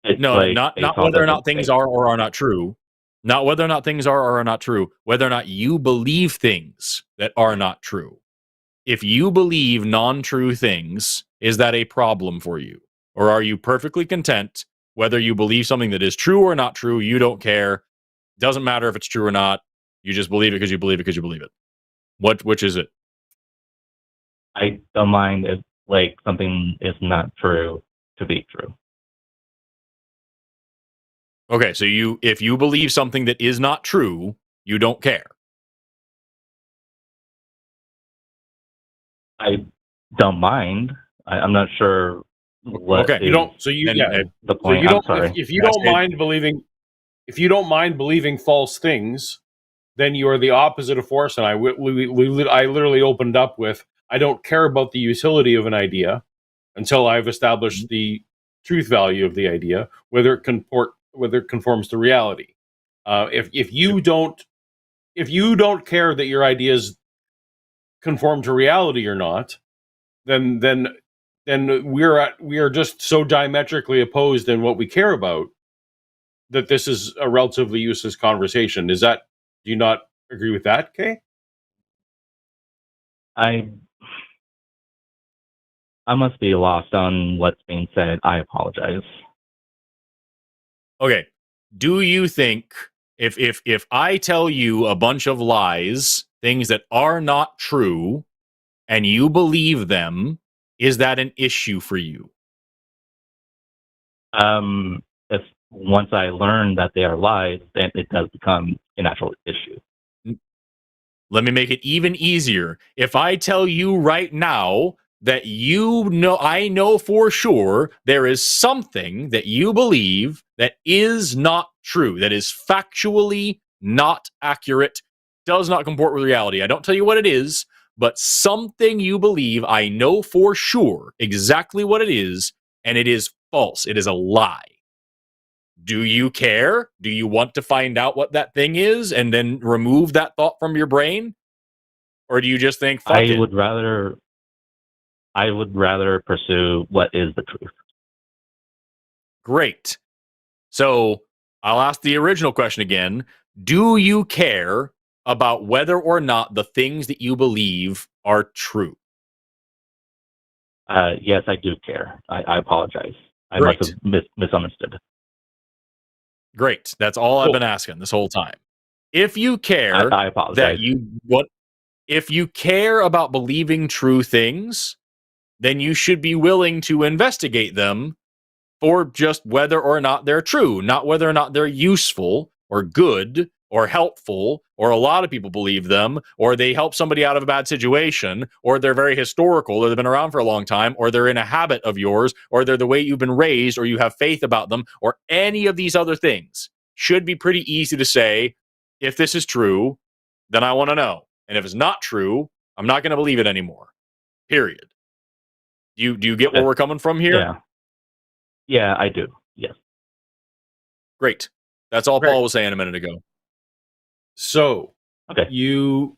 It's no, like not whether or not things are or are not true. Not whether or not things are or are not true. Whether or not you believe things that are not true. If you believe non-true things, is that a problem for you? Or are you perfectly content whether you believe something that is true or not true? You don't care. Doesn't matter if it's true or not. You just believe it because you believe it because you believe it. Which is it? I don't mind if like something is not true to be true. Okay, so if you believe something that is not true, you don't care. I don't mind. I'm not sure what. Okay, you don't. So you the point. So you don't. Sorry. If you don't mind believing, if you don't mind believing false things, then you are the opposite of Forrest. And I literally opened up with, I don't care about the utility of an idea until I've established the truth value of the idea, whether it conforms to reality. If you don't care that your ideas conform to reality or not, then we are just so diametrically opposed in what we care about that this is a relatively useless conversation. Do you not agree with that, Kay? I must be lost on what's being said. I apologize. Okay. Do you think if I tell you a bunch of lies, things that are not true, and you believe them, is that an issue for you? If once I learn that they are lies, then it does become an actual issue. Let me make it even easier. If I tell you right now that I know for sure there is something that you believe that is not true, that is factually not accurate, does not comport with reality. I don't tell you what it is, but something you believe, I know for sure exactly what it is, and it is false. It is a lie. Do you care? Do you want to find out what that thing is and then remove that thought from your brain? Or do you just think, fuck it? I would rather pursue what is the truth. Great. So I'll ask the original question again. Do you care about whether or not the things that you believe are true? Yes, I do care. I apologize. I Great. must have misunderstood. Great. That's all I've been asking this whole time. If you care I apologize. if you care about believing true things, then you should be willing to investigate them for just whether or not they're true, not whether or not they're useful or good or helpful, or a lot of people believe them, or they help somebody out of a bad situation, or they're very historical, or they've been around for a long time, or they're in a habit of yours, or they're the way you've been raised, or you have faith about them, or any of these other things. Should be pretty easy to say, if this is true, then I want to know. And if it's not true, I'm not going to believe it anymore. Period. Do you get where we're coming from here? Yeah. Yeah, I do. Yes. Great. That's all Paul was saying a minute ago. So, okay, do you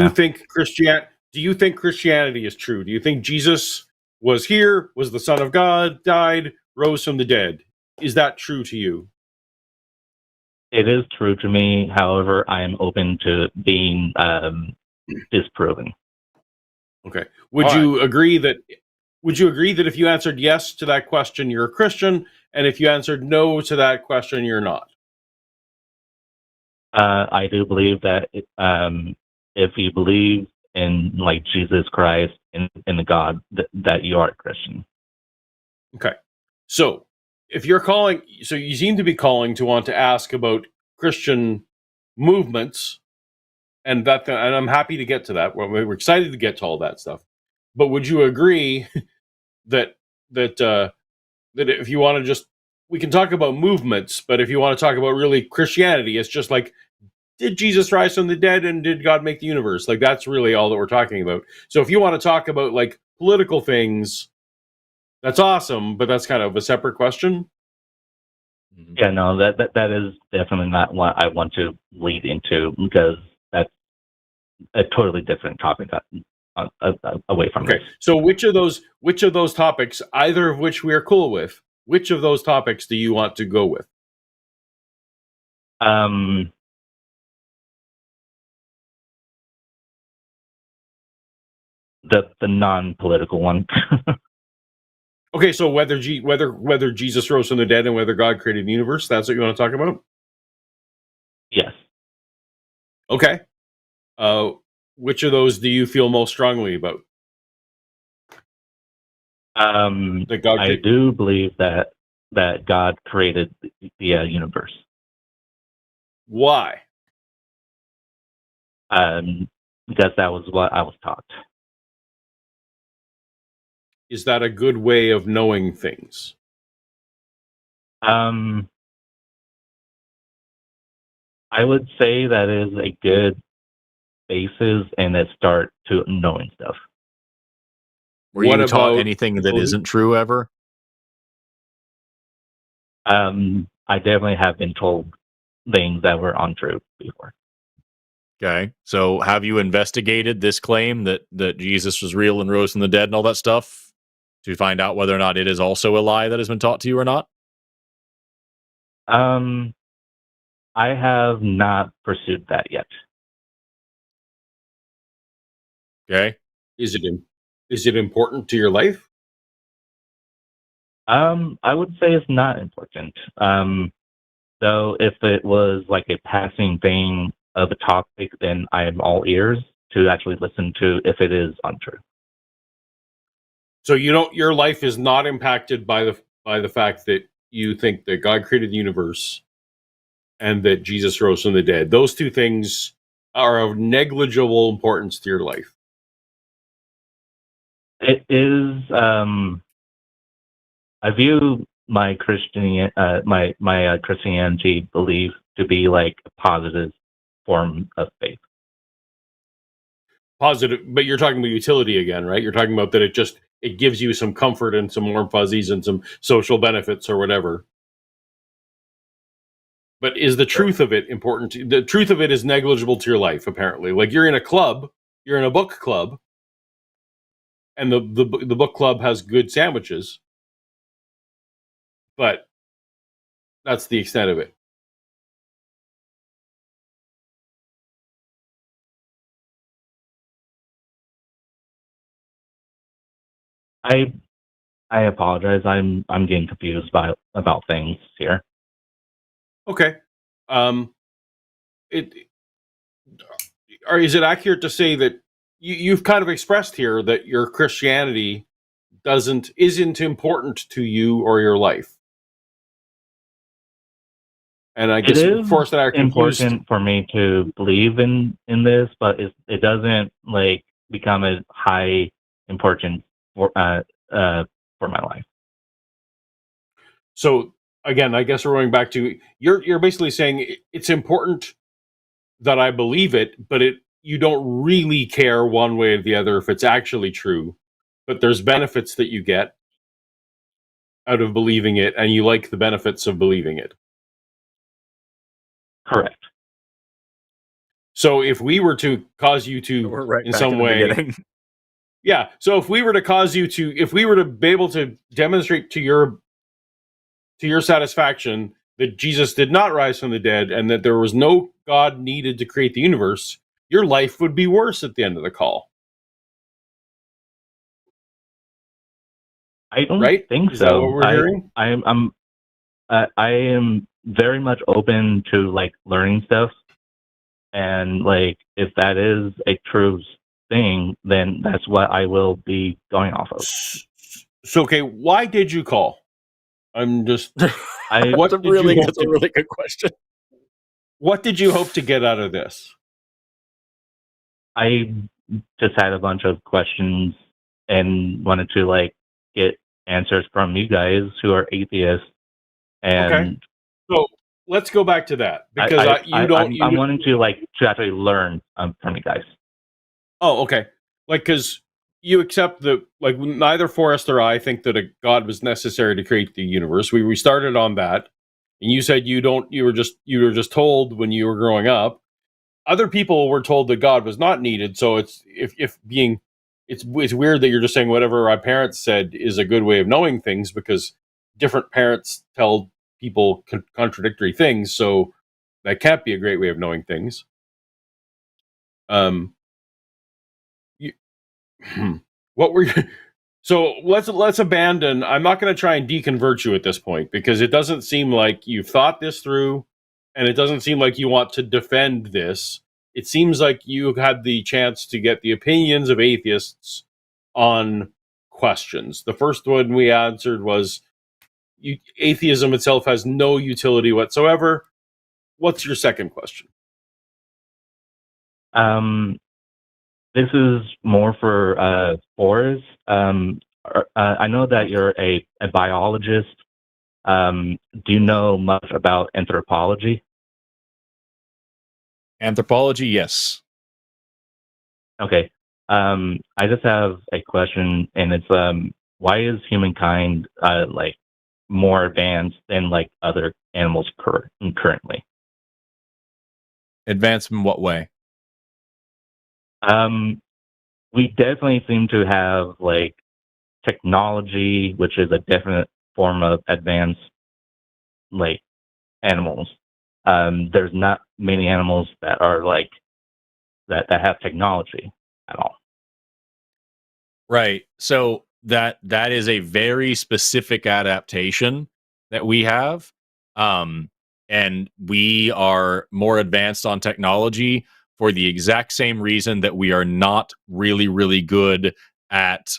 think Christianity is true? Do you think Jesus was here, was the Son of God, died, rose from the dead? Is that true to you? It is true to me. However, I am open to being disproven. Okay. Would you agree that if you answered yes to that question, you're a Christian, and if you answered no to that question, you're not? I do believe that if you believe in like Jesus Christ in the God that you are a Christian. Okay. So if you're calling, so you seem to be calling to want to ask about Christian movements, and I'm happy to get to that. We're excited to get to all that stuff. But would you agree that if you want to we can talk about movements, but if you want to talk about really Christianity, it's just like, did Jesus rise from the dead and did God make the universe? Like, that's really all that we're talking about. So if you want to talk about like political things, that's awesome, but that's kind of a separate question. Yeah, no, that is definitely not what I want to lead into, because that's a totally different topic away from this. So which of those topics, either of which we are cool with, which of those topics do you want to go with? The non-political one. Okay, so whether Jesus rose from the dead and whether God created the universe, that's what you want to talk about? Yes. Okay. Which of those do you feel most strongly about? I do believe that God created the universe. Why? Because that was what I was taught. Is that a good way of knowing things? I would say that is a good basis and a start to knowing stuff. Were you taught anything that isn't true ever? I definitely have been told things that were untrue before. Okay. So have you investigated this claim that Jesus was real and rose from the dead and all that stuff to find out whether or not it is also a lie that has been taught to you or not? I have not pursued that yet. Okay. Is it important to your life? I would say it's not important. Though if it was like a passing thing of a topic, then I am all ears to actually listen to if it is untrue. So your life is not impacted by the fact that you think that God created the universe and that Jesus rose from the dead. Those two things are of negligible importance to your life? It is. I view my Christianity belief to be like a positive form of faith. Positive, but you're talking about utility again, right? You're talking about that it gives you some comfort and some warm fuzzies and some social benefits or whatever. But is the truth of it important? The truth of it is negligible to your life, apparently. Like you're in a club, you're in a book club, and the book club has good sandwiches, but that's the extent of it. I apologize. I'm getting confused about things here. Okay. Is it accurate to say that you've kind of expressed here that your Christianity isn't important to you or your life? And I guess Forrest and I are confused. It is important for me to believe in this, but it doesn't like become a high importance for my life. So again, I guess we're going back to you're basically saying it's important that I believe it, but you don't really care one way or the other if it's actually true. But there's benefits that you get out of believing it, and you like the benefits of believing it. Correct. So if we were to cause you to, in some way, yeah. So if we were to be able to demonstrate to your satisfaction that Jesus did not rise from the dead and that there was no God needed to create the universe, your life would be worse at the end of the call. I don't think Is so. that what we're hearing? I am very much open to like learning stuff, and like if that is a true thing, then that's what I will be going off of. So okay, why did you call? I'm just. That's a really good question. What did you hope to get out of this? I just had a bunch of questions and wanted to like get answers from you guys who are atheists. And okay, so let's go back to that because I'm wanting to actually learn from you guys. Oh, okay. Like, because you accept that, like, neither Forrest or I think that a God was necessary to create the universe. We started on that, and you said you were just told when you were growing up. Other people were told that God was not needed. So it's weird that you're just saying whatever our parents said is a good way of knowing things because different parents tell people contradictory things. So that can't be a great way of knowing things. What were you? So let's abandon. I'm not going to try and deconvert you at this point because it doesn't seem like you've thought this through, and it doesn't seem like you want to defend this. It seems like you had the chance to get the opinions of atheists on questions. The first one we answered was atheism itself has no utility whatsoever. What's your second question? This is more for Forrest. I know that you're a biologist. Do you know much about anthropology? Anthropology, yes. Okay. I just have a question, and it's why is humankind like more advanced than like other animals currently? Advanced in what way? We definitely seem to have like technology, which is a definite form of advanced like animals. There's not many animals that are like that have technology at all. Right. So that is a very specific adaptation that we have. And we are more advanced on technology for the exact same reason that we are not really, really good at,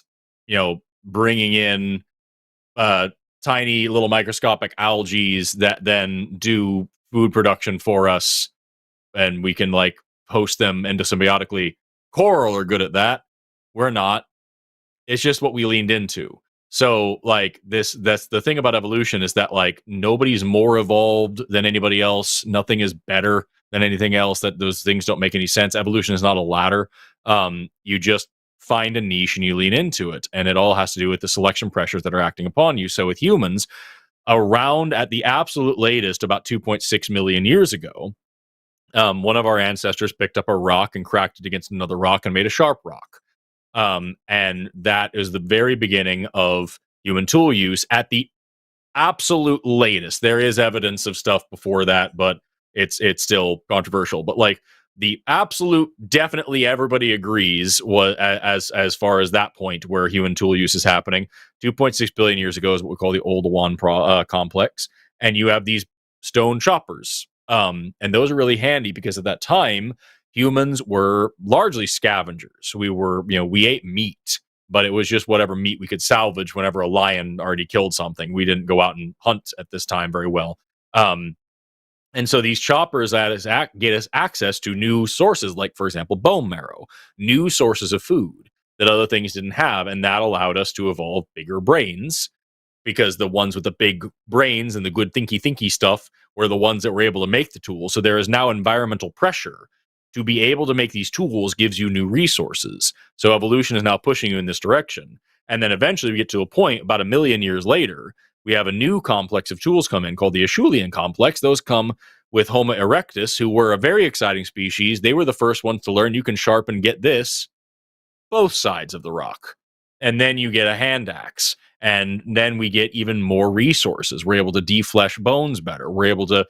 bringing in tiny little microscopic algae that then do food production for us. And we can like host them endosymbiotically. Coral are good at that. We're not. It's just what we leaned into. So like that's the thing about evolution, is that like nobody's more evolved than anybody else. Nothing is better than anything else. That those things don't make any sense. Evolution is not a ladder. You just find a niche and you lean into it. And it all has to do with the selection pressures that are acting upon you. So with humans, around at the absolute latest, about 2.6 million years ago, one of our ancestors picked up a rock and cracked it against another rock and made a sharp rock. And that is the very beginning of human tool use at the absolute latest. There is evidence of stuff before that, but it's still controversial. But like the absolute, definitely everybody agrees was as far as that point where human tool use is happening. 2.6 billion years ago is what we call the Old Awan complex, and you have these stone choppers. And those are really handy because at that time humans were largely scavengers. We were, we ate meat, but it was just whatever meat we could salvage whenever a lion already killed something. We didn't go out and hunt at this time very well. And so these choppers get us access to new sources, like, for example, bone marrow, new sources of food that other things didn't have. And that allowed us to evolve bigger brains, because the ones with the big brains and the good thinky stuff were the ones that were able to make the tools. So there is now environmental pressure to be able to make these tools gives you new resources. So evolution is now pushing you in this direction. And then eventually we get to a point about 1 million years later, we have a new complex of tools come in called the Acheulean complex. Those come with Homo erectus, who were a very exciting species. They were the first ones to learn you can sharpen, get this, both sides of the rock. And then you get a hand axe. And then we get even more resources. We're able to deflesh bones better. We're able to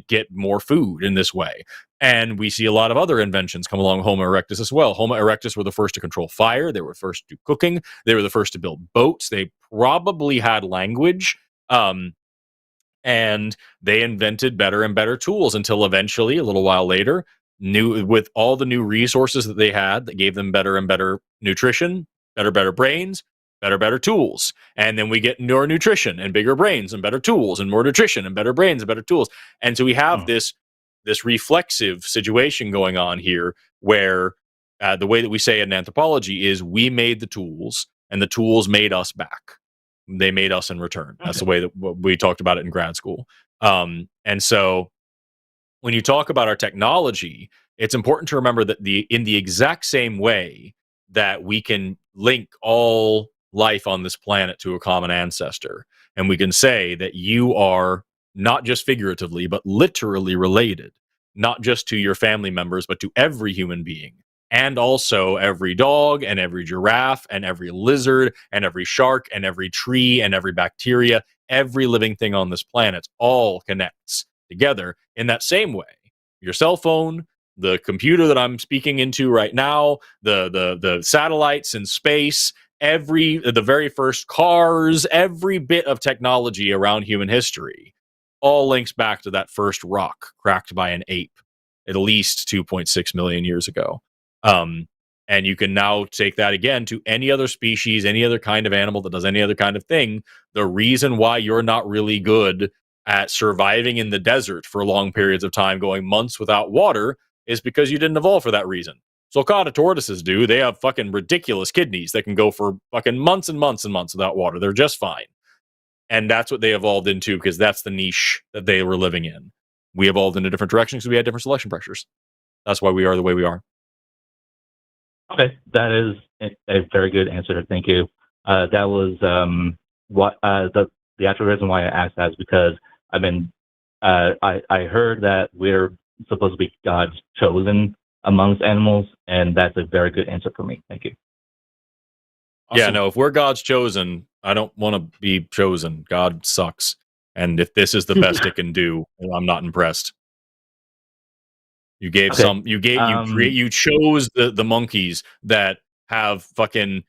get more food in this way. And we see a lot of other inventions come along Homo erectus as well. Homo erectus were the first to control fire. They were first to do cooking. They were the first to build boats. They probably had language. And they invented better and better tools until eventually, a little while later, with all the new resources that they had that gave them better and better nutrition, better brains, better tools. And then we get more nutrition and bigger brains and better tools and more nutrition and better brains and better tools. And so we have this reflexive situation going on here where the way that we say it in anthropology is we made the tools and the tools made us back. They made us in return. That's the way that we talked about it in grad school. And so when you talk about our technology, it's important to remember that in the exact same way that we can link all life on this planet to a common ancestor, and we can say that you are not just figuratively, but literally related, not just to your family members, but to every human being, and also every dog and every giraffe and every lizard and every shark and every tree and every bacteria, every living thing on this planet all connects together in that same way. Your cell phone, the computer that I'm speaking into right now, the satellites in space, the very first cars, every bit of technology around human history all links back to that first rock cracked by an ape at least 2.6 million years ago. And you can now take that again to any other species, any other kind of animal that does any other kind of thing. The reason why you're not really good at surviving in the desert for long periods of time, going months without water, is because you didn't evolve for that reason. Sulcata tortoises do. They have fucking ridiculous kidneys that can go for fucking months and months and months without water. They're just fine. And that's what they evolved into, because that's the niche that they were living in. We evolved in a different direction because we had different selection pressures. That's why we are the way we are. Okay, that is a very good answer. Thank you. That was what the actual reason why I asked that is because I heard that we're supposed to be God's chosen amongst animals, and that's a very good answer for me. Thank you. Awesome. Yeah, no, if we're God's chosen, I don't want to be chosen. God sucks. And if this is the best it can do, I'm not impressed. You gave you chose the monkeys that have fucking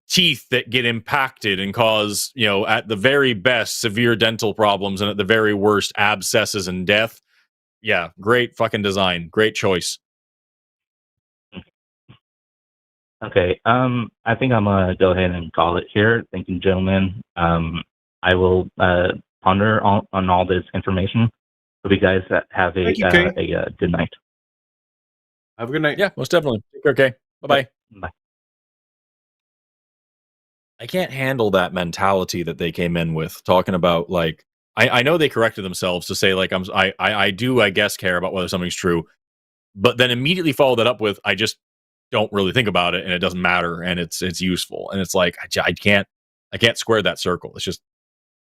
teeth that get impacted and cause, at the very best, severe dental problems, and at the very worst, abscesses and death. Yeah, great fucking design. Great choice. Okay, I think I'm gonna go ahead and call it here. Thank you, gentlemen. I will ponder on all this information. Hope you guys have a good night. Have a good night. Yeah, most definitely. Okay. Bye-bye. Bye. I can't handle that mentality that they came in with, talking about like I know they corrected themselves to say like I do, I guess, care about whether something's true, but then immediately follow that up with I just don't really think about it and it doesn't matter and it's useful, and it's like I can't square that circle. It's just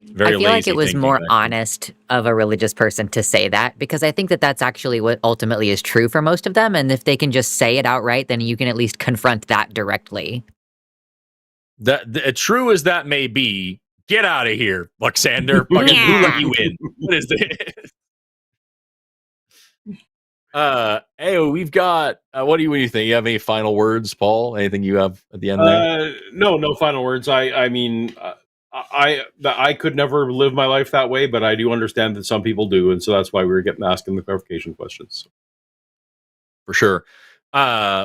very I feel like lazy it was thinking. more honest of a religious person to say that, because I think that that's actually what ultimately is true for most of them. And if they can just say it outright, then you can at least confront that directly. That true as that may be, get out of here, Luxander. Fucking who let you in? What is this? Hey, we've got. What do you think? You have any final words, Paul? Anything you have at the end there? No final words. I mean, I could never live my life that way, but I do understand that some people do, and so that's why we were asking the clarification questions. For sure.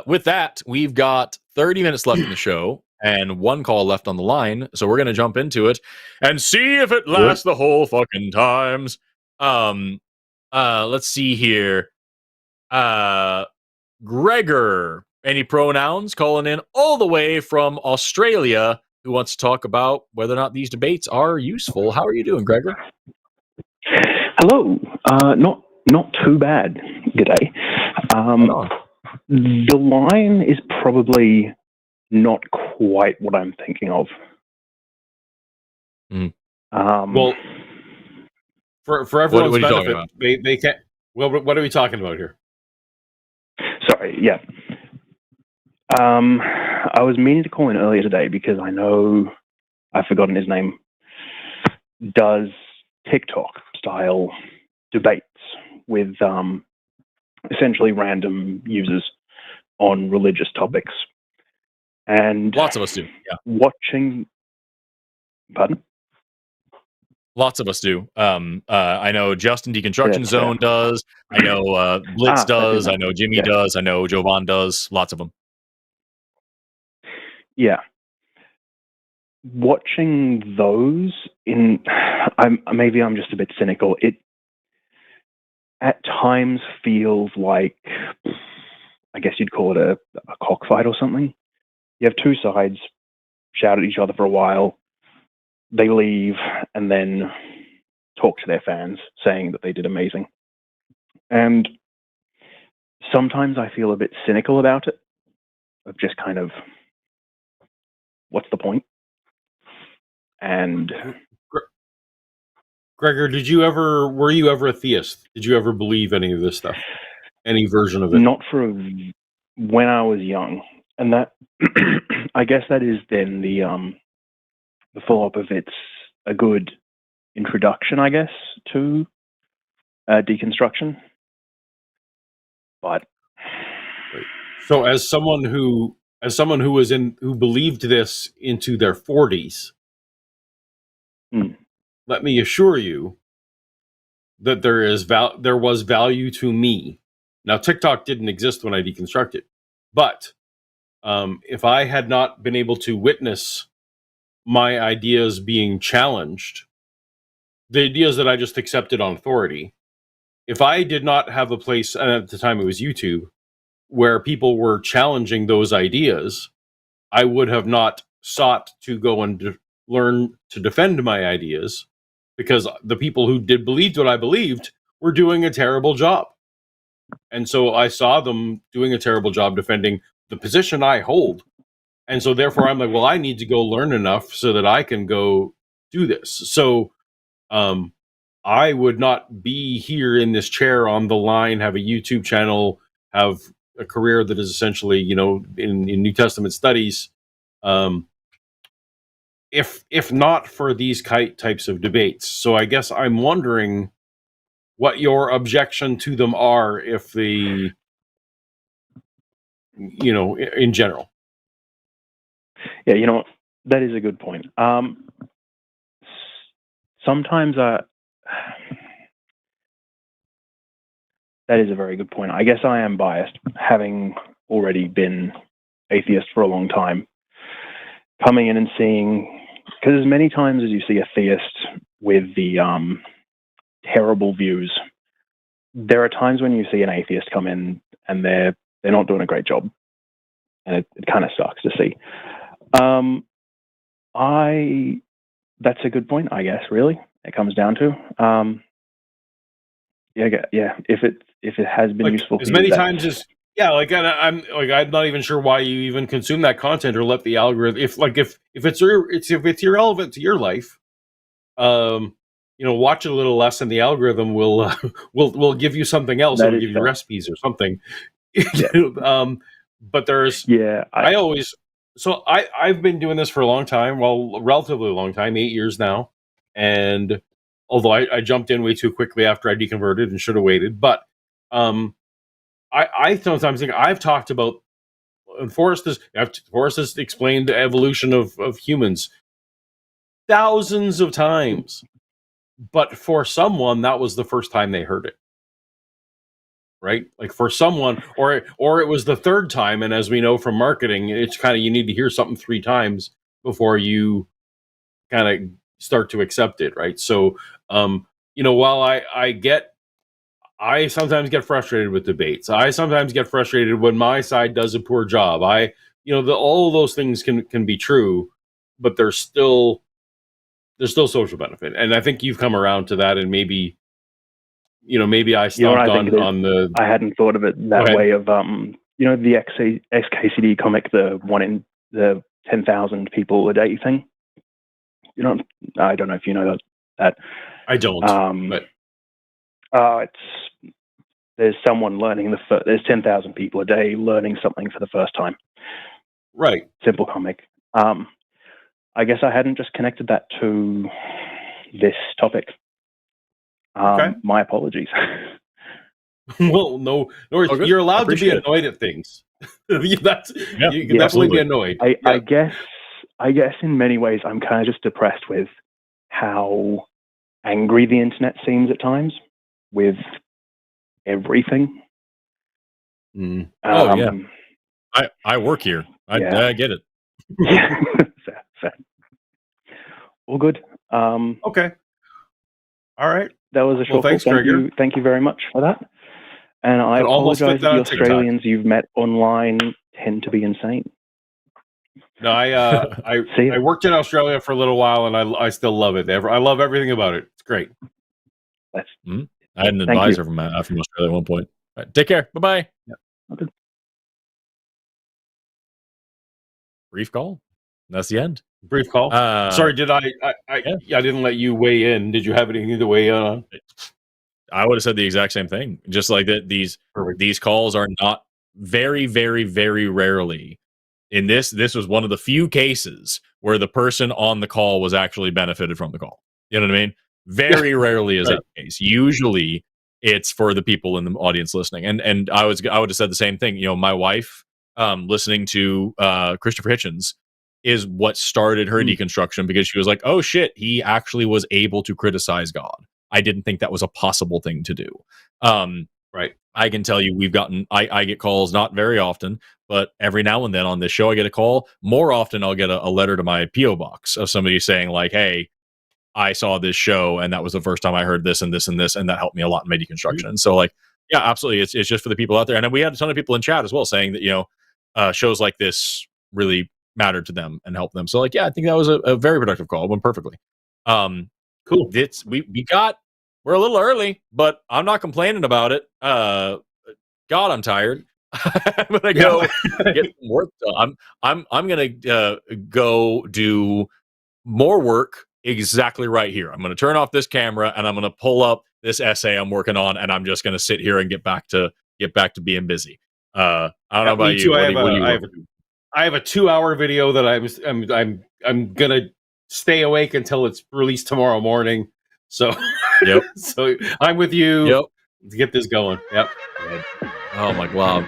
With that, we've got 30 minutes left in the show and one call left on the line, so we're gonna jump into it and see if it lasts the whole fucking times. Let's see here. Gregor, any pronouns, calling in all the way from Australia, who wants to talk about whether or not these debates are useful. How are you doing, Gregor? Hello. Not too bad. G'day. The line is probably not quite what I'm thinking of. Well, for everyone's what benefit, they can't. Well, what are we talking about here? Sorry. Yeah. I was meaning to call in earlier today because I know I've forgotten his name. Does TikTok style debates with essentially random users on religious topics, and lots of us do. Yeah, watching. Pardon? Lots of us do. I know Justin Deconstruction Zone does. I know Blitz does. I know Jimmy does. I know Jovan does. Lots of them. Yeah. Watching those maybe I'm just a bit cynical. It at times feels like, I guess you'd call it a cockfight or something. You have two sides shout at each other for a while. They leave and then talk to their fans saying that they did amazing. And sometimes I feel a bit cynical about it, of just kind of, what's the point? And Gregor, were you ever a theist? Did you ever believe any of this stuff? Any version of it? Not for when I was young. And that, I guess that is then the follow-up of it's a good introduction, I guess, to deconstruction. But so as someone who believed this into their 40s, let me assure you that there was value to me. Now, TikTok didn't exist when I deconstructed, but if I had not been able to witness my ideas being challenged, the ideas that I just accepted on authority, if I did not have a place, and at the time it was YouTube, where people were challenging those ideas, I would have not sought to go and learn to defend my ideas, because the people who believed what I believed were doing a terrible job. And so I saw them doing a terrible job defending the position I hold. And so therefore I'm like, well, I need to go learn enough so that I can go do this. So I would not be here in this chair on the line, have a YouTube channel, have a career that is essentially, in New Testament studies, if not for these types of debates. So I guess I'm wondering what your objection to them are, if in general. Yeah, that is a good point. Sometimes that is a very good point. I guess I am biased, having already been atheist for a long time, coming in and seeing, because as many times as you see a theist with the terrible views, there are times when you see an atheist come in and they're they're not doing a great job, and it kind of sucks to see. That's a good point, I guess. Really, it comes down to if it has been useful as many times as I'm not even sure why you even consume that content or let the algorithm, if it's irrelevant to your life, watch it a little less, and the algorithm will give you something else. It'll give you recipes or something. But there's I've been doing this for a long time, well, relatively long time, 8 years now, and although I jumped in way too quickly after I deconverted and should have waited, but I sometimes think I've talked about, and Forrest has explained the evolution of humans thousands of times, but for someone that was the first time they heard it, right? Like for someone, or it was the third time, and as we know from marketing, it's kind of, you need to hear something 3 times before you kind of start to accept it, right? So while I sometimes get frustrated with debates. I sometimes get frustrated when my side does a poor job. All of those things can be true, but there's still social benefit. And I think you've come around to that, and maybe I stopped on the. I hadn't thought of it that way. Of the XKCD comic, the one in the 10,000 people a day thing. I don't know if you know that. I don't. But there's someone learning there's 10,000 people a day learning something for the first time. Right. Simple comic. I guess I hadn't just connected that to this topic. Okay. My apologies. Well, no, you're allowed to be annoyed at things. You can definitely be annoyed. I guess in many ways I'm kind of just depressed with how angry the internet seems at times with everything. I work here. I get it. Fair. All good. Okay. All right. That was a short thanks, call. Thank you very much for that. And I apologize if the Australians you've met online tend to be insane. No, I worked in Australia for a little while, and I still love it. I love everything about it. It's great. I had an advisor from Australia at one point. All right, take care. Bye-bye. Yeah. Okay. Brief call. That's the end. Brief call. Sorry, did I didn't let you weigh in. Did you have anything to weigh in on? I would have said the exact same thing. Just like that, these calls are not very, very, very rarely. In this was one of the few cases where the person on the call was actually benefited from the call. You know what I mean? Very rarely is that the case. Usually it's for the people in the audience listening. And I would have said the same thing. My wife listening to Christopher Hitchens is what started her deconstruction, because she was like, oh shit, he actually was able to criticize God. I didn't think that was a possible thing to do. Right. I can tell you I get calls, not very often, but every now and then on this show I get a call. More often I'll get a letter to my P.O. box of somebody saying like, hey, I saw this show and that was the first time I heard this and this and this, and that helped me a lot in my deconstruction. And so like, yeah, absolutely. It's just for the people out there. And then we had a ton of people in chat as well saying that, shows like this really mattered to them and helped them. So like, yeah, I think that was a very productive call. It went perfectly. Cool. We're a little early, but I'm not complaining about it. God, I'm tired. I'm gonna go get some work done. I'm gonna go do more work exactly right here. I'm gonna turn off this camera and I'm gonna pull up this essay I'm working on, and I'm just gonna sit here and get back to being busy. I don't know about you. I have a 2-hour video that I'm gonna stay awake until it's released tomorrow morning. So, so I'm with you to get this going. Yep. Oh my God.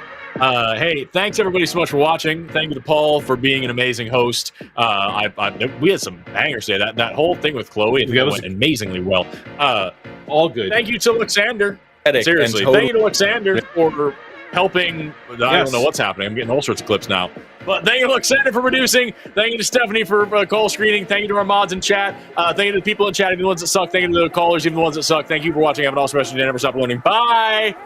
Hey, thanks everybody so much for watching. Thank you to Paul for being an amazing host. We had some bangers today. That whole thing with Chloe, went amazingly well. All good. Thank you to Alexander. Seriously, thank you to Alexander for helping. I don't know what's happening. I'm getting all sorts of clips now. But thank you to Alexander for producing. Thank you to Stephanie for call screening. Thank you to our mods in chat. Thank you to the people in chat, even the ones that suck. Thank you to the callers, even the ones that suck. Thank you for watching. Have an awesome rest of your day. Never stop learning. Bye.